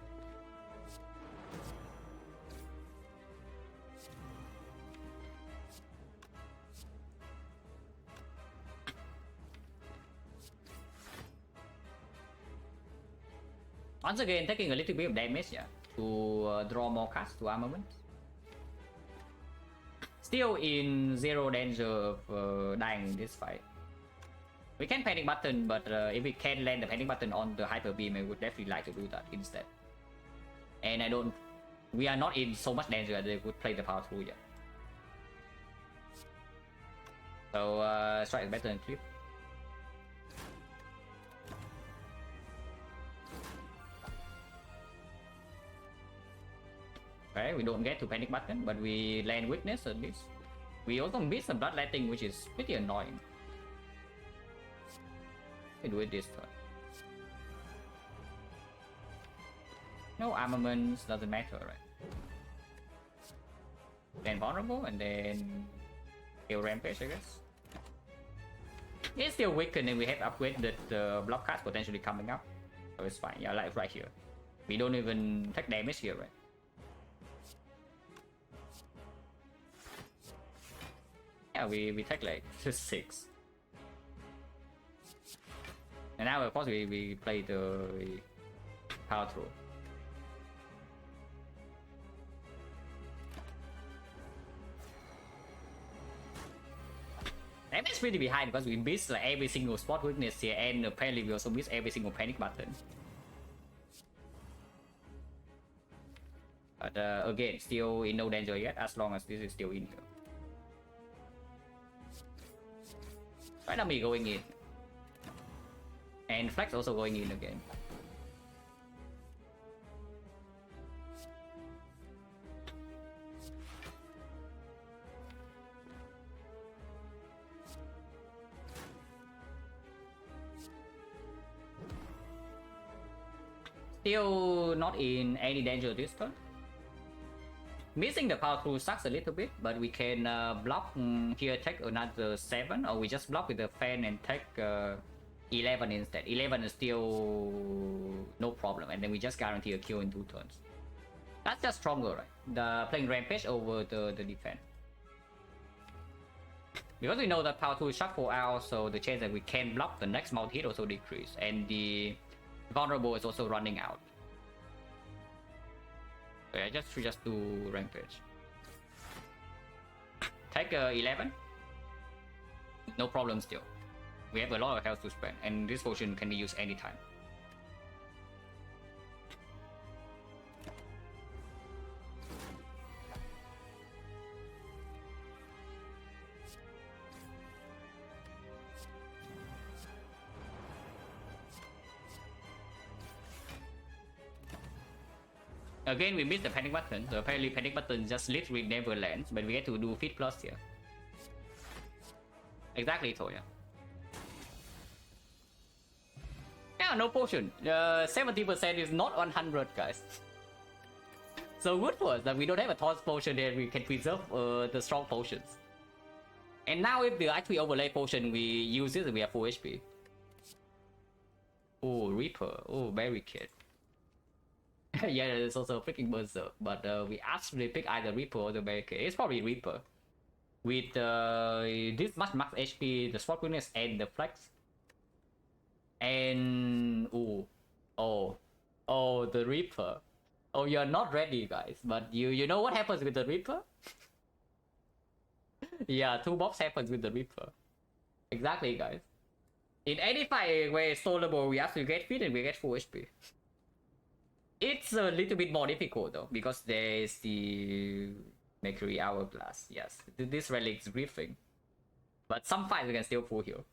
Once again, taking a little bit of damage, yeah, to draw more cards to armament. Still in zero danger of dying in this fight. We can panic button, but if we can land the panic button on the hyper beam, I would definitely like to do that instead. And we are not in so much danger that they would play the power through yet. So strike is better than clip. Okay, we don't get to panic button, but we land weakness at least. We also miss the bloodletting, which is pretty annoying. We do it this turn. No armaments, doesn't matter, right? Then vulnerable, and then kill rampage, I guess. It's still weakened, and we have upgraded the block cards potentially coming up, so it's fine. Yeah, like right here, we don't even take damage here, right? Yeah, we take like 6. And now of course we play the power through. I'm pretty behind because we missed like every single spot weakness here, and apparently we also missed every single panic button. But again, still in no danger yet, as long as this is still in here. Right now me going in. And Flex also going in again. Still not in any danger this turn. Missing the power through sucks a little bit, but we can block here, take another 7, or we just block with the fan and take 11 instead. 11 is still no problem, and then we just guarantee a kill in 2 turns. That's just stronger, right? The playing Rampage over the defense. Because we know that power 2 is shuffle out, so the chance that we can block the next multi hit also decrease, and the vulnerable is also running out. So yeah, just do Rampage. Take 11. No problem still. We have a lot of health to spend, and this potion can be used anytime. Again, we missed the panic button, so apparently panic button just literally never lands, but we get to do Feed Plus here. Exactly, Toya. Yeah, no potion. 70% is not 100, guys. So good for us that we don't have a toss potion there, we can preserve the strong potions. And now if the actually overlay potion, we use it, we have full HP. Oh, Reaper. Oh, Barricade. Yeah, there's also a freaking Berserk, but we actually pick either Reaper or the Barricade. It's probably Reaper. With this much max HP, the Spot Weakness, and the Flex. And... Oh, the Reaper. Oh, you're not ready, guys, but you know what happens with the Reaper? Yeah, 2 mobs happens with the Reaper. Exactly, guys. In any fight where it's soloable, we actually get feed and we get full HP. It's a little bit more difficult though, because there's the Mercury Hourglass. Yes, this relic's briefing. But some fights we can still full heal.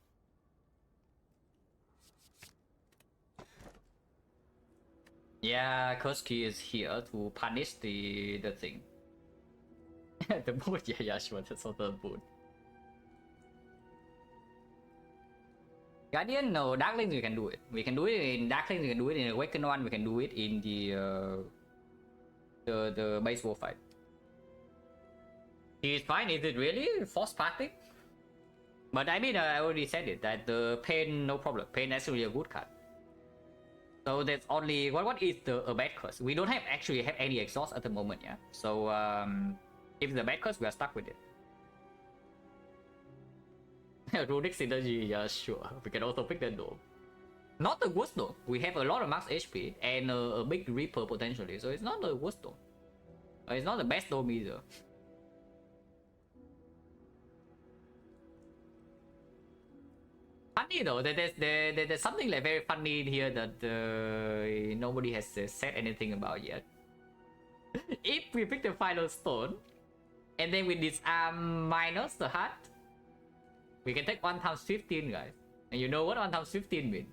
Yeah, Kurski is here to punish the thing. The moon, yeah, sure, that's also the moon. Guardian, no, Darklings we can do it. We can do it in Darklings, we can do it in Awakened One, we can do it in the base war fight. He's fine, is it really? Force parting? But I mean, I already said it, that the Pain, no problem. Pain is actually a good card. So there's only, what is a bad curse? We don't actually have any exhaust at the moment, yeah? So, if it's a bad curse, we are stuck with it. Runic Synergy, yeah, sure. We can also pick the Dome. Not the worst though. We have a lot of max HP and a big Reaper potentially, so it's not the worst though. It's not the best Dome either. Funny though, there's something like very funny here that nobody has said anything about yet. If we pick the final stone, and then we disarm minus the heart, we can take 1 times 15, guys. And you know what 1 times 15 means?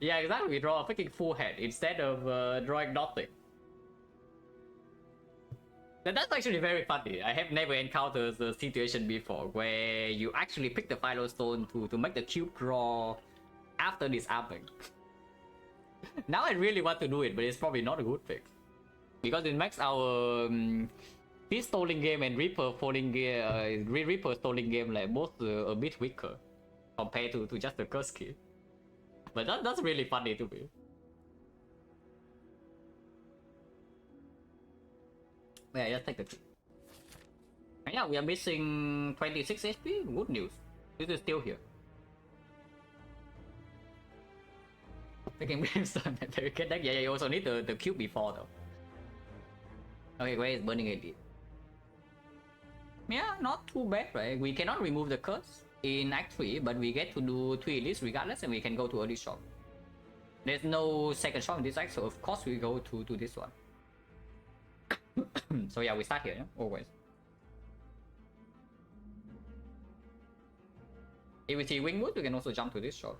Yeah, exactly. We draw a freaking full head instead of drawing nothing. And that's actually very funny. I have never encountered the situation before where you actually pick the final stone to make the cube draw after disarming. Now I really want to do it, but it's probably not a good pick. Because it makes our this stalling game and Reaper falling game, Reaper stalling game like both a bit weaker compared to just the curse key. But that's really funny to me. Yeah, just take the key. And yeah, we are missing 26 HP. Good news. This is still here. Taking Brimstone and Barricade deck. Yeah, you also need the cube before though. Okay, where is Burning AD? Yeah, not too bad, right? We cannot remove the curse in Act 3, but we get to do 3 elites regardless, and we can go to early shop. There's no second shop in this act, so of course we go to this one. So yeah, we start here, yeah? Always. If we see Wingwood, we can also jump to this shop.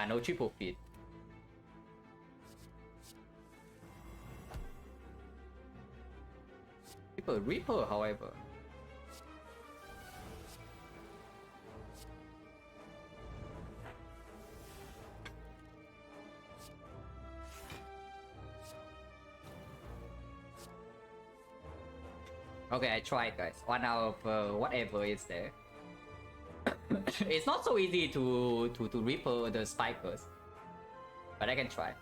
No triple feed. Reaper, however. Okay, I tried, guys. One out of whatever is there. It's not so easy to Reaper the spikers, but I can try.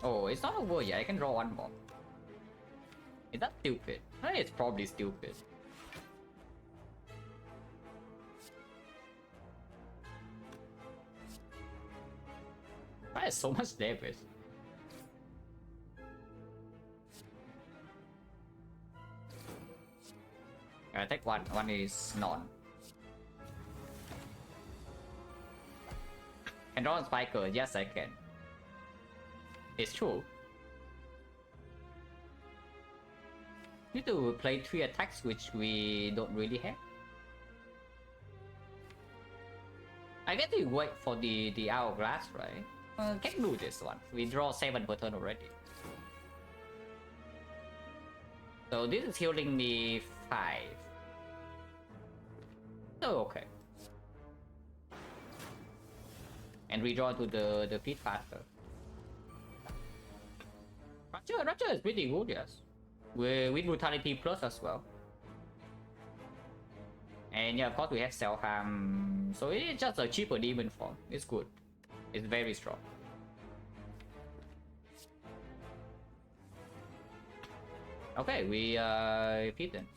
Oh, it's not over yet. I can draw one more. Is that stupid? It's probably stupid. That is so much damage. I take one. One is none. Can draw on spiker? Yes, I can. It's true. Need to play 3 attacks, which we don't really have. I get to wait for the hourglass, right? Can do this one. We draw 7 per turn already. So this is healing me 5. So okay. And redraw to the feet faster. Rapture is pretty good, yes. With brutality plus as well. And yeah, of course we have self harm, so it's just a cheaper demon form. It's good. It's very strong. Okay, we feed them.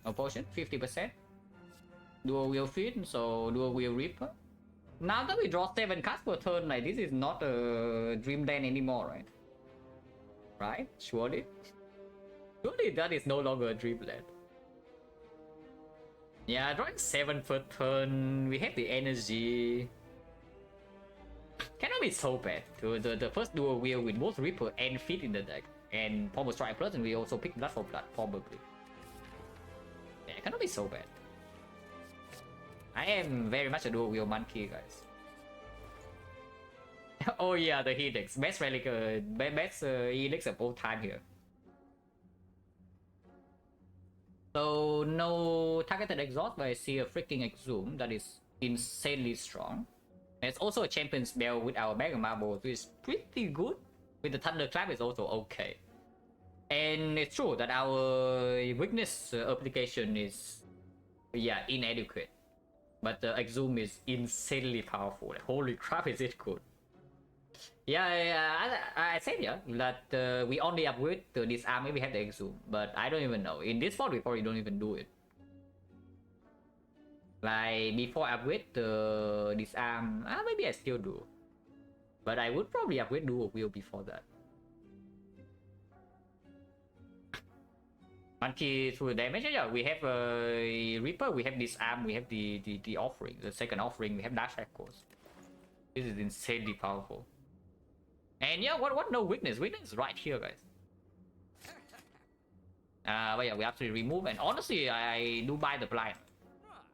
No potion, 50%. Dual wheel feed, so dual wheel reaper. Now that we draw 7 cards per turn, like this is not a dreamland anymore, right? Right? Surely? Surely that is no longer a dreamland. Yeah, drawing 7 per turn, we have the energy. Cannot be so bad. The first dual wheel with both Reaper and Feet in the deck. And Pommel Strike Plus, and we also pick Blood for Blood, probably. Yeah, it cannot be so bad. I am very much a dual wheel monkey, guys. Oh yeah, the Helix. Best relic, best Helix of all time here. So no targeted exhaust, but I see a freaking exhume that is insanely strong. There's also a champion spell with our Mega Marble, which is pretty good. With the Thunderclap, it's also okay. And it's true that our weakness application is, yeah, inadequate. But the exhume is insanely powerful. Like, holy crap, is it good? Yeah, I said yeah that we only upgrade to this arm if we have the exhume, but I don't even know. In this spot, we probably don't even do it. Like before I upgrade the disarm, maybe I still do, but I would probably upgrade dual wheel before that. Monkey through the damage. Yeah, we have Reaper, we have disarm, we have the offering, the second offering, we have dash echoes. This is insanely powerful. And yeah, what no weakness? Weakness is right here, guys. But yeah, we absolutely remove, and honestly, I do buy the blind.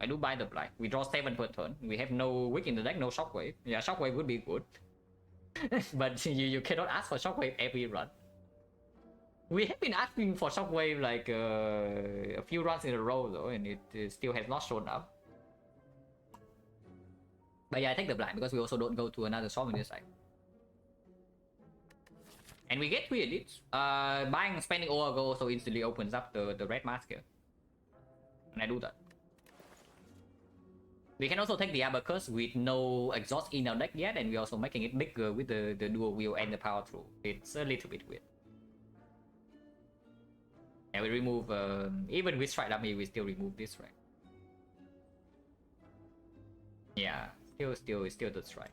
I do buy the blind. We draw 7 per turn. We have no weak in the deck, no shockwave. Yeah, shockwave would be good. But you cannot ask for shockwave every run. We have been asking for shockwave like a few runs in a row though, and it still has not shown up. But yeah, I take the blind because we also don't go to another shop in this side. And we get 3 elites. Spending Oracle also instantly opens up the red mask here. And I do that. We can also take the Abacus with no exhaust in our deck yet, and we're also making it bigger with the dual wheel and the power through. It's a little bit weird. And we remove, even with Strike Dummy, we still remove this, right? Yeah, Still the strike.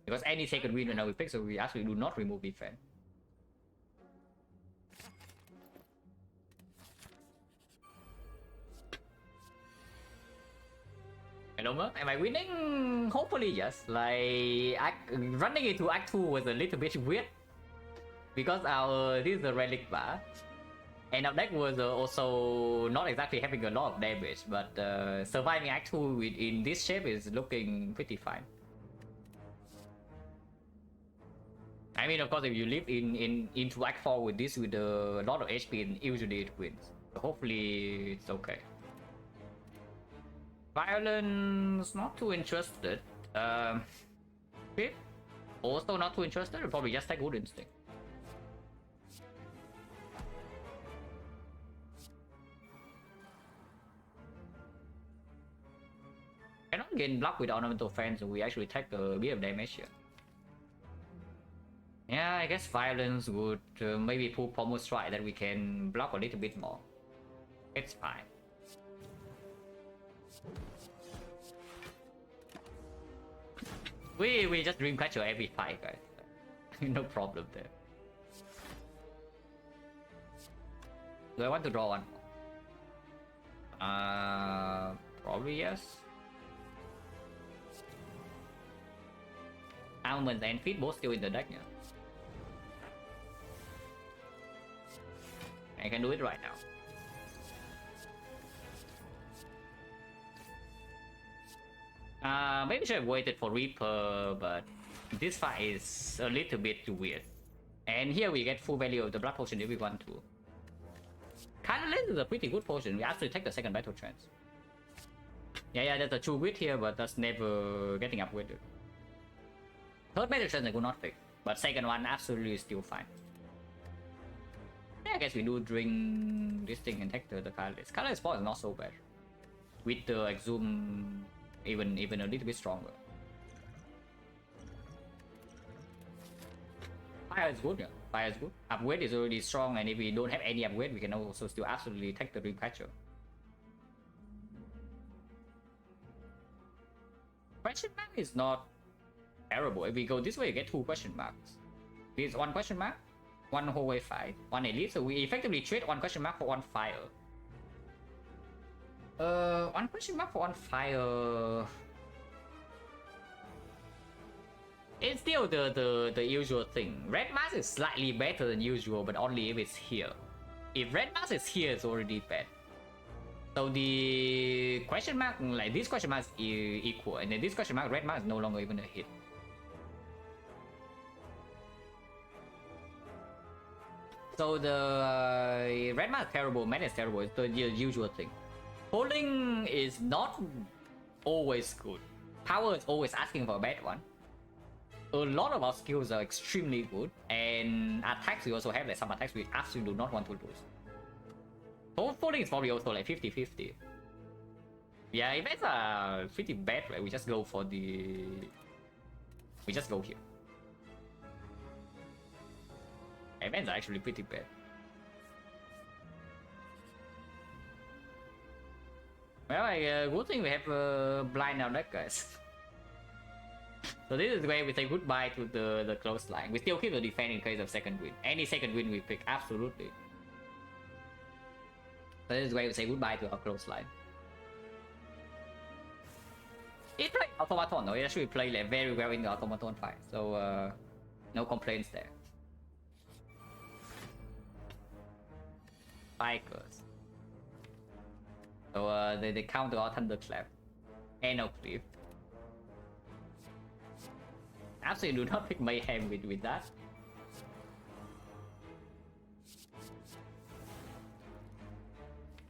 Because any second win when we pick, so we actually do not remove defense. Hello, am I winning? Hopefully yes. Like running into Act 2 was a little bit weird because this is a relic bar, and our deck was also not exactly having a lot of damage, but surviving Act 2 in this shape is looking pretty fine. I mean, of course, if you live into Act 4 with this with a lot of HP, usually it wins. So hopefully it's okay. Violence, not too interested. Pip, also not too interested. We'll probably just take Good Instinct. Cannot gain block with ornamental fence, so we actually take a bit of damage here. Yeah, I guess violence would maybe pull pommel strike that we can block a little bit more. It's fine. We just Dreamcatcher every fight, guys. No problem there. Do I want to draw one? Probably yes. Almonds and Feed both still in the deck, yeah. I can do it right now. Maybe should have waited for Reaper, but this fight is a little bit too weird. And here we get full value of the Blood Potion if we want to. Catalyst is a pretty good potion. We actually take the second Battle Trance. Yeah, there's a true wit here, but that's never getting upgraded. Third Battle Trance I could not pick, but second one absolutely still fine. Yeah, I guess we do drink this thing and take the Catalyst. Catalyst spot is not so bad. With the Exhume even a little bit stronger. Fire is good, yeah. Fire is good. Upgrade is already strong, and if we don't have any upgrade, we can also still absolutely take the Dreamcatcher. Question mark is not terrible. If we go this way, you get 2 question marks. This is 1 question mark, 1 whole way fight, 1 elite, so we effectively trade 1 question mark for 1 fire. 1 question mark for 1 fire. It's still the usual thing. Red mask is slightly better than usual, but only if it's here. If red mask is here, it's already bad. So the question mark, like this question mark is equal, and then this question mark, red mask is no longer even a hit. So the red mask is terrible, mana is terrible. It's the usual thing. Holding is not always good. Power is always asking for a bad one. A lot of our skills are extremely good, and attacks we also have like some attacks we absolutely do not want to lose. Holding is probably also like 50-50. Yeah, events are pretty bad, right? We just go for the... We just go here. Events are actually pretty bad. Well, good thing we have blind now deck, guys. So this is where we say goodbye to the close line. We still keep the defense in case of second win. Any second win we pick, absolutely. So this is where we say goodbye to our close line. It played Automaton, though. It actually played like, very well in the Automaton fight. So no complaints there. Spikers. So they counter our Thunderclap. And no Cliff. Absolutely do not pick Mayhem with that.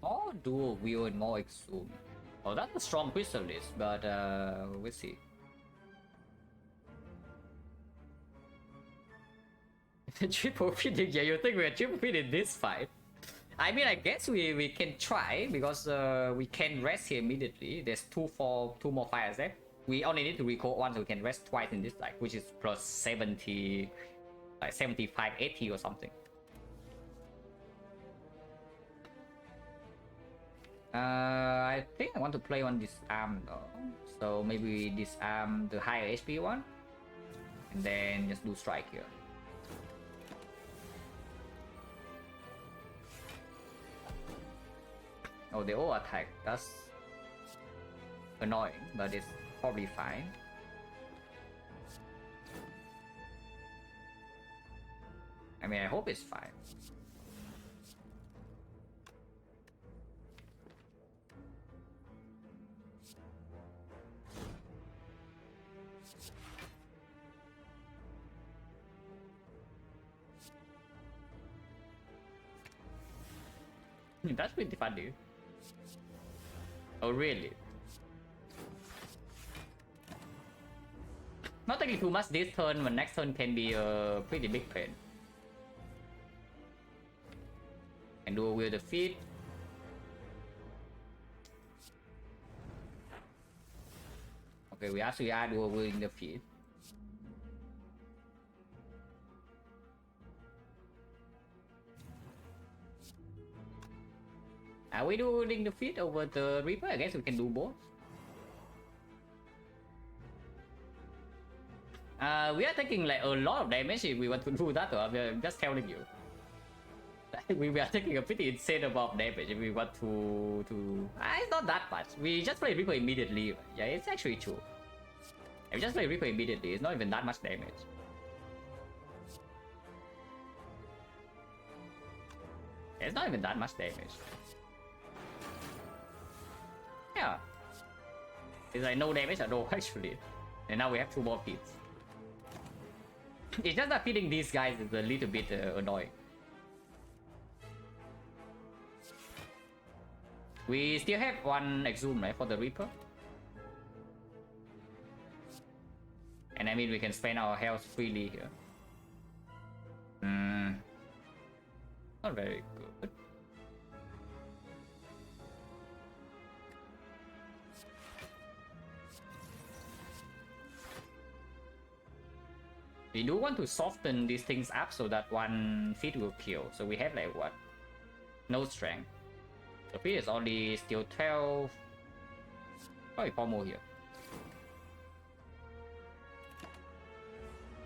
More dual wheel and more exhume. Oh, that's a strong crystal list, but we'll see. Triple feeding, yeah, you think we're triple feeding this fight? I mean, I guess we can try because we can rest here immediately. There's two more fires there. We only need to recall one, so we can rest twice in this deck, which is plus 70, like 75, 80 or something. I think I want to play on disarm though. So maybe disarm the higher HP one. And then just do strike here. Oh, they all attack. That's annoying, but it's probably fine. I mean, I hope it's fine. That's pretty funny. Oh, really? Not taking too much this turn, but next turn can be a pretty big pain. And do with the feet. Okay, we actually are dual wielding the feet. Are we dueling the feet over the Reaper? I guess we can do both. We are taking like a lot of damage if we want to do that, or I'm just telling you. We are taking a pretty insane amount of damage if we want to... it's not that much. We just play Reaper immediately. Yeah, it's actually true. If we just play Reaper immediately, it's not even that much damage. It's not even that much damage. Yeah. It's like no damage at all actually. And now we have 2 more feats. It's just that feeding these guys is a little bit annoying. We still have 1 Exhume, right, for the Reaper? And I mean, we can spend our health freely here. Not very good. We do want to soften these things up so that 1 feat will kill. So we have like what? No strength. So feat is only still 12. Probably pommel here.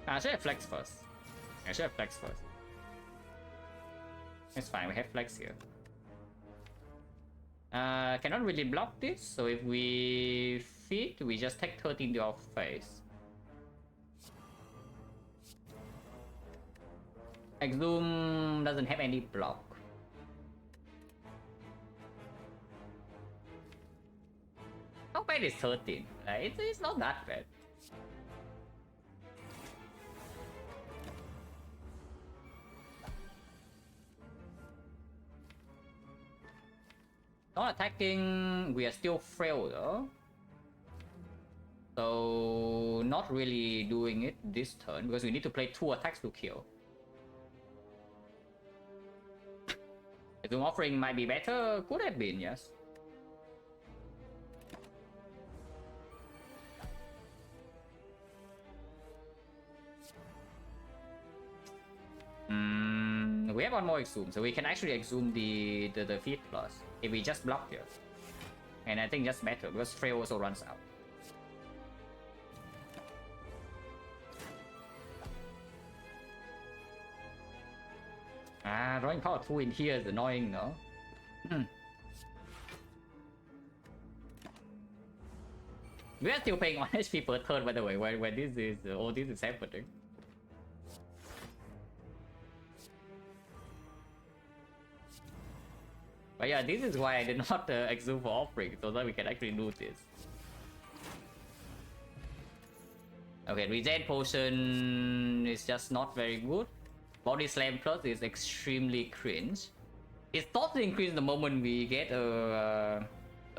I should have flex first. It's fine, we have flex here. Cannot really block this, so if we feed, we just take 13 to our face. Exhume doesn't have any block. How bad is 13? It's not that bad. Not attacking, we are still frail though. So not really doing it this turn because we need to play 2 attacks to kill. The Doom Offering might be better, could have been, yes. We have 1 more Exhume, so we can actually Exhume the feat plus if we just block here. And I think just better because Frail also runs out. Drawing power 2 in here is annoying, no? We are still paying 1 HP per turn, by the way, when this is all this is happening. But yeah, this is why I did not exhume for offering, so that we can actually do this. Okay, regen potion is just not very good. Body slam plus is extremely cringe. It starts to increase the moment we get a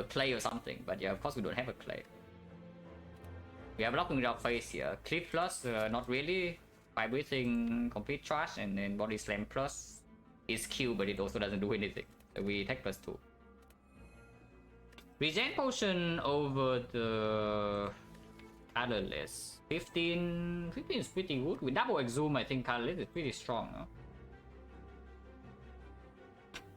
clay or something, but yeah, of course we don't have a clay. We are blocking our face here. Clip plus, not really. Vibrating complete trash, and then body slam plus is Q, but it also doesn't do anything. So we take +2. Regen potion over the colorless. 15 is pretty good. With double exhume, I think colorless is pretty strong. Huh?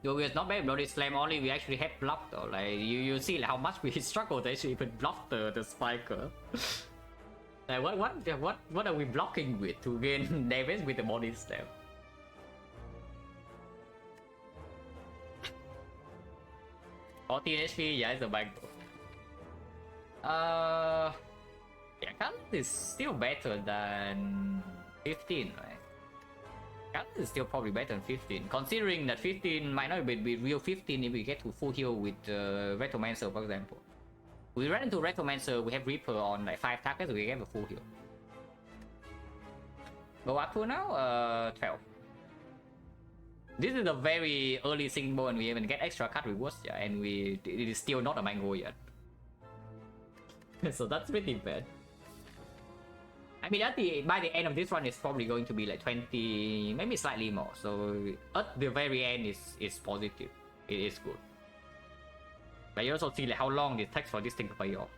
It's not bad, Bloody Slam only we actually had block though. Like you see like how much we struggle to actually even block the spiker. Like what are we blocking with to gain damage with the body slam? HP, yeah, it's a bag though. Yeah, Khaled is still better than 15, right? Khaled is still probably better than 15, considering that 15 might not be real 15 if we get to full heal with Retromancer, for example. We run into Retromancer, we have Reaper on like 5 targets, we get a full heal. Go up to now, 12. This is a very early symbol and we even get extra card rewards, yeah, and it is still not a mango yet. So that's pretty bad. I mean, by the end of this one, it's probably going to be like 20, maybe slightly more. So at the very end is positive. It is good. But you also see like how long it takes for this thing to pay off.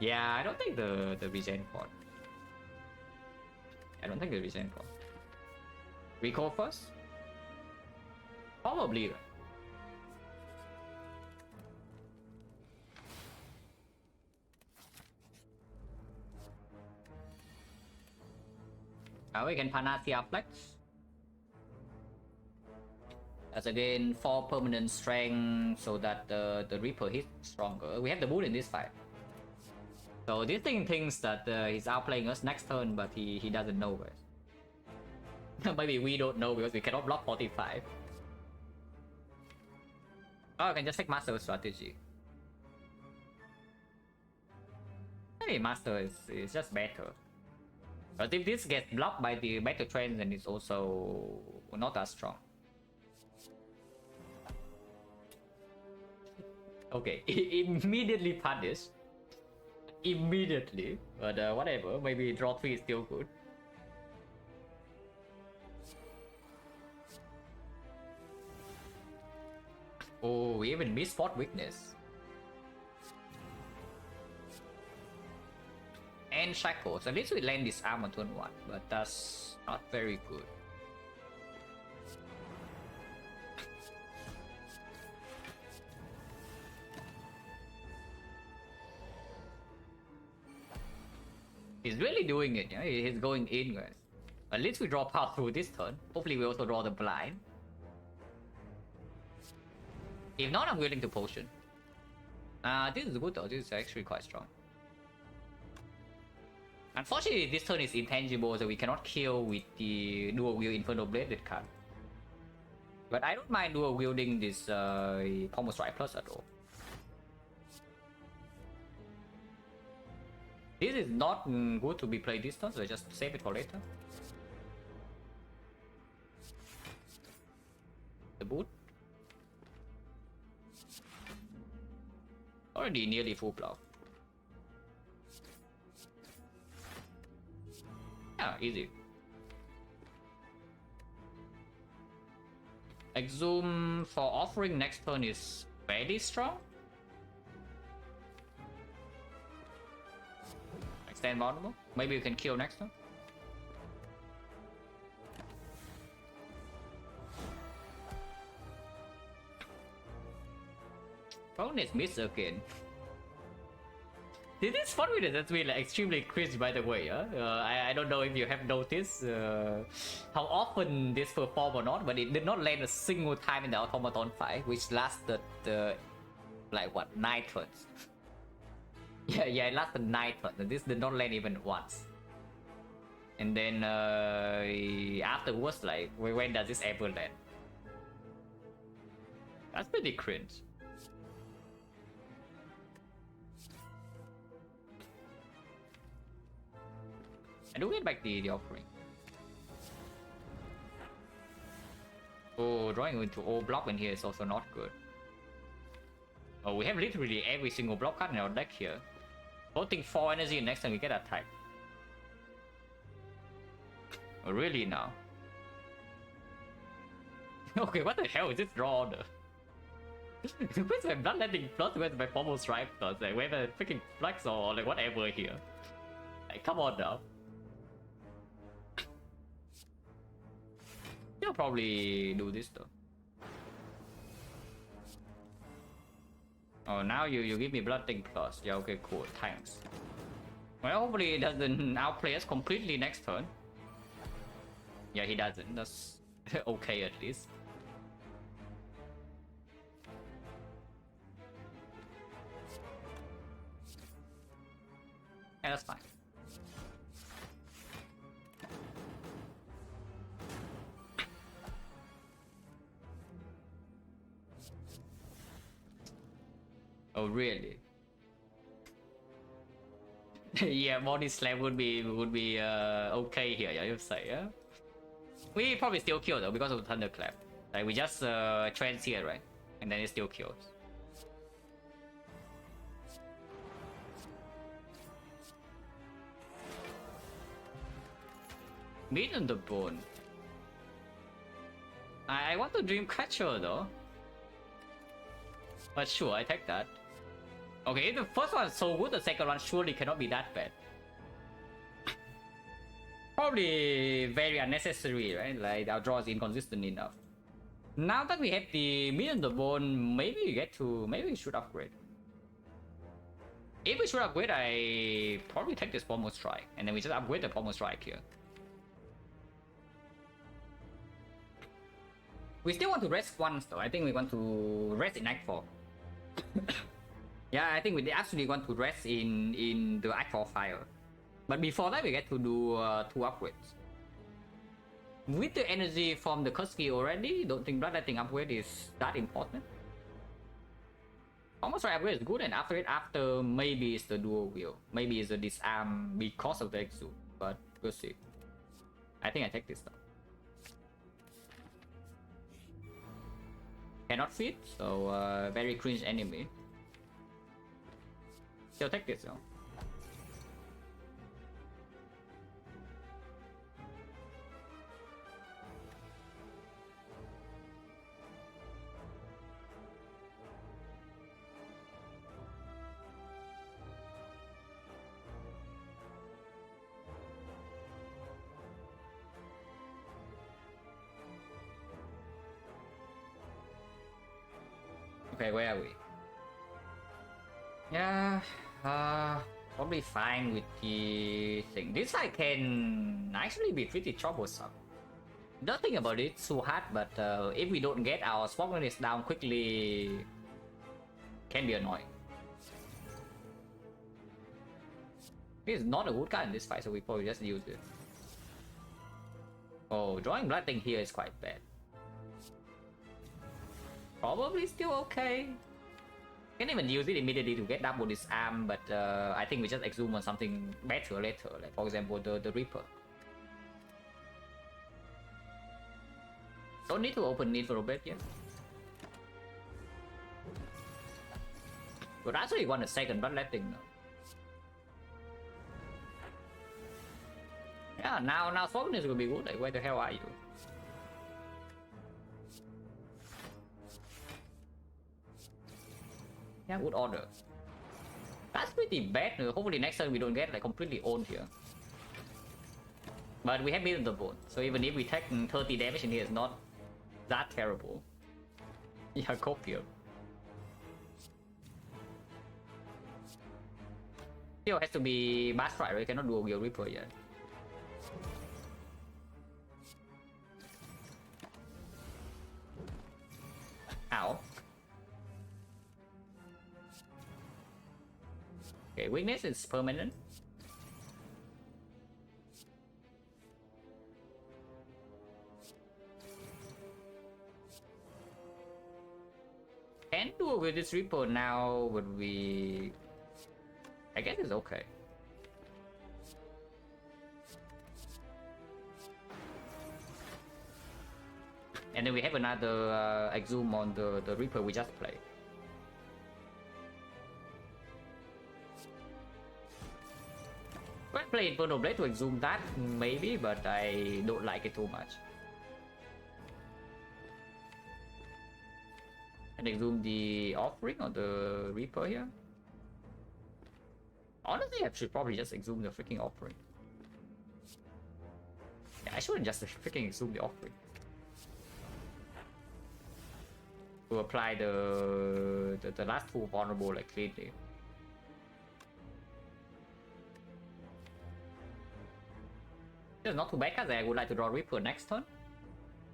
Yeah, I don't think the regen pod. I don't think the regen pod. Recall first? Probably. We can Panacea Flex. As again, 4 permanent strength so that the Reaper hits stronger. We have the boot in this fight. So this thing thinks that he's outplaying us next turn, but he doesn't know it. Maybe we don't know because we cannot block 45. Oh, I can just take Master Strategy. Maybe Master is just better. But if this gets blocked by the Battle Trend, then it's also not as strong. Okay, immediately punish. Immediately. But whatever, maybe draw 3 is still good. Oh, we even missed Spot Weakness. And Shackles. At least we land this arm on turn 1, but that's not very good. He's really doing it, yeah? He's going in, guys. At least we draw power through this turn. Hopefully we also draw the blind. If not, I'm willing to potion. This is good though, this is actually quite strong. Unfortunately, this turn is intangible, so we cannot kill with the dual wield Infernal Bladed card. But I don't mind dual wielding this Pommel Strike Plus at all. This is not good to be played this turn, so just save it for later. The boot. Already nearly full plow. Yeah, easy. Exhume for offering next turn is very strong. Extend vulnerable. Maybe you can kill next turn. Bonus miss again. This is fun with it. That's really extremely crisp, by the way. I don't know if you have noticed how often this perform or not, but it did not land a single time in the automaton fight, which lasted like what, 9 turns. yeah, it lasted 9 turns. This did not land even once. And then afterwards, like, when does this ever land? That's pretty cringe. I do get back the offering. Oh, drawing into all block in here is also not good. Oh, we have literally every single block card in our deck here. Voting 4 energy and next time we get attacked. Oh, really now? Okay, what the hell is this draw order? Where's my bloodletting plus? Where's my Pommel Strike plus? Like, where's a freaking flex or like whatever here? Like, come on now. Yeah, could probably do this though. Oh, now you give me blood thing plus. Yeah, okay, cool. Thanks. Well, hopefully it doesn't outplay us completely next turn. Yeah, he doesn't. That's okay at least. Yeah, that's fine. Oh, really? Yeah, body slam would be okay here. Yeah, you say, yeah. We probably still kill though because of thunderclap. Like we just trans here, right? And then it still kills. Meat on the bone. I want to dream catcher though. But sure, I take that. Okay, the first one is so good, the second one surely cannot be that bad. Probably very unnecessary, right? Like our draw is inconsistent enough. Now that we have the meat on the bone, maybe we should upgrade. If we should upgrade, I probably take this pommel strike, and then we just upgrade the pommel strike here. We still want to rest once though. I think we want to rest in Nightfall. Yeah, I think we absolutely want to rest in the Nightfall fire. But before that, we get to do 2 upgrades. With the energy from the Kuski already, don't think Bloodletting upgrade is that important. Almost right upgrade is good, and after maybe it's the dual wheel. Maybe it's the disarm because of the exo. But we'll see. I think I take this though. Cannot fit, so very cringe enemy. Still take this though. Okay, where are we? Yeah, probably fine with the thing. This side can actually be pretty troublesome. Don't think about it too hard, but if we don't get our smokiness down quickly, can be annoying. This is not a good card in this fight, so we probably just use it. Oh, drawing blood thing here is quite bad. Probably still okay. Can't even use it immediately to get double disarm, but I think we just exhume on something better later, like for example the Reaper. Don't need to open it for a bit yet. But actually want a second bloodletting now. Yeah, now Smokiness will be good. Like where the hell are you? Yeah, good order. That's pretty bad. Hopefully next time we don't get like completely owned here. But we have Meat on the Bone, so even if we take 30 damage in here, it's not that terrible. Yeah, Copium. Still has to be Bass Strike, right? We cannot do a Wheel Reaper yet. Ow. Okay, weakness is permanent. Can do with this Reaper now, would we... I guess it's okay. And then we have another exhume on the Reaper we just played. Let's play Infernal Blade to exhume that, maybe, but I don't like it too much. And exhume the Offering or the Reaper here. Honestly, I should probably just exhume the freaking Offering. Yeah, I shouldn't just freaking exhume the Offering. to apply the last two vulnerable like cleanly. It's not too bad because I would like to draw Reaper next turn.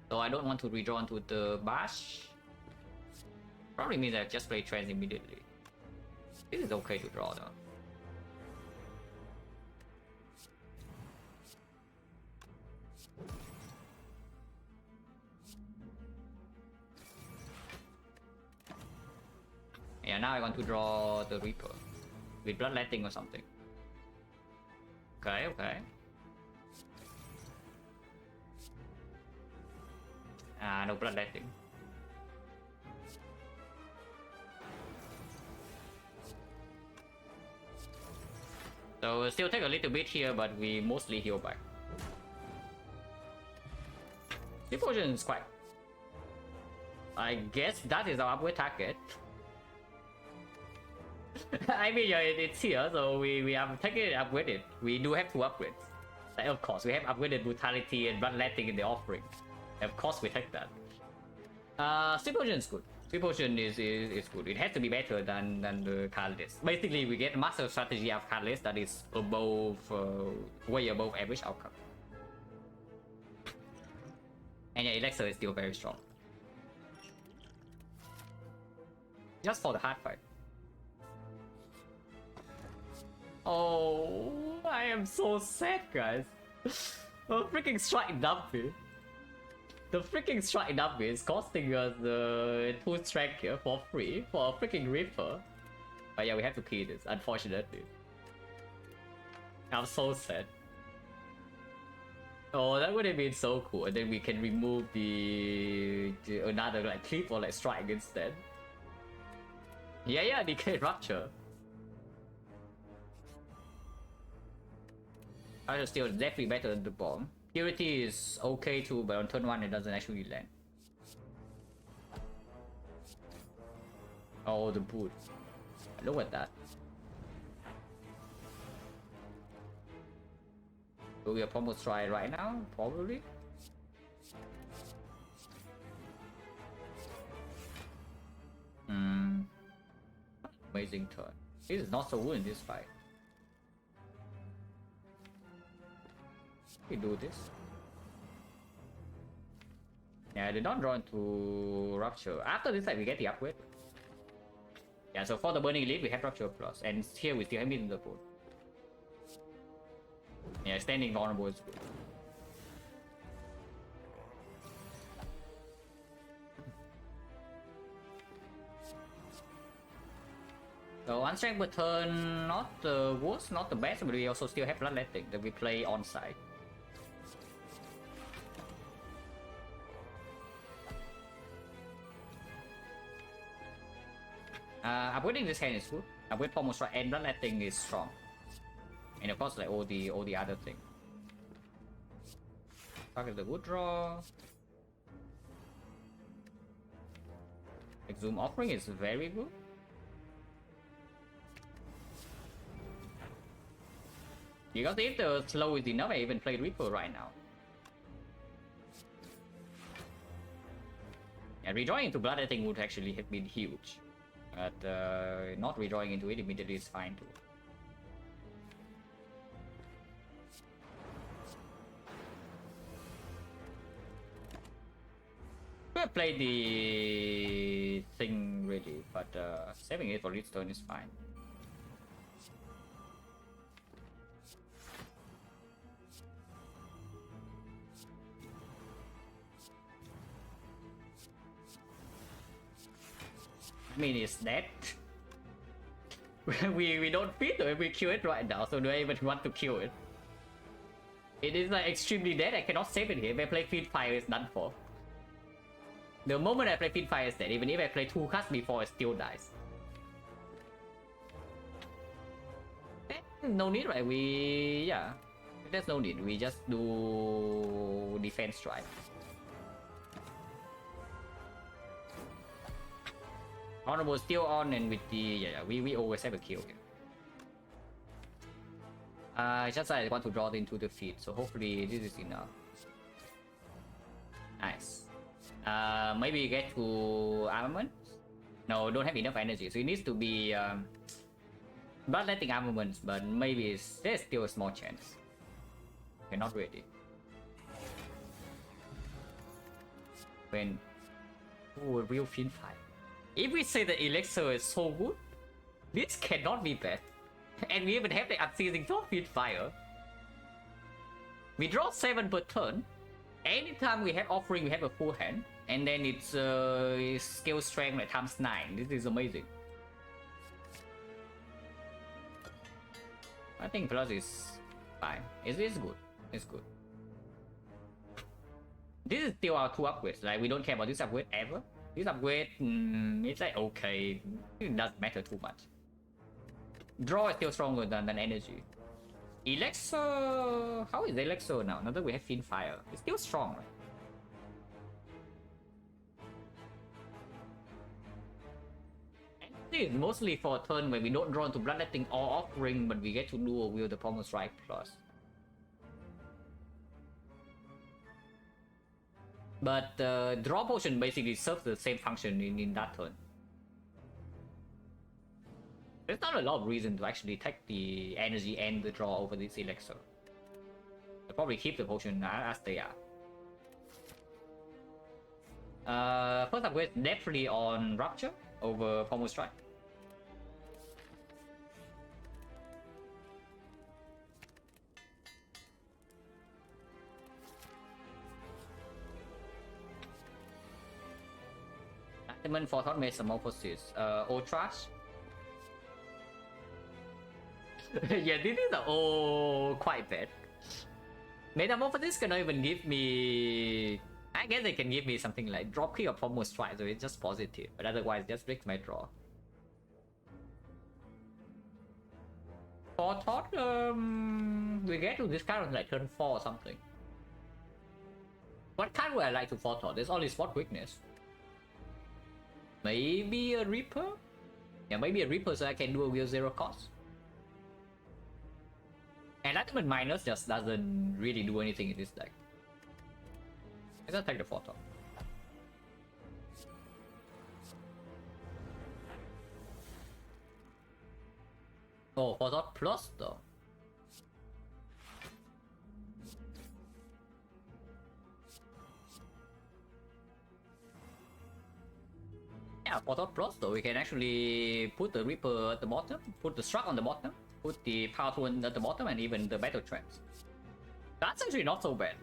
So I don't want to redraw into the Bash. Probably means I just play Trance immediately. This is okay to draw though. Yeah, now I want to draw the Reaper with Bloodletting or something. Okay, okay. No Bloodletting. So we'll still take a little bit here, but we mostly heal back. This potion is quite... I guess that is our upgrade target. I mean, yeah, it's here, so we have taken it, upgraded. We do have two upgrades. Like, of course, we have upgraded Brutality and Bloodletting in the offering. Of course, we take that. Sleep Potion is good. Sleep Potion is good. It has to be better than the card list. Basically, we get Master Strategy of card list that is above, way above average outcome. And yeah, Elixir is still very strong. Just for the hard fight. Oh, I am so sad, guys. The freaking Strike Dumpy. The freaking Strike Dumpy is costing us 2 strength here for free for a freaking Reaper. But yeah, we have to kill this, unfortunately. I'm so sad. Oh, that would have been so cool. And then we can remove the another like clip or like strike instead. Yeah, DK Rupture. Rupture still definitely better than the bomb. Purity is okay too, but on turn 1 it doesn't actually land. Oh, the boot. Look at that. Will we almost try right now? Probably. Amazing turn. This is not so good in this fight. We do this. Yeah, I did not draw into Rupture. After this fight, we get the upgrade. Yeah, so for the Burning Elite, we have Rupture Plus, and here we still have Mid in the board. Yeah, standing vulnerable is good. So unstrength per turn, not the worst, not the best, but we also still have Bloodletting that we play on side. Upgrading this hand is good. Upgrade almost right, and Bloodletting is strong. And of course, like all the other thing. Target the good draw. Exhume Offering is very good. Because if the slow is enough, I even play Reaper right now. Yeah, redrawing into Bloodletting would actually have been huge. But not redrawing into it immediately is fine too. Could have played the thing really, but saving it for its turn is fine. I mean, it's dead. we don't fit if we kill it right now, so do I even want to kill it? It is like extremely dead. I cannot save it here. If I play Feed Fire, it's done for. The moment I play Feed Fire is dead. Even if I play 2 cards before, it still dies. No need, right? Yeah. There's no need. We just do defense strike. Honorable still on, and with the we always have a kill here. Just I want to draw it into the feed, so hopefully this is enough. Nice. Maybe get to armament. No, don't have enough energy, so it needs to be bloodletting armaments, but maybe there's still a small chance. Okay, not really. When a real fiend fire. If we say the elixir is so good, this cannot be bad. And we even have the unceasing fiend fire. We draw 7 per turn. Anytime we have offering, we have a full hand, and then it's skill strength like times 9. This is amazing. I think plus is fine. It's good. It's good. This is still our 2 upgrades. Like, we don't care about this upgrade ever. This upgrade, it's like okay. It doesn't matter too much. Draw is still stronger than energy. Elixir, how is Elixir now? Now that we have Fiend Fire, it's still strong, right? And this is mostly for a turn where we don't draw into Bloodletting or Offering, but we get to dual wield the Pommel Strike plus. But draw potion basically serves the same function in that turn. There's not a lot of reason to actually take the energy and the draw over this elixir. I'll probably keep the potion as they are. First upgrade definitely on Rupture over Pommel Strike. Diamond for Thought Metamorphosis. Trash. Yeah, this is quite bad. Metamorphosis cannot even give me. I guess they can give me something like drop kick or Pommel Strike, so it's just positive. But otherwise, just breaks my draw. For Thought, we get to this card on like turn 4 or something. What card would I like to Thought? There's only Spot Weakness. Maybe a Reaper? Yeah, maybe a Reaper so I can do a wheel 0 cost. Enlightenment Minus just doesn't really do anything in this deck. Let's just take the photo. Oh, for that plus though. Yeah, for that plus though, we can actually put the Reaper at the bottom, put the Struck on the bottom, put the Powerful One at the bottom, and even the Battle Trance. That's actually not so bad.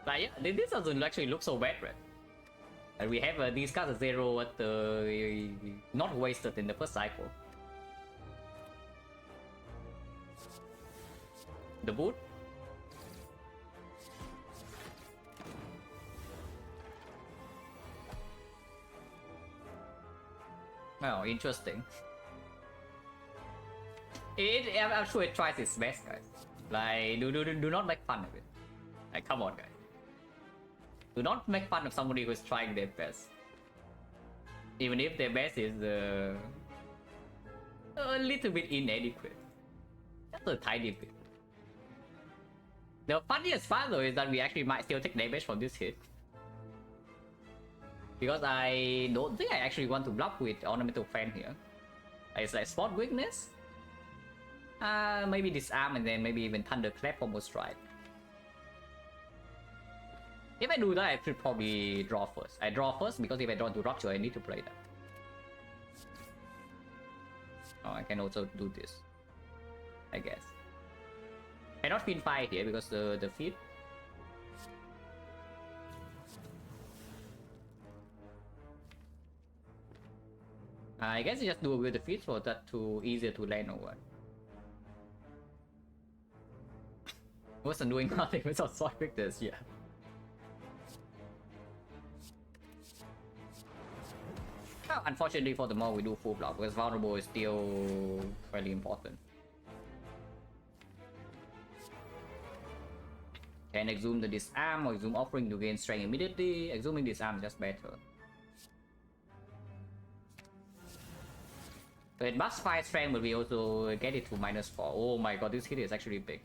Like, yeah, this doesn't actually look so bad, right? And we have these cards at 0 at the not wasted in the first cycle. The boot. Oh, interesting. I'm sure it tries its best, guys. Like, do not make fun of it. Like, come on, guys. Do not make fun of somebody who's trying their best. Even if their best is a little bit inadequate. Just a tiny bit. The funniest part though is that we actually might still take damage from this hit. Because I don't think I actually want to block with Ornamental Fan here. It's like Spot Weakness. Maybe Disarm and then maybe even Thunderclap Pommel Strike. If I do that, I should probably draw first. I draw first because if I draw to Rupture, I need to play that. Oh, I can also do this, I guess. I cannot Fiend Fire here because the feed. I guess you just do it with the feet for that to easier to land over. Wasn't doing nothing without Sword Victors, yeah. Well, unfortunately for the more we do full block because vulnerable is still fairly important. Can exhume the disarm or exhume offering to gain strength immediately. Exhuming disarm is just better. But buffs 5 strength, but we also get it to -4. Oh my god, this hit is actually big.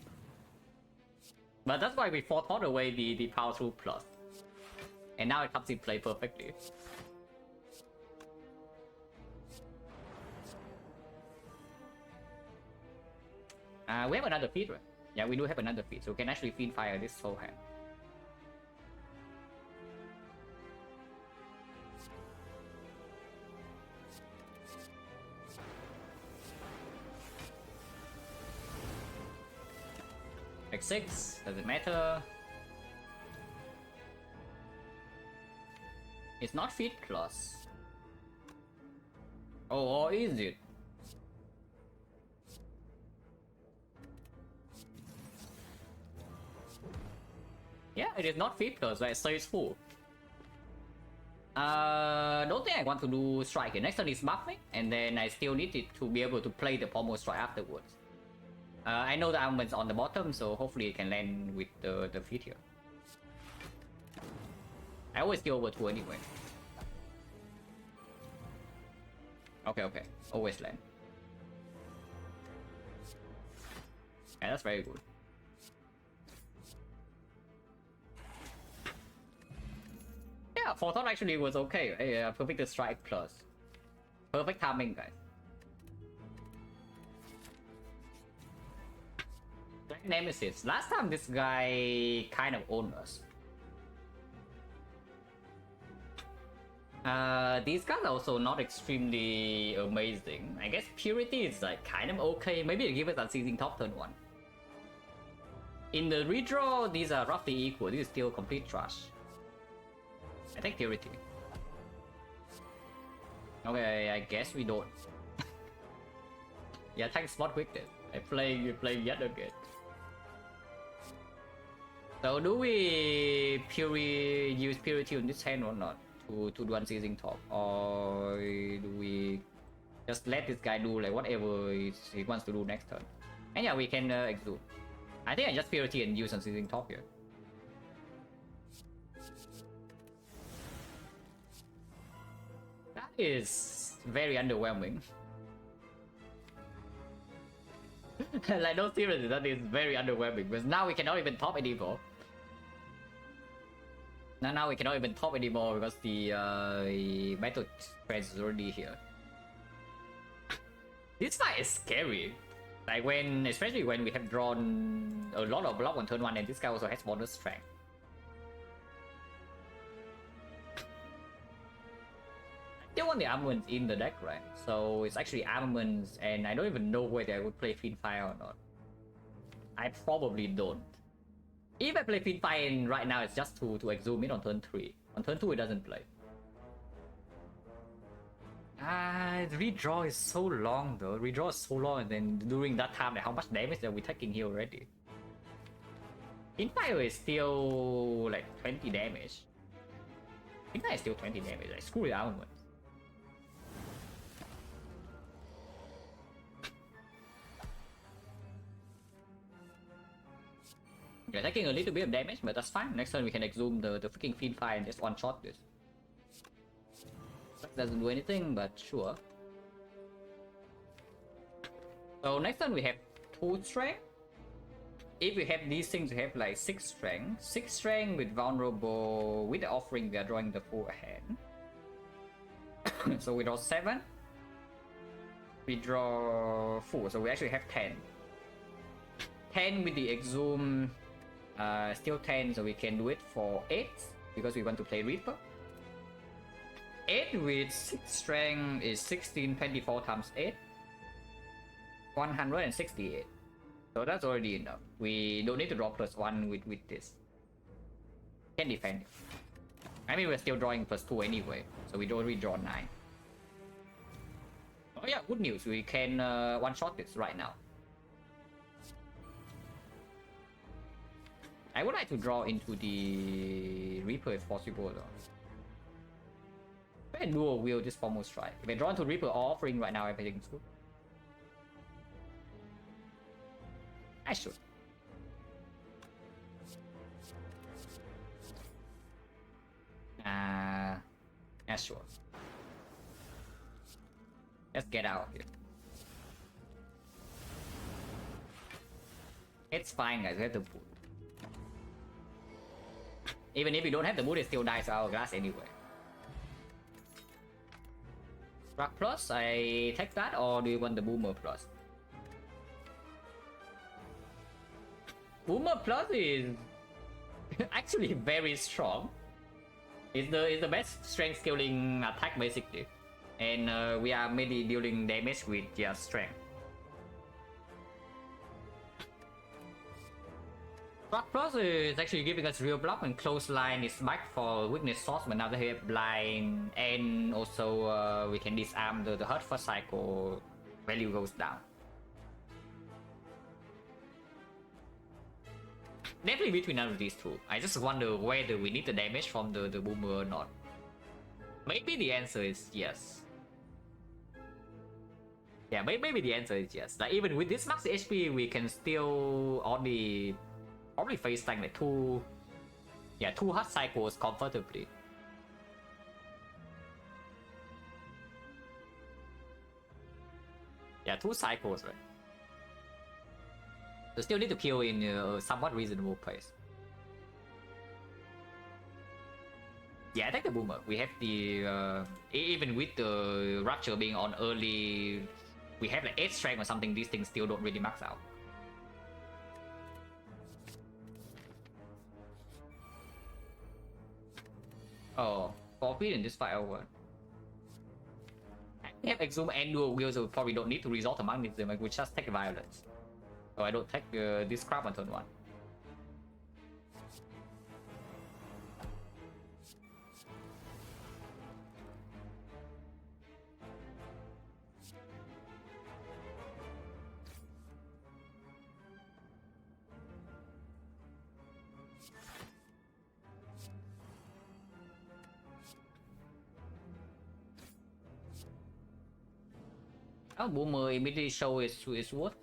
But that's why we thought away the power through plus. And now it comes in play perfectly. We have another feed, right? Yeah, we do have another feed, so we can actually feed fire this whole hand. X6, does it matter? It's not feed plus. Oh, or is it? Yeah, it is not feed plus, right? So it's full. Don't think I want to do strike here. Next turn is buffing, and then I still need it to be able to play the pommel strike afterwards. I know the armament's on the bottom, so hopefully it can land with the feed here. I always go over 2 anyway. Okay, okay. Always land. Yeah, that's very good. Yeah, Photon actually was okay. Yeah, perfect strike plus. Perfect timing, guys. Nemesis. Last time this guy kind of owned us. These guys are also not extremely amazing. I guess Purity is like kind of okay. Maybe they give us unceasing top turn 1. In the redraw, these are roughly equal. This is still complete trash. I think Purity. Okay, I guess we don't. Yeah, thanks spot quickness. You play yet again. So do we use Purity on this hand or not to do unceasing top, or do we just let this guy do like whatever he wants to do next turn? And yeah, we can exude. I think I just Purity and use unceasing top here. That is very underwhelming. Like, no, seriously, that is very underwhelming because now we cannot even top anymore. Now we cannot even top anymore because the battle trend is already here. This fight is scary. Like especially when we have drawn a lot of block on turn 1 and this guy also has bonus strength. I still want the armaments in the deck, right? So it's actually armaments, and I don't even know whether I would play Fiend Fire or not. I probably don't. If I play Fiend Fire right now, it's just to exhume it on turn 3. On turn 2, it doesn't play. The redraw is so long though. Redraw is so long, and then during that time, like, how much damage are we taking here already? Fiend Fire is still like 20 damage. Fiend Fire is still 20 damage. Like, screw the armament. They're taking a little bit of damage, but that's fine. Next turn we can exhume the freaking Fiend Fire and just one-shot this. That doesn't do anything, but sure. So next turn we have 2 strength. If we have these things, we have like 6 strength. 6 strength with vulnerable. With the offering, we are drawing the full hand. So we draw 7. We draw 4, so we actually have 10. 10 with the exhume. Still 10, so we can do it for 8 because we want to play Reaper. 8 with 6 strength is 16, 24 times 8. 168. So that's already enough. We don't need to draw +1 with this. Can defend it. I mean, we're still drawing +2 anyway, so we don't redraw 9. Oh yeah, good news. We can one-shot this right now. I would like to draw into the Reaper if possible though. If I dual wield this pommel strike. If I draw into Reaper or offering right now, everything's good. I should. Yeah, sure. Let's get out of here. It's fine, guys. We have the boot. Even if you don't have the boost, it still dies to Hourglass anyway. Rock Plus, I take that, or do you want the Boomer Plus? Boomer Plus is actually very strong. It's the best strength scaling attack basically, and we are mainly dealing damage with just strength. Rock Plus is actually giving us real block, and close line is back for weakness source, but now they have blind, and also we can disarm the hurt first cycle value goes down. Definitely between none of these two. I just wonder whether we need the damage from the boomer or not. Maybe the answer is yes. Yeah, maybe the answer is yes. Like even with this max HP, we can still only probably face like two hard cycles comfortably. Yeah, 2 cycles, right? So still need to kill in a somewhat reasonable pace. Yeah, I take the boomer. We have the even with the rupture being on early, we have like 8 strength or something. These things still don't really max out. Oh, forfeit in this fight over. We have Exhume and Dual Wield, so we probably don't need to resort to Magnetism. We just take Violence. So I don't take this crap on turn 1. Oh, Boomer immediately show its worth.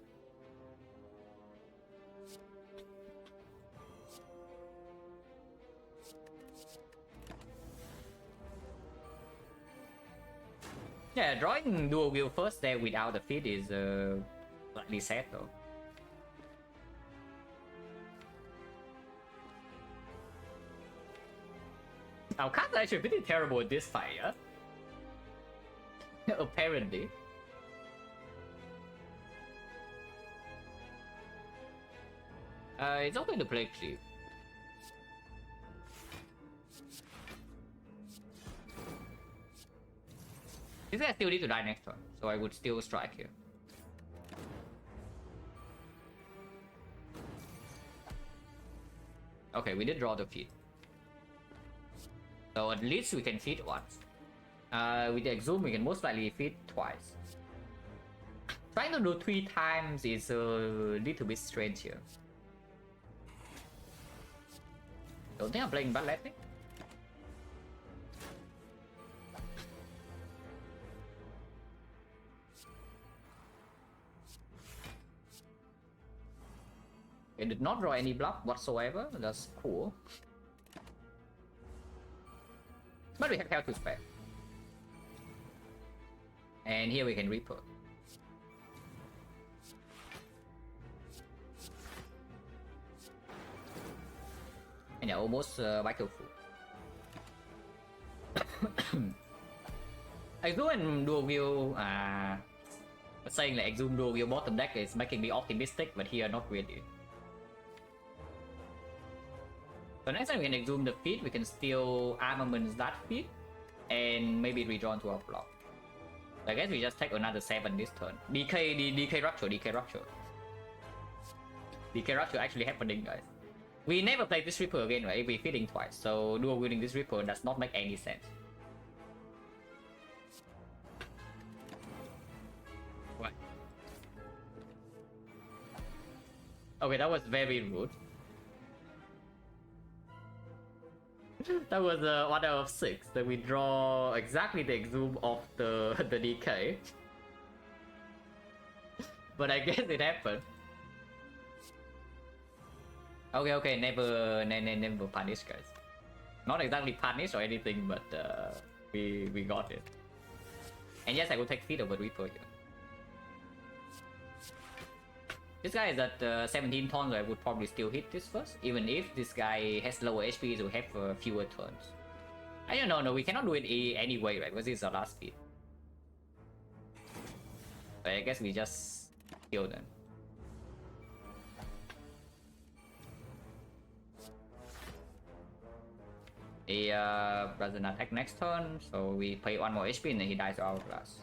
Yeah, drawing Dual Wield first there without the feed is slightly sad though. Our cards are actually pretty terrible at this fight, yeah? Apparently. It's okay to play Cleave. This guy still need to die next turn, so I would still strike here. Okay, we did draw the feed. So at least we can feed once. With the Exhume, we can most likely feed twice. Trying to do 3 times is a little bit strange here. Don't think I'm playing bad lightning. It did not draw any block whatsoever. That's cool. But we have hell to spare. And here we can Reaper. And yeah, almost Vital Full. Exhume and Dual Wield saying like Exhume Dual Wield bottom deck is making me optimistic, but here not really. So next time we can Exhume the feed, we can steal armaments that feed, and maybe redraw into our block. So I guess we just take another 7 this turn. DK Rupture. DK Rupture actually happening, guys. We never play this Reaper again, right? We're feeding twice, so dual wielding this Reaper does not make any sense. What? Okay, that was very rude. That was 1 out of 6. Then we draw exactly the Exhume of the DK. But I guess it happened. Okay, never punish, guys. Not exactly punish or anything, but we got it. And yes, I will take feed over Reaper here. This guy is at 17 turns, I would probably still hit this first, even if this guy has lower HP, so we have fewer turns. I don't know, no, we cannot do it anyway, right? Because this is our last speed. But I guess we just kill them. He doesn't attack next turn, so we pay 1 more HP and then he dies to Hourglass.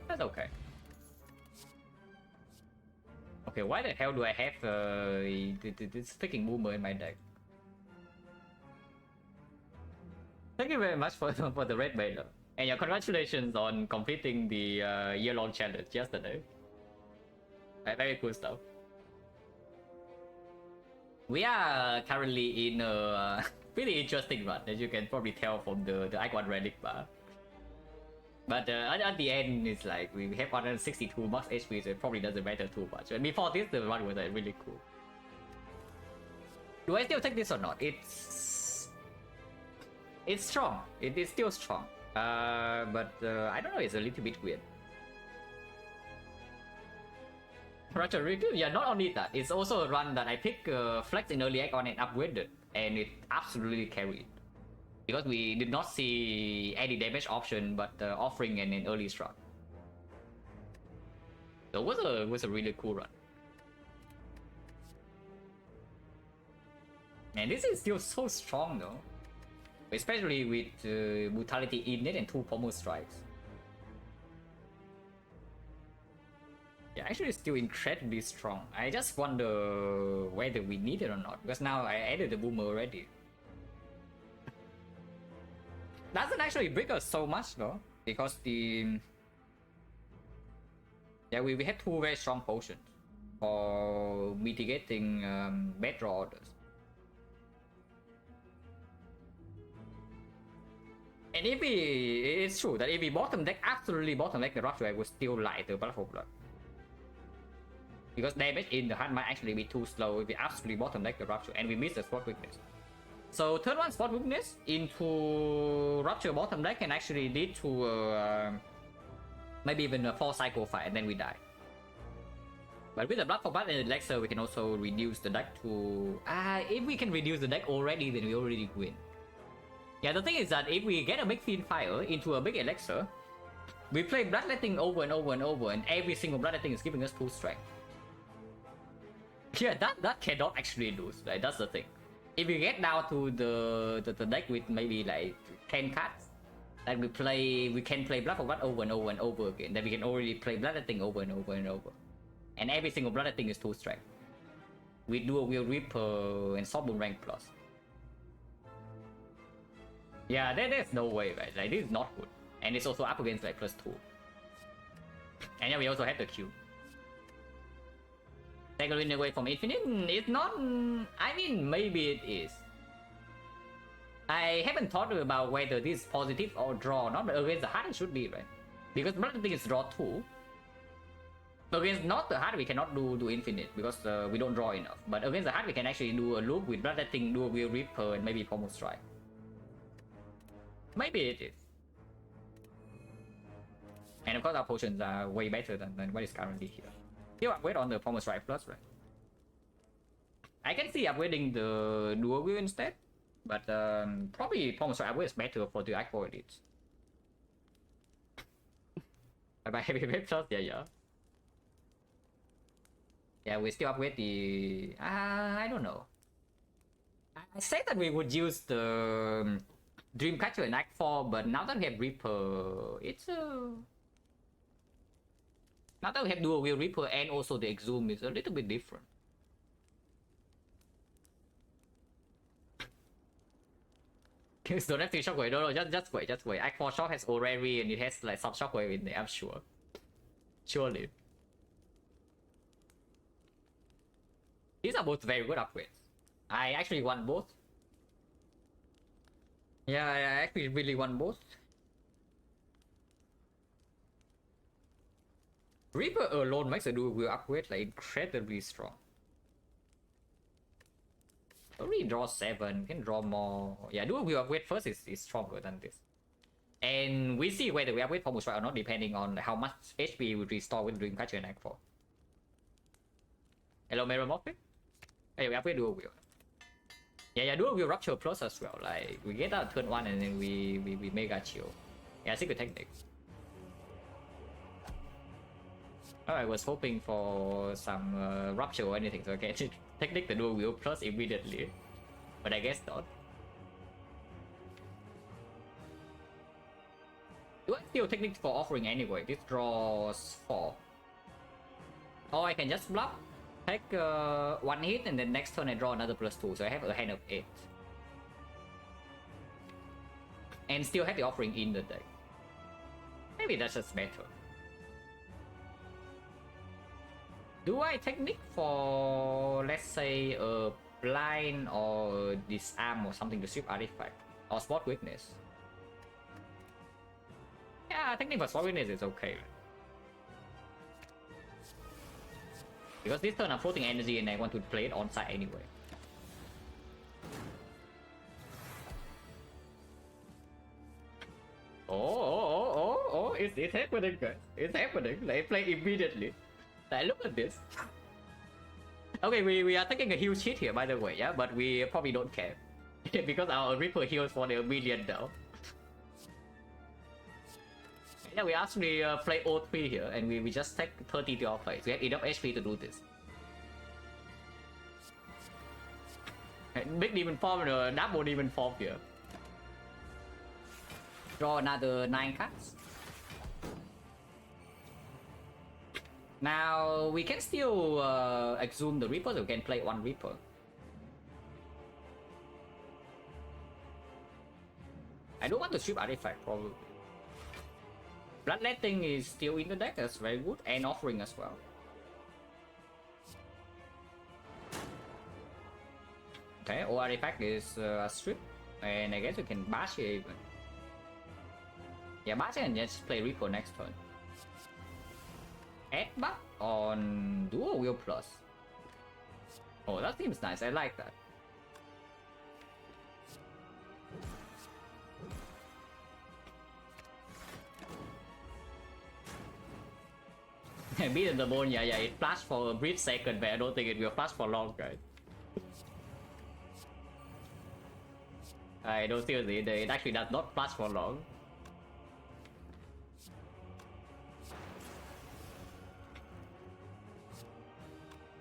That's okay. Okay, why the hell do I have this freaking boomer in my deck? Thank you very much for the red banner. And yeah, congratulations on completing the year-long challenge yesterday. Very cool stuff. We are currently in a pretty interesting run, as you can probably tell from the icon relic bar. But at the end, it's like we have 162 max HP, so it probably doesn't matter too much. And before this, the run was really cool. Do I still take this or not? It's strong. It is still strong. But I don't know. It's a little bit weird. Roger, yeah, not only that, it's also a run that I picked Flex in early icon and upgraded, and it absolutely carried. Because we did not see any damage option, but offering an early strat. So it was a really cool run. And this is still so strong though. Especially with Brutality innate and 2 pommel strikes. Yeah, actually it's still incredibly strong. I just wonder whether we need it or not, because now I added the boomer already. Doesn't actually break us so much though, because we had 2 very strong potions for mitigating bad draw orders. And it's true that if we absolutely bottom deck the Rupture, I would still like the Blood for Blood. Because damage in the hand might actually be too slow if we absolutely bottom deck the Rupture and we miss the Spot Weakness. So turn 1 Spot Weakness into Rupture bottom deck can actually lead to maybe even a 4 cycle fight and then we die. But with the Blood for Blood and the Elixir, we can also reduce the deck to... if we can reduce the deck already, then we already win. Yeah, the thing is that if we get a big Fiend Fire into a big Elixir, we play Bloodletting over and over and over, and every single Bloodletting is giving us 2 strength. Yeah, that cannot actually lose, right? That's the thing. If we get down to the deck with maybe like 10 cards, then we can play Blood for Blood over and over and over again. Then we can already play Bloodletting over and over and over. And every single Bloodletting is 2 strength. We do a Will Reaper and Sawboom rank plus. Yeah, there's no way, right? Like, this is not good. And it's also up against like +2. And yeah, we also have the Q. Take a win away from Infinite? It's not... I mean, maybe it is. I haven't thought about whether this is positive or draw or not, but against the heart it should be, right? Because Bloodletting is draw 2. Against not the heart we cannot do Infinite, because we don't draw enough. But against the heart we can actually do a loop with Bloodletting, do a Will Reaper, and maybe Pommel Strike. Maybe it is. And of course our potions are way better than what is currently here. Still upgrade on the Pommel Strike Plus, right? I can see upgrading the Dual Wheel instead, but probably Pommel Strike upgrade is better for the Ike Elites. Bye Heavy Wave Plus, yeah. Yeah, we still upgrade the... I don't know. I said that we would use the Dreamcatcher in Act 4, but now that we have Reaper, it's now that we have Dual Wheel Reaper and also the Exhume is a little bit different. Don't have to Shockwave, no, just wait. Act 4 Shock has Orrery and it has like some Shockwave in there, I'm sure. Surely. These are both very good upgrades. I actually want both. Yeah, I actually really want both. Reaper alone makes a Dual Wheel upgrade like incredibly strong. Already draw 7, can draw more. Yeah, dual wield upgrade first is stronger than this. And we see whether we upgrade Pommel Strike or not depending on how much HP we restore with Dreamcatcher and Act 4. Hello Meramorphic? Hey, we upgrade dual wield. Yeah, dual wield rupture plus as well. Like we get out turn 1 and then we mega chill. Yeah, secret technique. Oh, I was hoping for some rupture or anything so I can technique the dual wield plus immediately. But I guess not. Do I steal technique for offering anyway? This draws 4. Or I can just bluff, take 1 hit and then next turn I draw another +2, so I have a hand of 8. And still have the offering in the deck. Maybe that's just better. Do I technique for, let's say, a blind or disarm or something to sweep artifact? Or spot weakness? Yeah, technique for spot weakness is okay. Because this turn I'm floating energy and I want to play it on side anyway. Oh, it's happening, guys. It's happening. Like, play immediately. Like, look at this. Okay, we are taking a huge hit here, by the way, yeah? But we probably don't care. Because our Reaper heals for the million now. Yeah, we actually play O3 here, and we just take 30 to our place. We have enough HP to do this. Big demon form and double demon form here. Draw another 9 cards. Now we can still exhume the Reaper, so we can play 1 Reaper. I don't want to sweep artifact probably. Bloodletting is still in the deck, that's very good, and offering as well. Okay, all artifact is a strip, and I guess we can bash here even. Yeah, bash and just play Reaper next turn. Add back on dual wield plus. Oh, that seems nice, I like that. Beat the bone, yeah, it flashed for a brief second, but I don't think it will flash for long, guys. I don't seriously, it actually does not flash for long.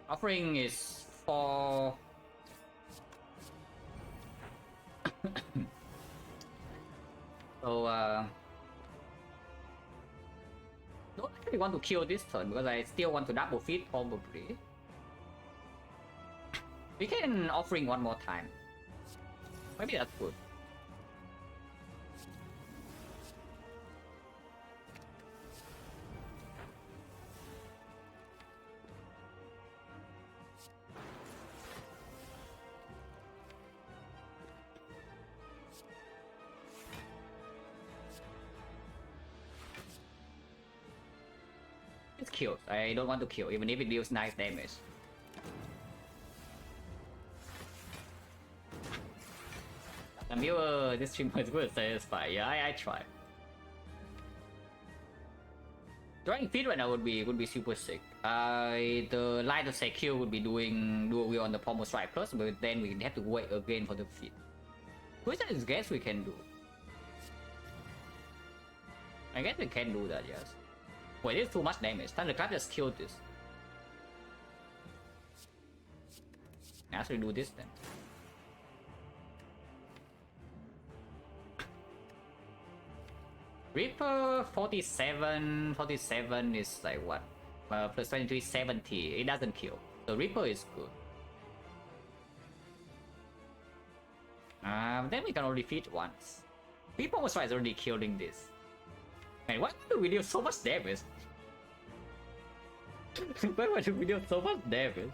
Offering is for... So, don't actually want to kill this turn because I still want to double feed probably. We can offering 1 more time. Maybe that's good. It's killed. I don't want to kill, even if it deals nice damage. I'm here, this stream was good satisfied. Yeah, I try. Drawing feed right now would be super sick. The line of secure would be doing dual wield on the Pommel Strike plus, but then we have to wait again for the feed. Which I guess we can do. I guess we can do that, yes. Wait, it's too much damage. Thunderclap just killed this. Actually do this then. Reaper 47 is like what? Plus 23, 70. It doesn't kill. So Reaper is good. Then we can only defeat once. Reaper was already killing this. Man, why do we deal so much damage? Why do we deal so much damage?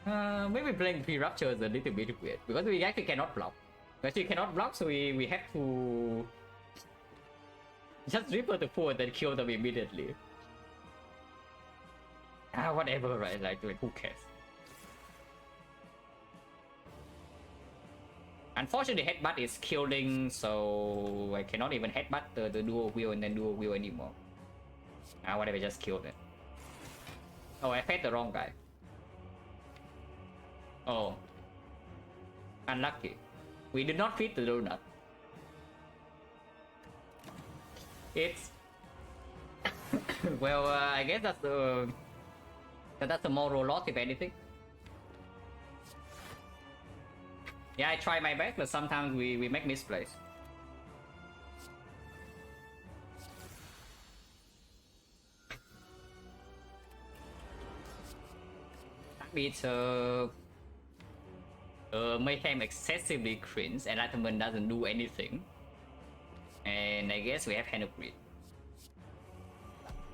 Maybe playing pre-rupture is a little bit weird because we actually cannot block. Actually cannot block, so we have to just Reaper the 4 and then kill them immediately. Whatever, right? Like, who cares? Unfortunately, headbutt is killing, so I cannot even headbutt the dual wheel and then dual wheel anymore. Ah, whatever, just killed it. Oh, I fed the wrong guy. Oh. Unlucky. We did not feed the donut. It's... well, I guess that's the moral loss, if anything. Yeah, I try my best, but sometimes we make misplays. That means Mayhem excessively cringe, Enlightenment doesn't do anything. And I guess we have Hand of Greed.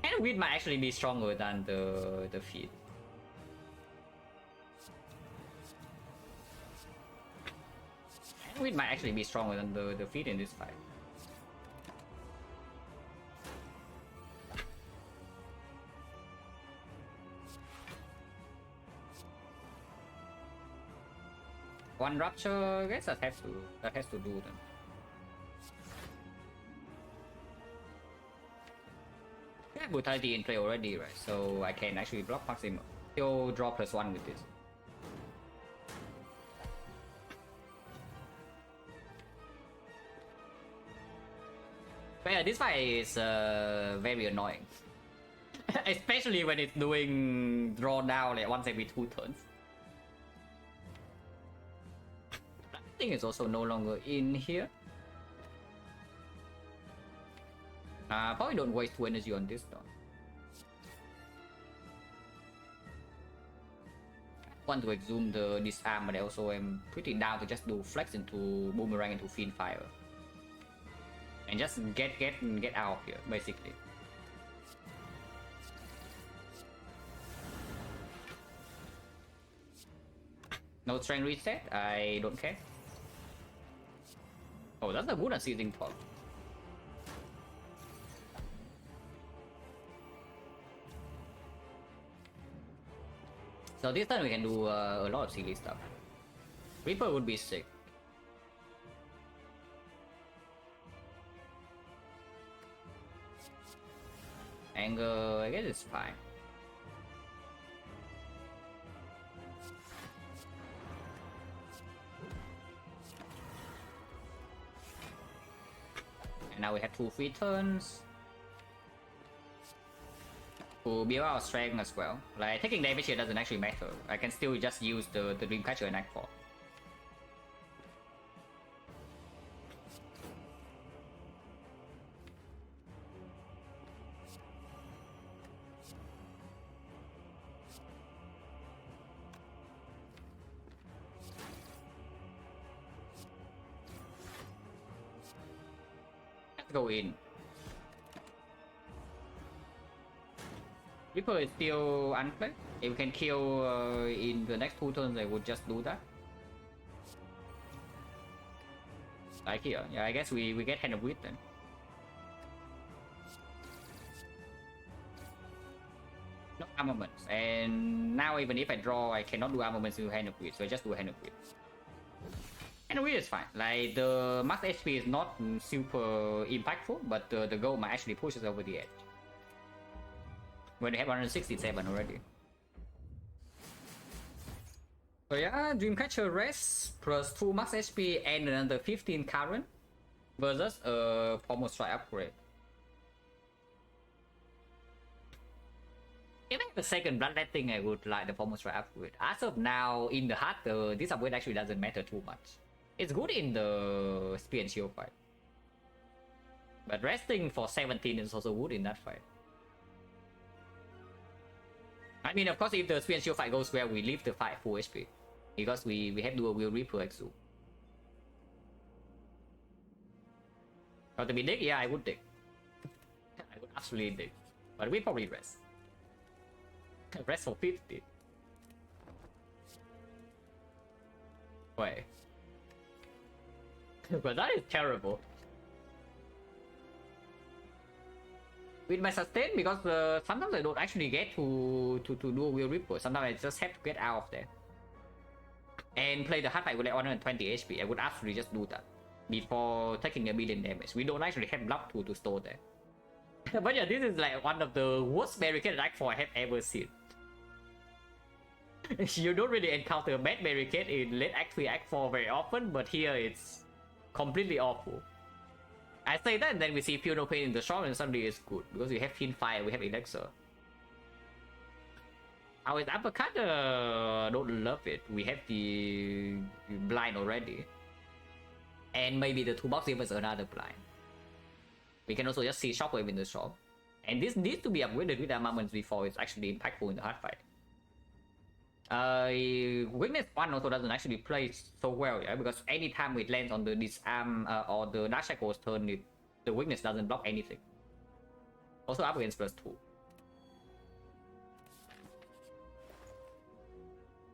Hand of Greed might actually be stronger than the feat. Hand of Greed might actually be stronger than the feat in this fight. One rupture, I guess that has to do then. Yeah, brutality in play already, right? So I can actually block maximum. Still draw +1 with this. But yeah, this fight is very annoying. Especially when it's doing draw down like once every 2 turns. I think it's also no longer in here. Probably don't waste 2 energy on this though. I want to exhume the disarm, but I also am pretty down to just do flex into boomerang into fiend fire. And just get out of here, basically. No strength reset, I don't care. Oh, that's a good unseizing talk. So this time we can do a lot of silly stuff. Reaper would be sick. Anger, I guess it's fine. And now we have 2 free turns to build our strength as well. Like taking damage here doesn't actually matter. I can still just use the Dreamcatcher and Act 4. Let's go in. Reaper is still unplayed. If we can kill in the next 2 turns, I would just do that. Like here, yeah, I guess we get Hand of Greed then. No armaments, and now even if I draw, I cannot do armaments with Hand of Greed, so I just do Hand of Greed. Hand of Greed is fine. Like the max HP is not super impactful, but the goal might actually push us over the edge. When they have 167 already. So yeah, Dreamcatcher rest plus 2 max HP and another 15 current versus a Pommel Strike upgrade. If I have a second Bloodletting, I would like the Pommel Strike upgrade. As of now, in the heart, this upgrade actually doesn't matter too much. It's good in the Spear and Shield fight. But resting for 17 is also good in that fight. I mean, of course, if the Spear and Shield fight goes well, we leave the fight full HP. Because we have dual wheel Reaper Exu. Or to be dig? Yeah, I would dig. I would absolutely dig. But we probably rest. Rest for 50. Wait. But that is terrible. With my sustain, because sometimes I don't actually get to do a wheel Reaper. Sometimes I just have to get out of there. and play the hard fight with like 120 HP, I would actually just do that before taking a million damage. We don't actually have block to store there. But yeah, this is like one of the worst barricade Act 4 I have ever seen. You don't really encounter a bad barricade in late Act 3, Act 4 very often, but here it's completely awful. I say that and then we see Feel No Pain in the shop and suddenly it's good, because we have Pin Fire, we have Elixir. Our uppercut, don't love it. We have the blind already. And maybe the toolbox gives us another blind. We can also just see Shockwave in the shop. And this needs to be upgraded with armaments before it's actually impactful in the hard fight. Weakness 1 also doesn't actually play so well, yeah? Because anytime it lands on the disarm or the Dark Shackle's turn, the weakness doesn't block anything. Also up against +2.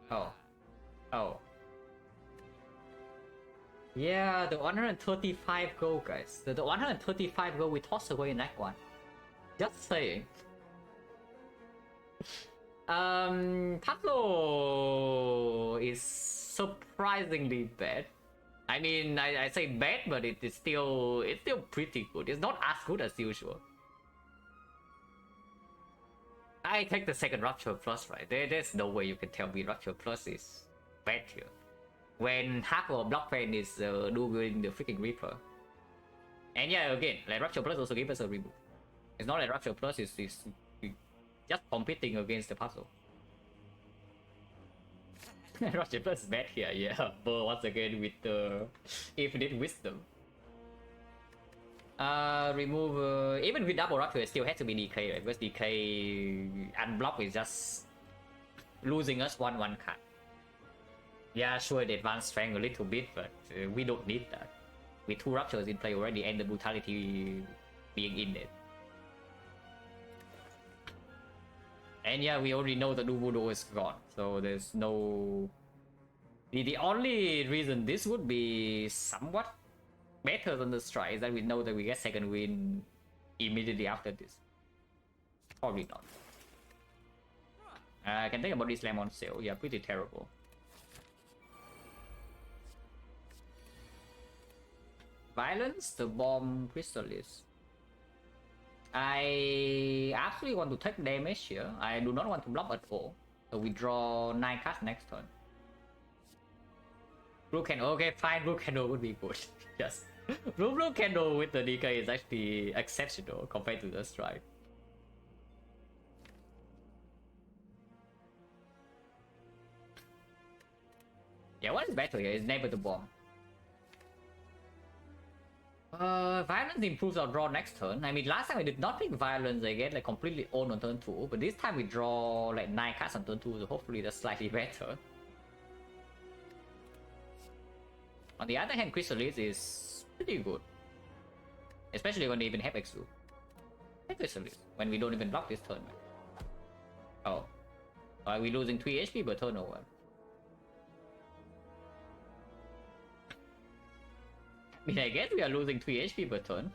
Oh. Oh. Yeah, the 135 gold, guys. The 135 gold we tossed away in Act 1. Just saying. Pablo is surprisingly bad. I mean, I say bad, but it's still pretty good. It's not as good as usual. I take the second Rupture Plus, right? There's no way you can tell me Rupture Plus is bad here. When half of Block Fan is doing the freaking Reaper. And yeah, again, like Rupture Plus also gives us a reboot. It's not like Rupture Plus is just competing against the puzzle. Rupture Plus is bad here, yeah. But once again with the Infinite Wisdom. Remove even with double Rupture it still has to be DK, right? Because DK unblock is just losing us one card. Yeah, sure, the advanced strength a little bit, but we don't need that. With 2 Ruptures in play already and the Brutality being in it. And yeah, we already know the Nuvudo is gone, so there's no... The only reason this would be somewhat better than the strike is that we know that we get second win immediately after this. Probably not. I can take a Body Slam on sale, yeah, pretty terrible. Violence, the Bomb Chrysalis. I actually want to take damage here. I do not want to block at all. So we draw 9 cards next turn. Blue Candle, okay, fine, Blue Candle would be good. Yes. Blue Candle with the DK is actually exceptional compared to the strike. Yeah, what is better here is Neighbor the Bomb. Violence improves our draw next turn. I mean, last time we did not pick Violence, I get like completely owned on turn 2, but this time we draw like 9 cards on turn 2, so hopefully that's slightly better. On the other hand, Chrysalis is pretty good. Especially when they even have Exu. Take Chrysalis, when we don't even block this turn. Oh. Are we losing 3 HP per turn or what? I mean, I guess we are losing 3 HP per turn.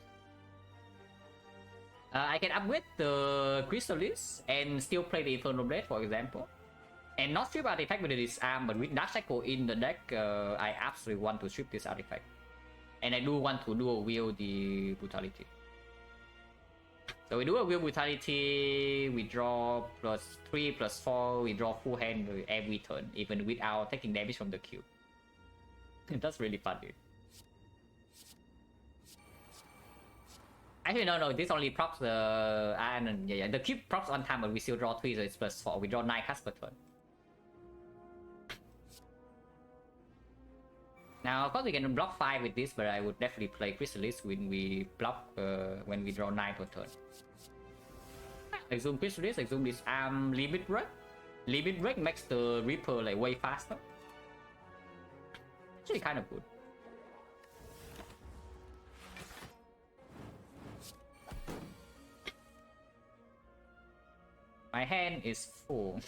I can upgrade the Chrysalis and still play the Infernal Blade, for example. And not strip artifact with the disarm, but with Dark Shackle in the deck, I absolutely want to strip this artifact. And I do want to dual wield the Brutality. So we do a wield Brutality, we draw +3, +4, we draw full hand every turn, even without taking damage from the cube. That's really funny. Actually, no, this only procs the... yeah, the cube procs on time, but we still draw 3, so it's +4. We draw 9 cards per turn. Now, of course, we can block 5 with this, but I would definitely play Chrysalis when we block, when we draw 9 per turn. Exhume Chrysalis, exhume this Limit Break. Limit Break makes the Reaper like way faster. Actually, kind of good. My hand is full.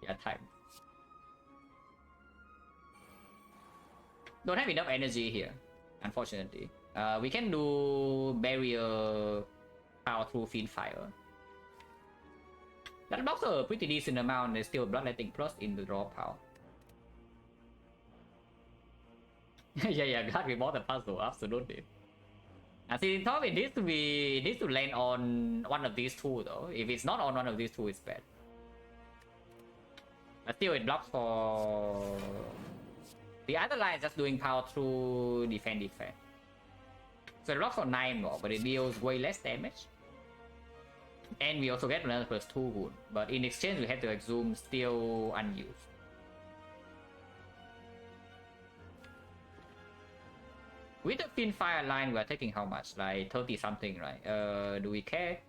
Yeah, time. Don't have enough energy here, unfortunately. We can do Barrier Power through Fiend Fire. That blocks a pretty decent amount. There's still Bloodletting Plus in the draw power. Yeah, glad we bought the puzzle, absolutely. And see, in top, it needs to land on one of these two though. If it's not on one of these two, it's bad. But still, it blocks for the other line is just doing power through defense. So it blocks for 9 more, but it deals way less damage. And we also get another +2 wound, but in exchange we have to exhume still unused. With the Finfire line, we are taking how much? Like 30 something, right? Do we care?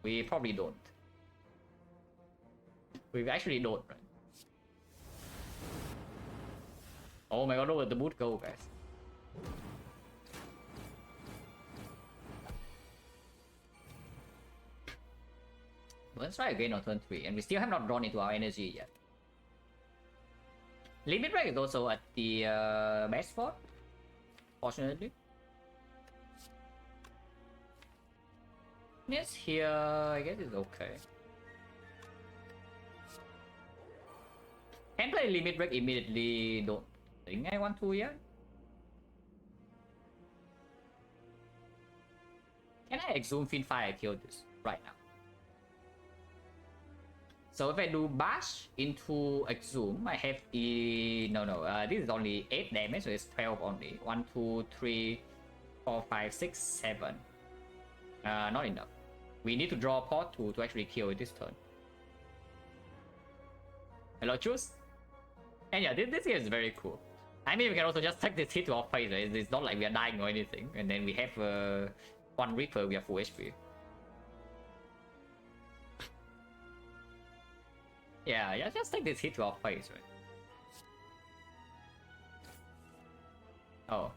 We probably don't. We actually don't, right? Oh my god, where the boot go, guys? Let's try again on turn 3, and we still have not drawn into our energy yet. Limit break is also at the best spot, fortunately. Yes, here I guess it's okay. Can play limit break immediately, don't think I want to yet. Can I exhume Finfire and kill this right now? So if I do bash into exhume, I have this is only 8 damage, so it's 12 only. 1, 2, 3, 4, 5, 6, 7. Not enough. We need to draw a pot to actually kill it this turn. Hello, choose. And yeah, this here is very cool. I mean, we can also just take this hit to our face. Right? It's not like we are dying or anything. And then we have one Reaper, we have full HP. Yeah, just take this hit to our face, right? Oh.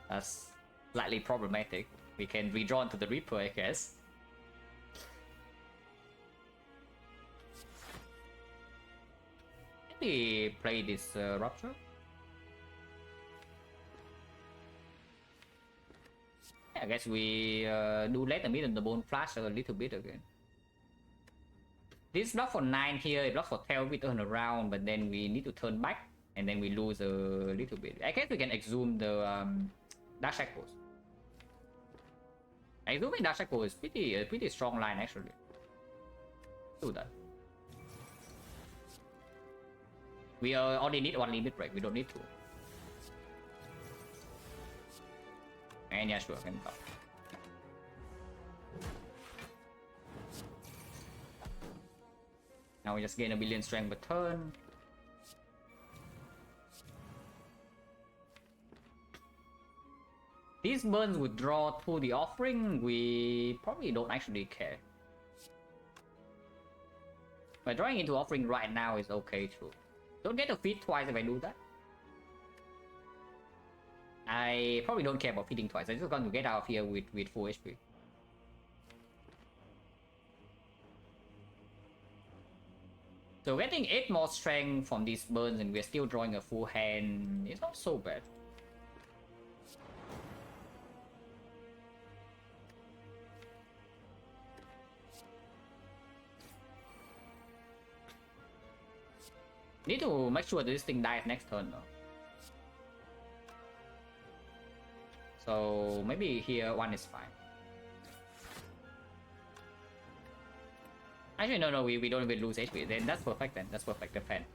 That's slightly problematic. We can redraw into the Reaper, I guess. Maybe play this Rupture? Yeah, I guess we do let the mid and the bone flash a little bit again. This block for 9 here, it blocks for 12, we turn around, but then we need to turn back, and then we lose a little bit. I guess we can exhume the Dark Shackles. Exhuming Dark Shackle is a pretty strong line actually. Do that. We only need one limit break, we don't need two. And yeah, sure, can go. Now we just gain a billion strength per turn. These burns would draw to the offering, we probably don't actually care. But drawing into offering right now is okay too. Don't get to feed twice if I do that. I probably don't care about feeding twice, I'm just going to get out of here with full HP. So getting 8 more strength from these burns and we're still drawing a full hand is not so bad. Need to make sure that this thing dies next turn though. So maybe here 1 is fine. Actually, no, we don't even lose HP. Then that's perfect. That's perfect. The pen.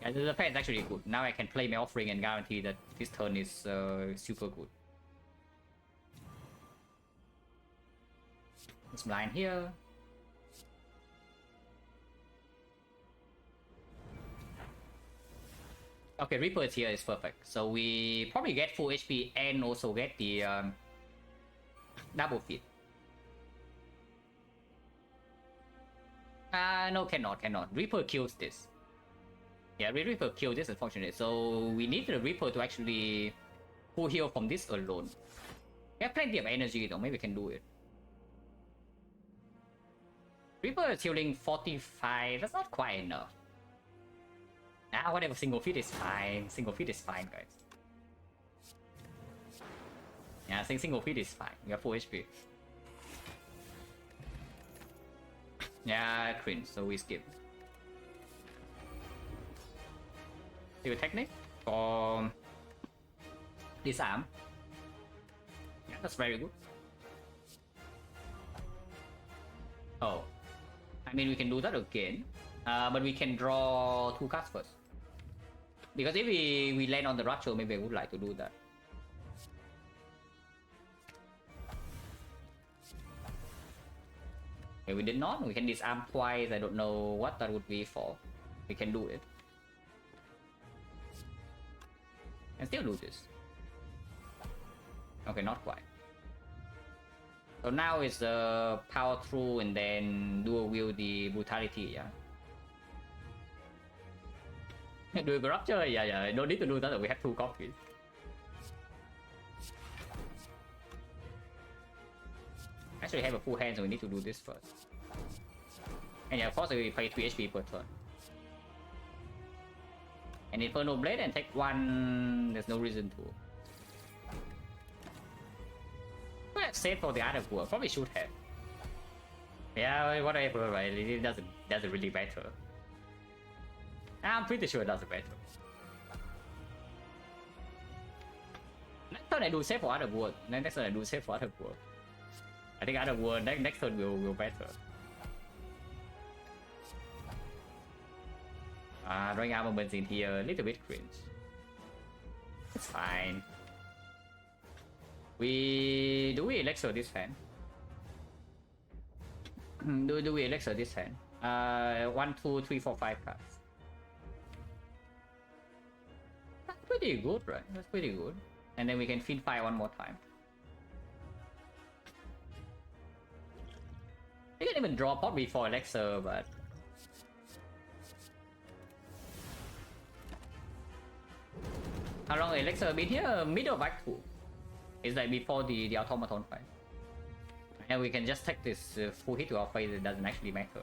Yeah, the pen is actually good. Now I can play my offering and guarantee that this turn is super good. It's blind here. Okay, Reaper here is perfect. So we probably get full HP and also get the double feed. No, cannot. Reaper kills this. Yeah, Reaper kills this, unfortunately. So we need the Reaper to actually full heal from this alone. We have plenty of energy though, maybe we can do it. Reaper is healing 45, that's not quite enough. Whatever, single feed is fine. Single feed is fine, guys. Yeah, I think single feed is fine. We have full HP. Yeah, cringe, so we skip. Your technique for disarm. Yeah, that's very good. Oh, I mean we can do that again, but we can draw 2 cards first. Because if we land on the Rupture, maybe I would like to do that. Okay, we did not. We can disarm twice. I don't know what that would be for. We can do it. And still do this. Okay, not quite. So now it's the power through and then dual wield the brutality, yeah? Do the Rupture? Yeah, no need to do that, we have 2 copies. Actually have a full hand, so we need to do this first. And yeah, of course we play 3 HP per turn. And Inferno Blade and take 1, there's no reason to. Could have saved for the other board, probably should have. Yeah, whatever, right? It doesn't really matter. I'm pretty sure it doesn't matter. Next turn I do save for other board. Next turn I do save for other board. I think other board next turn will better. Drawing armaments in here, a little bit cringe. It's fine. Do we elixir this hand? Do we elixir this hand? 1, 2, 3, 4, 5 cards. That's pretty good, right? That's pretty good. And then we can feed fire 1 more time. You can even draw pot before elixir, but how long elixir been here? Middle of Act 2. It's like before the automaton fight. And we can just take this full hit to our face, it doesn't actually matter.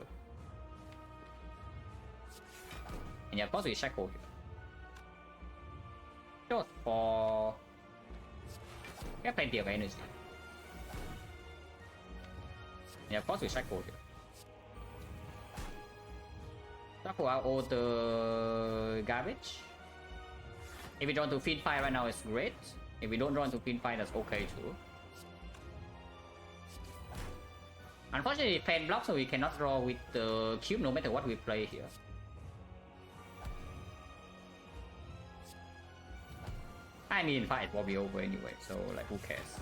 And yeah, of course we shackle here. Just for... we have plenty of energy. Yeah, of course we shackle here. Shackle out all the garbage. If we draw to feed fire right now, it's great. If we don't draw to feed fire, that's okay too. Unfortunately, fan blocks, so we cannot draw with the cube no matter what we play here. I mean, fight will be over anyway, so like, who cares?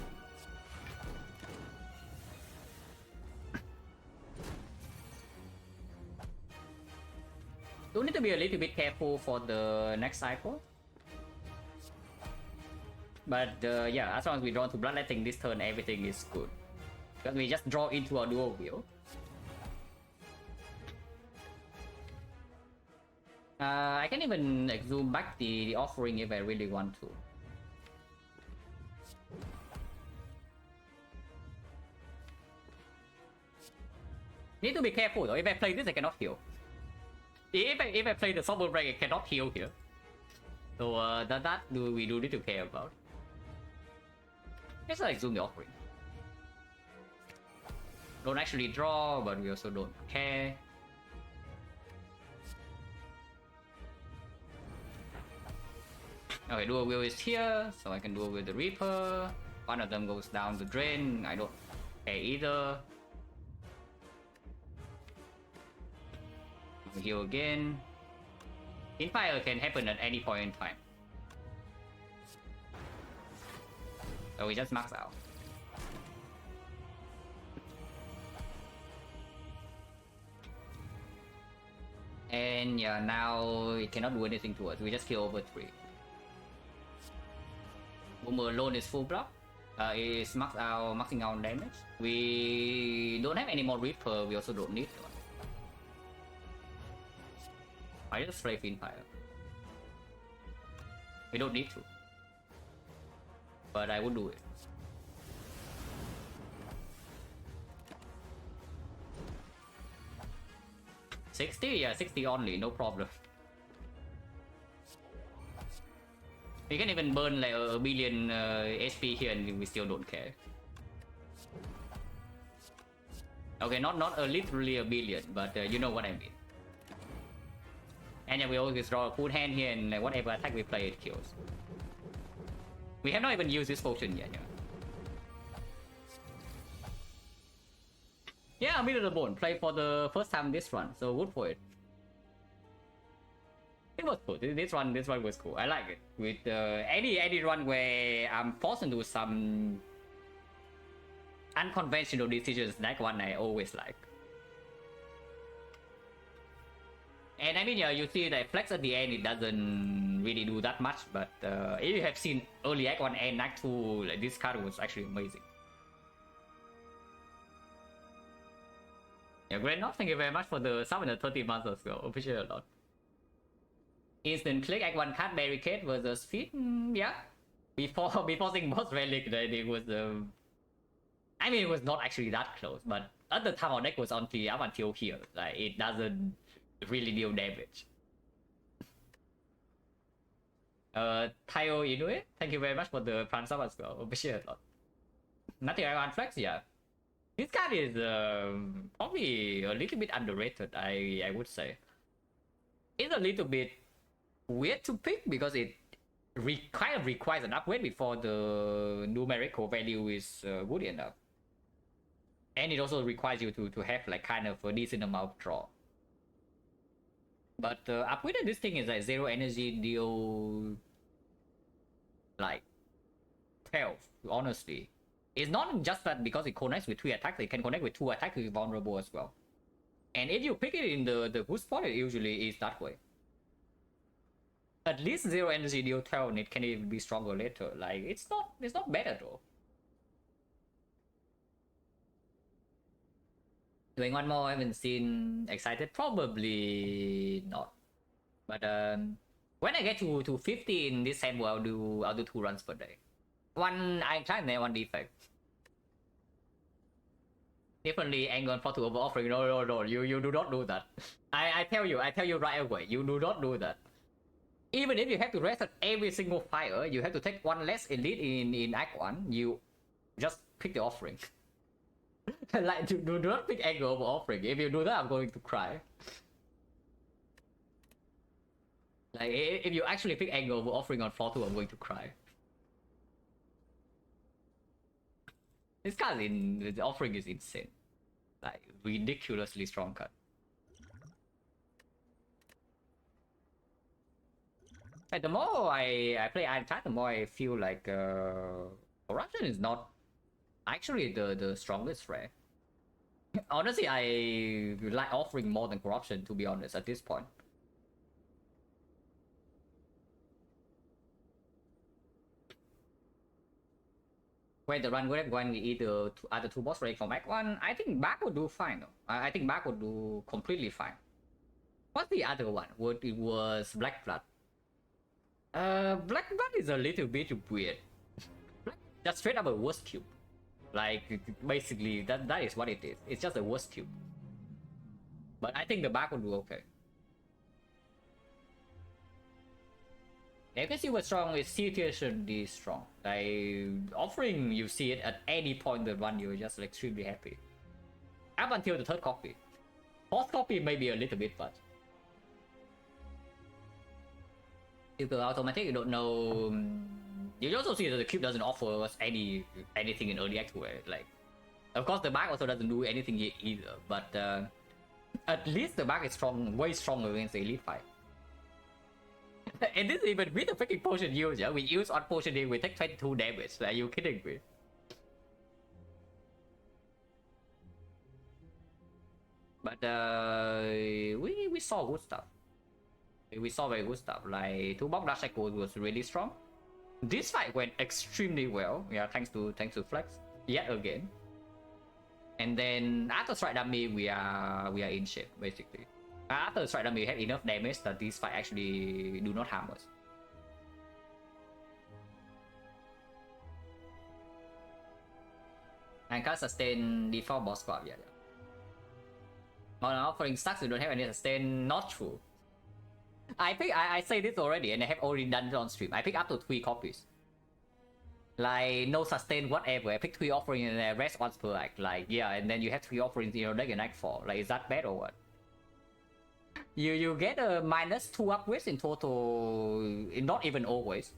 Do need to be a little bit careful for the next cycle. But yeah, as long as we draw to bloodletting this turn, everything is good. Because we just draw into our dual wheel. I can even zoom back the offering if I really want to. Need to be careful though, if I play this I cannot heal. If I play the Sober Break I cannot heal here. So that we do need to care about. Let's like zoom the offering. Don't actually draw, but we also don't care. Okay, dual wheel is here, so I can dual with the Reaper. One of them goes down the drain, I don't care either. Heal again. Infire can happen at any point in time. So we just max out. And yeah, now it cannot do anything to us. We just kill over 3. Boomer alone is full block. It's maxing out damage. We don't have any more Reaper. We also don't need one. I just play Finfire. We don't need to. But I would do it. $60? Yeah, 60 only, no problem. We can even burn like a billion HP here and we still don't care. Okay, not literally a billion, but you know what I mean. And then we always draw a full hand here, and like, whatever attack we play, it kills. We have not even used this potion yet. Yeah, Middle of the Bone. Play for the first time this run, so good for it. It was cool. This one was cool. I like it. With any run where I'm forced into some unconventional decisions, that one I always like. And I mean, yeah, you see that flex at the end, it doesn't really do that much, but if you have seen early Act 1 and Act 2, like, this card was actually amazing. Yeah, great enough. Thank you very much for the 730 months or so. Appreciate it a lot. Instant click Act 1 card barricade versus feed. Yeah. Before seeing boss relic, it was I mean, it was not actually that close, but at the time our deck was on 3 up until here. Like, it doesn't really deal damage. Tayo Inoue, thank you very much for the prime sub as well. Appreciate it a lot. Nothing I flex, yeah. This card is probably a little bit underrated, I would say. It's a little bit weird to pick because it kind of requires an upgrade before the numerical value is good enough. And it also requires you to have like kind of a decent amount of draw. But upgraded this thing is like 0 energy, deal like 12, honestly. It's not just that because it connects with 3 attacks, it can connect with 2 attacks with vulnerable as well. And if you pick it in the good spot, it usually is that way. At least 0 energy deal 12 and it can even be stronger later. Like, it's not bad at all. Doing one more, I haven't seen excited, probably not. But when I get to 50 in this sample, I'll do 2 runs per day. One Ironclad and one defect. Differently angle for 2 over offering. No, you do not do that. I tell you right away, you do not do that. Even if you have to rest at every single fire, you have to take 1 less elite in Act 1, you just pick the offering. Like, do not pick angle over offering. If you do that, I'm going to cry. Like, if you actually pick angle over offering on floor 2, I'm going to cry. This card the offering is insane. Like, ridiculously strong card. Like, the more I play Ironclad, the more I feel like corruption is not actually the strongest rare. Honestly, I like offering more than corruption, to be honest, at this point. Wait, the run would when we eat the other 2 boss rate from Act 1, I think Bark would do fine though. I think Bark would do completely fine. What's the other one? It was Black Blood. Black Blood is a little bit weird. Just straight up a worst cube. Like, basically, that is what it is. It's just a worst cube. But I think the Bark will do okay. If you were strong, its C tier should be strong. Like, offering, you see it at any point in the run, you're just like, extremely happy. Up until the 3rd copy. 4th copy may be a little bit, but if the automatic, you don't know. You also see that the cube doesn't offer us anything in early act 2. Like, of course, the bug also doesn't do anything either. But at least the bug is strong, way stronger against the elite fight. And this even with the freaking potion use, yeah, we use on potioning, we take 22 damage. Are you kidding me? But we saw good stuff. We saw very good stuff. Like, 2 box dash cycle was really strong. This fight went extremely well. Yeah, thanks to Flex yet again. And then after strike dummy, we are in shape basically. After strike dummy, we have enough damage that this fight actually do not harm us. And can sustain default boss squad, yeah. On offering stacks, you don't have any sustain. Not true. I say this already, and I have already done it on stream. I pick up to 3 copies. Like, no sustain, whatever. I pick 3 offerings and I rest once per act. Like, yeah, and then you have 3 offerings in your deck in Act 4. Like, is that bad or what? you get a -2 upgrades in total, not even always.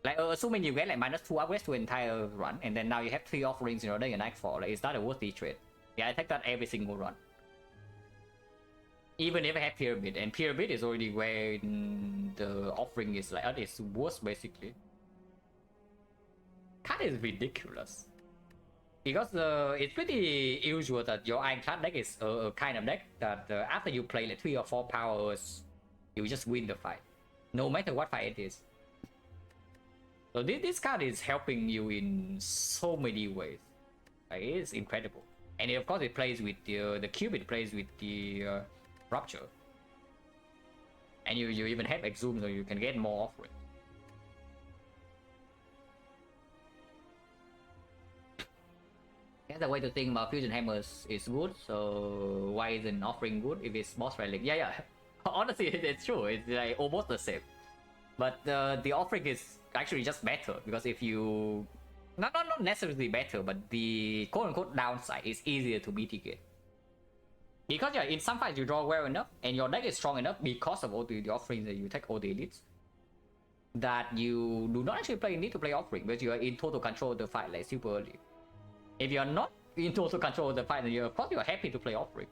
Like assuming you get like -2 upgrades to entire run, and then now you have 3 offerings in order in Nightfall. Like, is that a worthy trade? Yeah, I take that every single run. Even if I have Pyramid, and Pyramid is already where the offering is like at its worst basically. That is ridiculous. Because it's pretty usual that your Ironclad deck is a kind of deck that after you play like 3 or 4 powers, you just win the fight, no matter what fight it is. So this card is helping you in so many ways. Like, it is incredible. And of course it plays with the cube, it plays with the Rupture. And you even have Exhume, so you can get more offerings. The way to think about Fusion Hammers is good, so why isn't offering good if it's boss relic? Yeah. Honestly, it's true. It's like almost the same. But the offering is actually just better, because if you... Not necessarily better, but the quote-unquote downside is easier to mitigate. Because yeah, in some fights you draw well enough, and your deck is strong enough because of all the offerings that you take all the elites, that you do not actually need to play offering, because you are in total control of the fight like super early. If you're not in total control of the fight, then of course you're happy to play offering.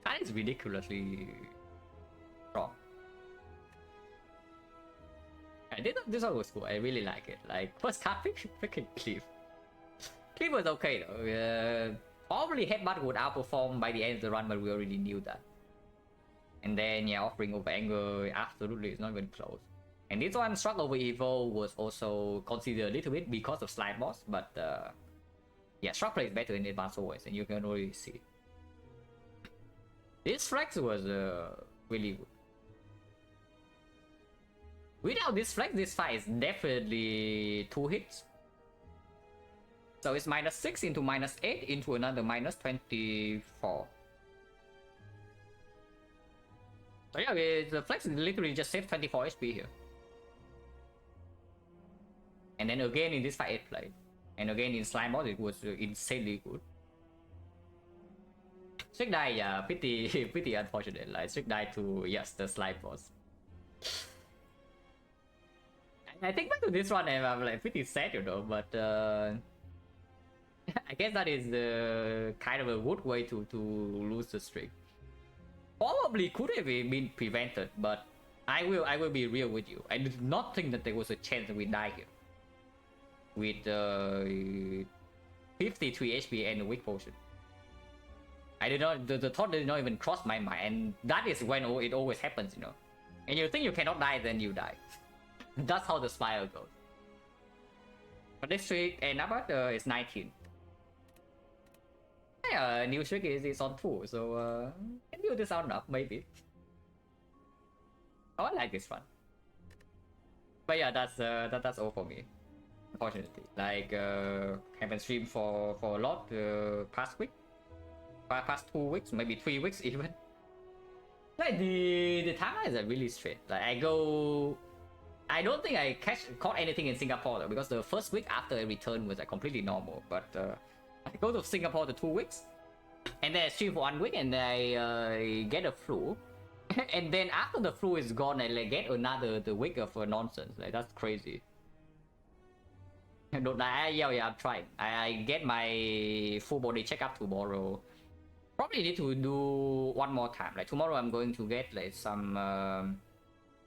That is ridiculously strong. And this one was cool. I really like it. Like, first card freaking Cleave. Cleave was okay though. Probably Headbutt would outperform by the end of the run, but we already knew that. And then yeah, offering over anger, absolutely, it's not even close. And this one, Struck over Evil, was also considered a little bit because of Slime Boss, but yeah, Struck plays better in advanced always, and you can already see. This flex was really good. Without this flex, this fight is definitely 2 hits. So it's -6 into -8 into another -24. So yeah, the flex literally just saved 24 HP here. And then again in this fight it played. And again in Slime Boss it was insanely good. Strict die, yeah, pretty unfortunate. Like Strict die to, yes, the Slime Boss. I think back to this one and I'm like pretty sad, you know, but I guess that is kind of a good way to lose the streak. Probably could have been prevented, but I will be real with you. I did not think that there was a chance that we die here. With 53 HP and a weak potion. I did not, the thought did not even cross my mind, and that is when it always happens, you know. And you think you cannot die, then you die. That's how the spiral goes. But this streak, and number is 19. Yeah, new streak is on 2, so can build this out up maybe. Oh, I like this one. But yeah, that's all for me. Unfortunately, like haven't streamed for a lot past week, past 2 weeks, maybe 3 weeks even. Like the timeline is really straight. Like I don't think I caught anything in Singapore though, because the first week after I returned was like completely normal. But I go to Singapore the 2 weeks, and then I stream for 1 week, and I get a flu, and then after the flu is gone, I like get the week of nonsense. Like, that's crazy. Don't die. Yeah, I'm trying. I get my full body checkup tomorrow. Probably need to do one more time. Like tomorrow, I'm going to get like some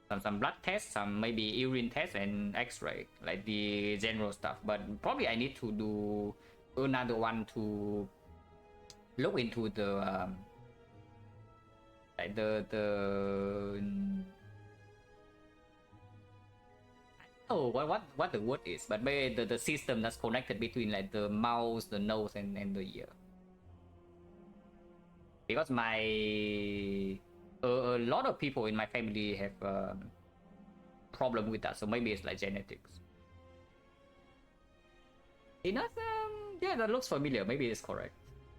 blood tests, some maybe urine tests and X-ray, like the general stuff. But probably I need to do another one to look into the like oh, what the word is, but maybe the system that's connected between like the mouth, the nose, and the ear. Because my a lot of people in my family have problem with that, so maybe it's like genetics. Enough, yeah, that looks familiar. Maybe it's correct.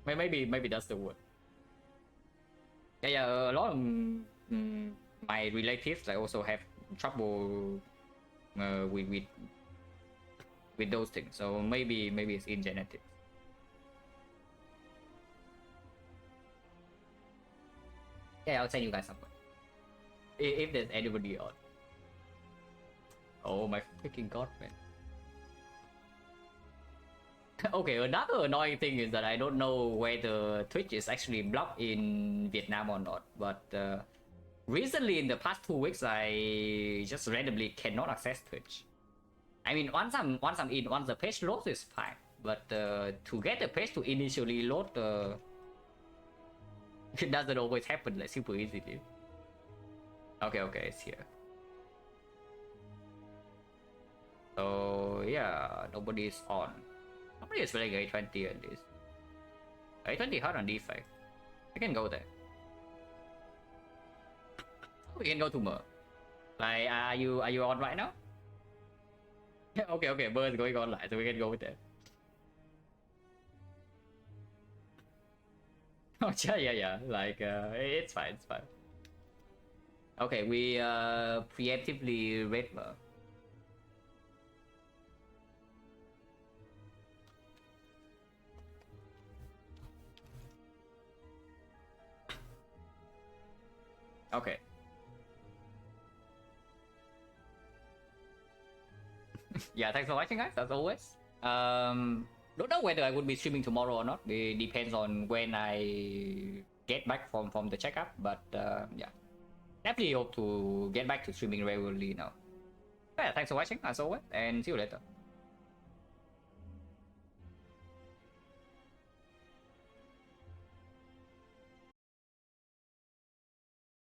Maybe that's the word. Yeah, a lot of my relatives like also have trouble with those things, so maybe it's in genetics. Okay, I'll send you guys somewhere. If there's anybody on. Oh my freaking god, man. Okay, another annoying thing is that I don't know whether Twitch is actually blocked in Vietnam or not, but recently in the past 2 weeks I just randomly cannot access Twitch. I mean, once I'm in, once the page loads is fine, but to get the page to initially load, it doesn't always happen like super easily. Okay, it's here. So yeah, nobody is on. Nobody is playing A20 at least. A20 hard on D5. I can go there. We can go to Mer. Like, are you on right now? Okay, Mer is going online, so we can go there. Oh yeah. Like, it's fine. Okay, we preemptively raid Mer. Okay. Yeah, thanks for watching, guys, as always. Don't know whether I would be streaming tomorrow or not. It depends on when I get back from the checkup, but yeah, definitely hope to get back to streaming regularly now. Yeah, thanks for watching, as always, and see you later.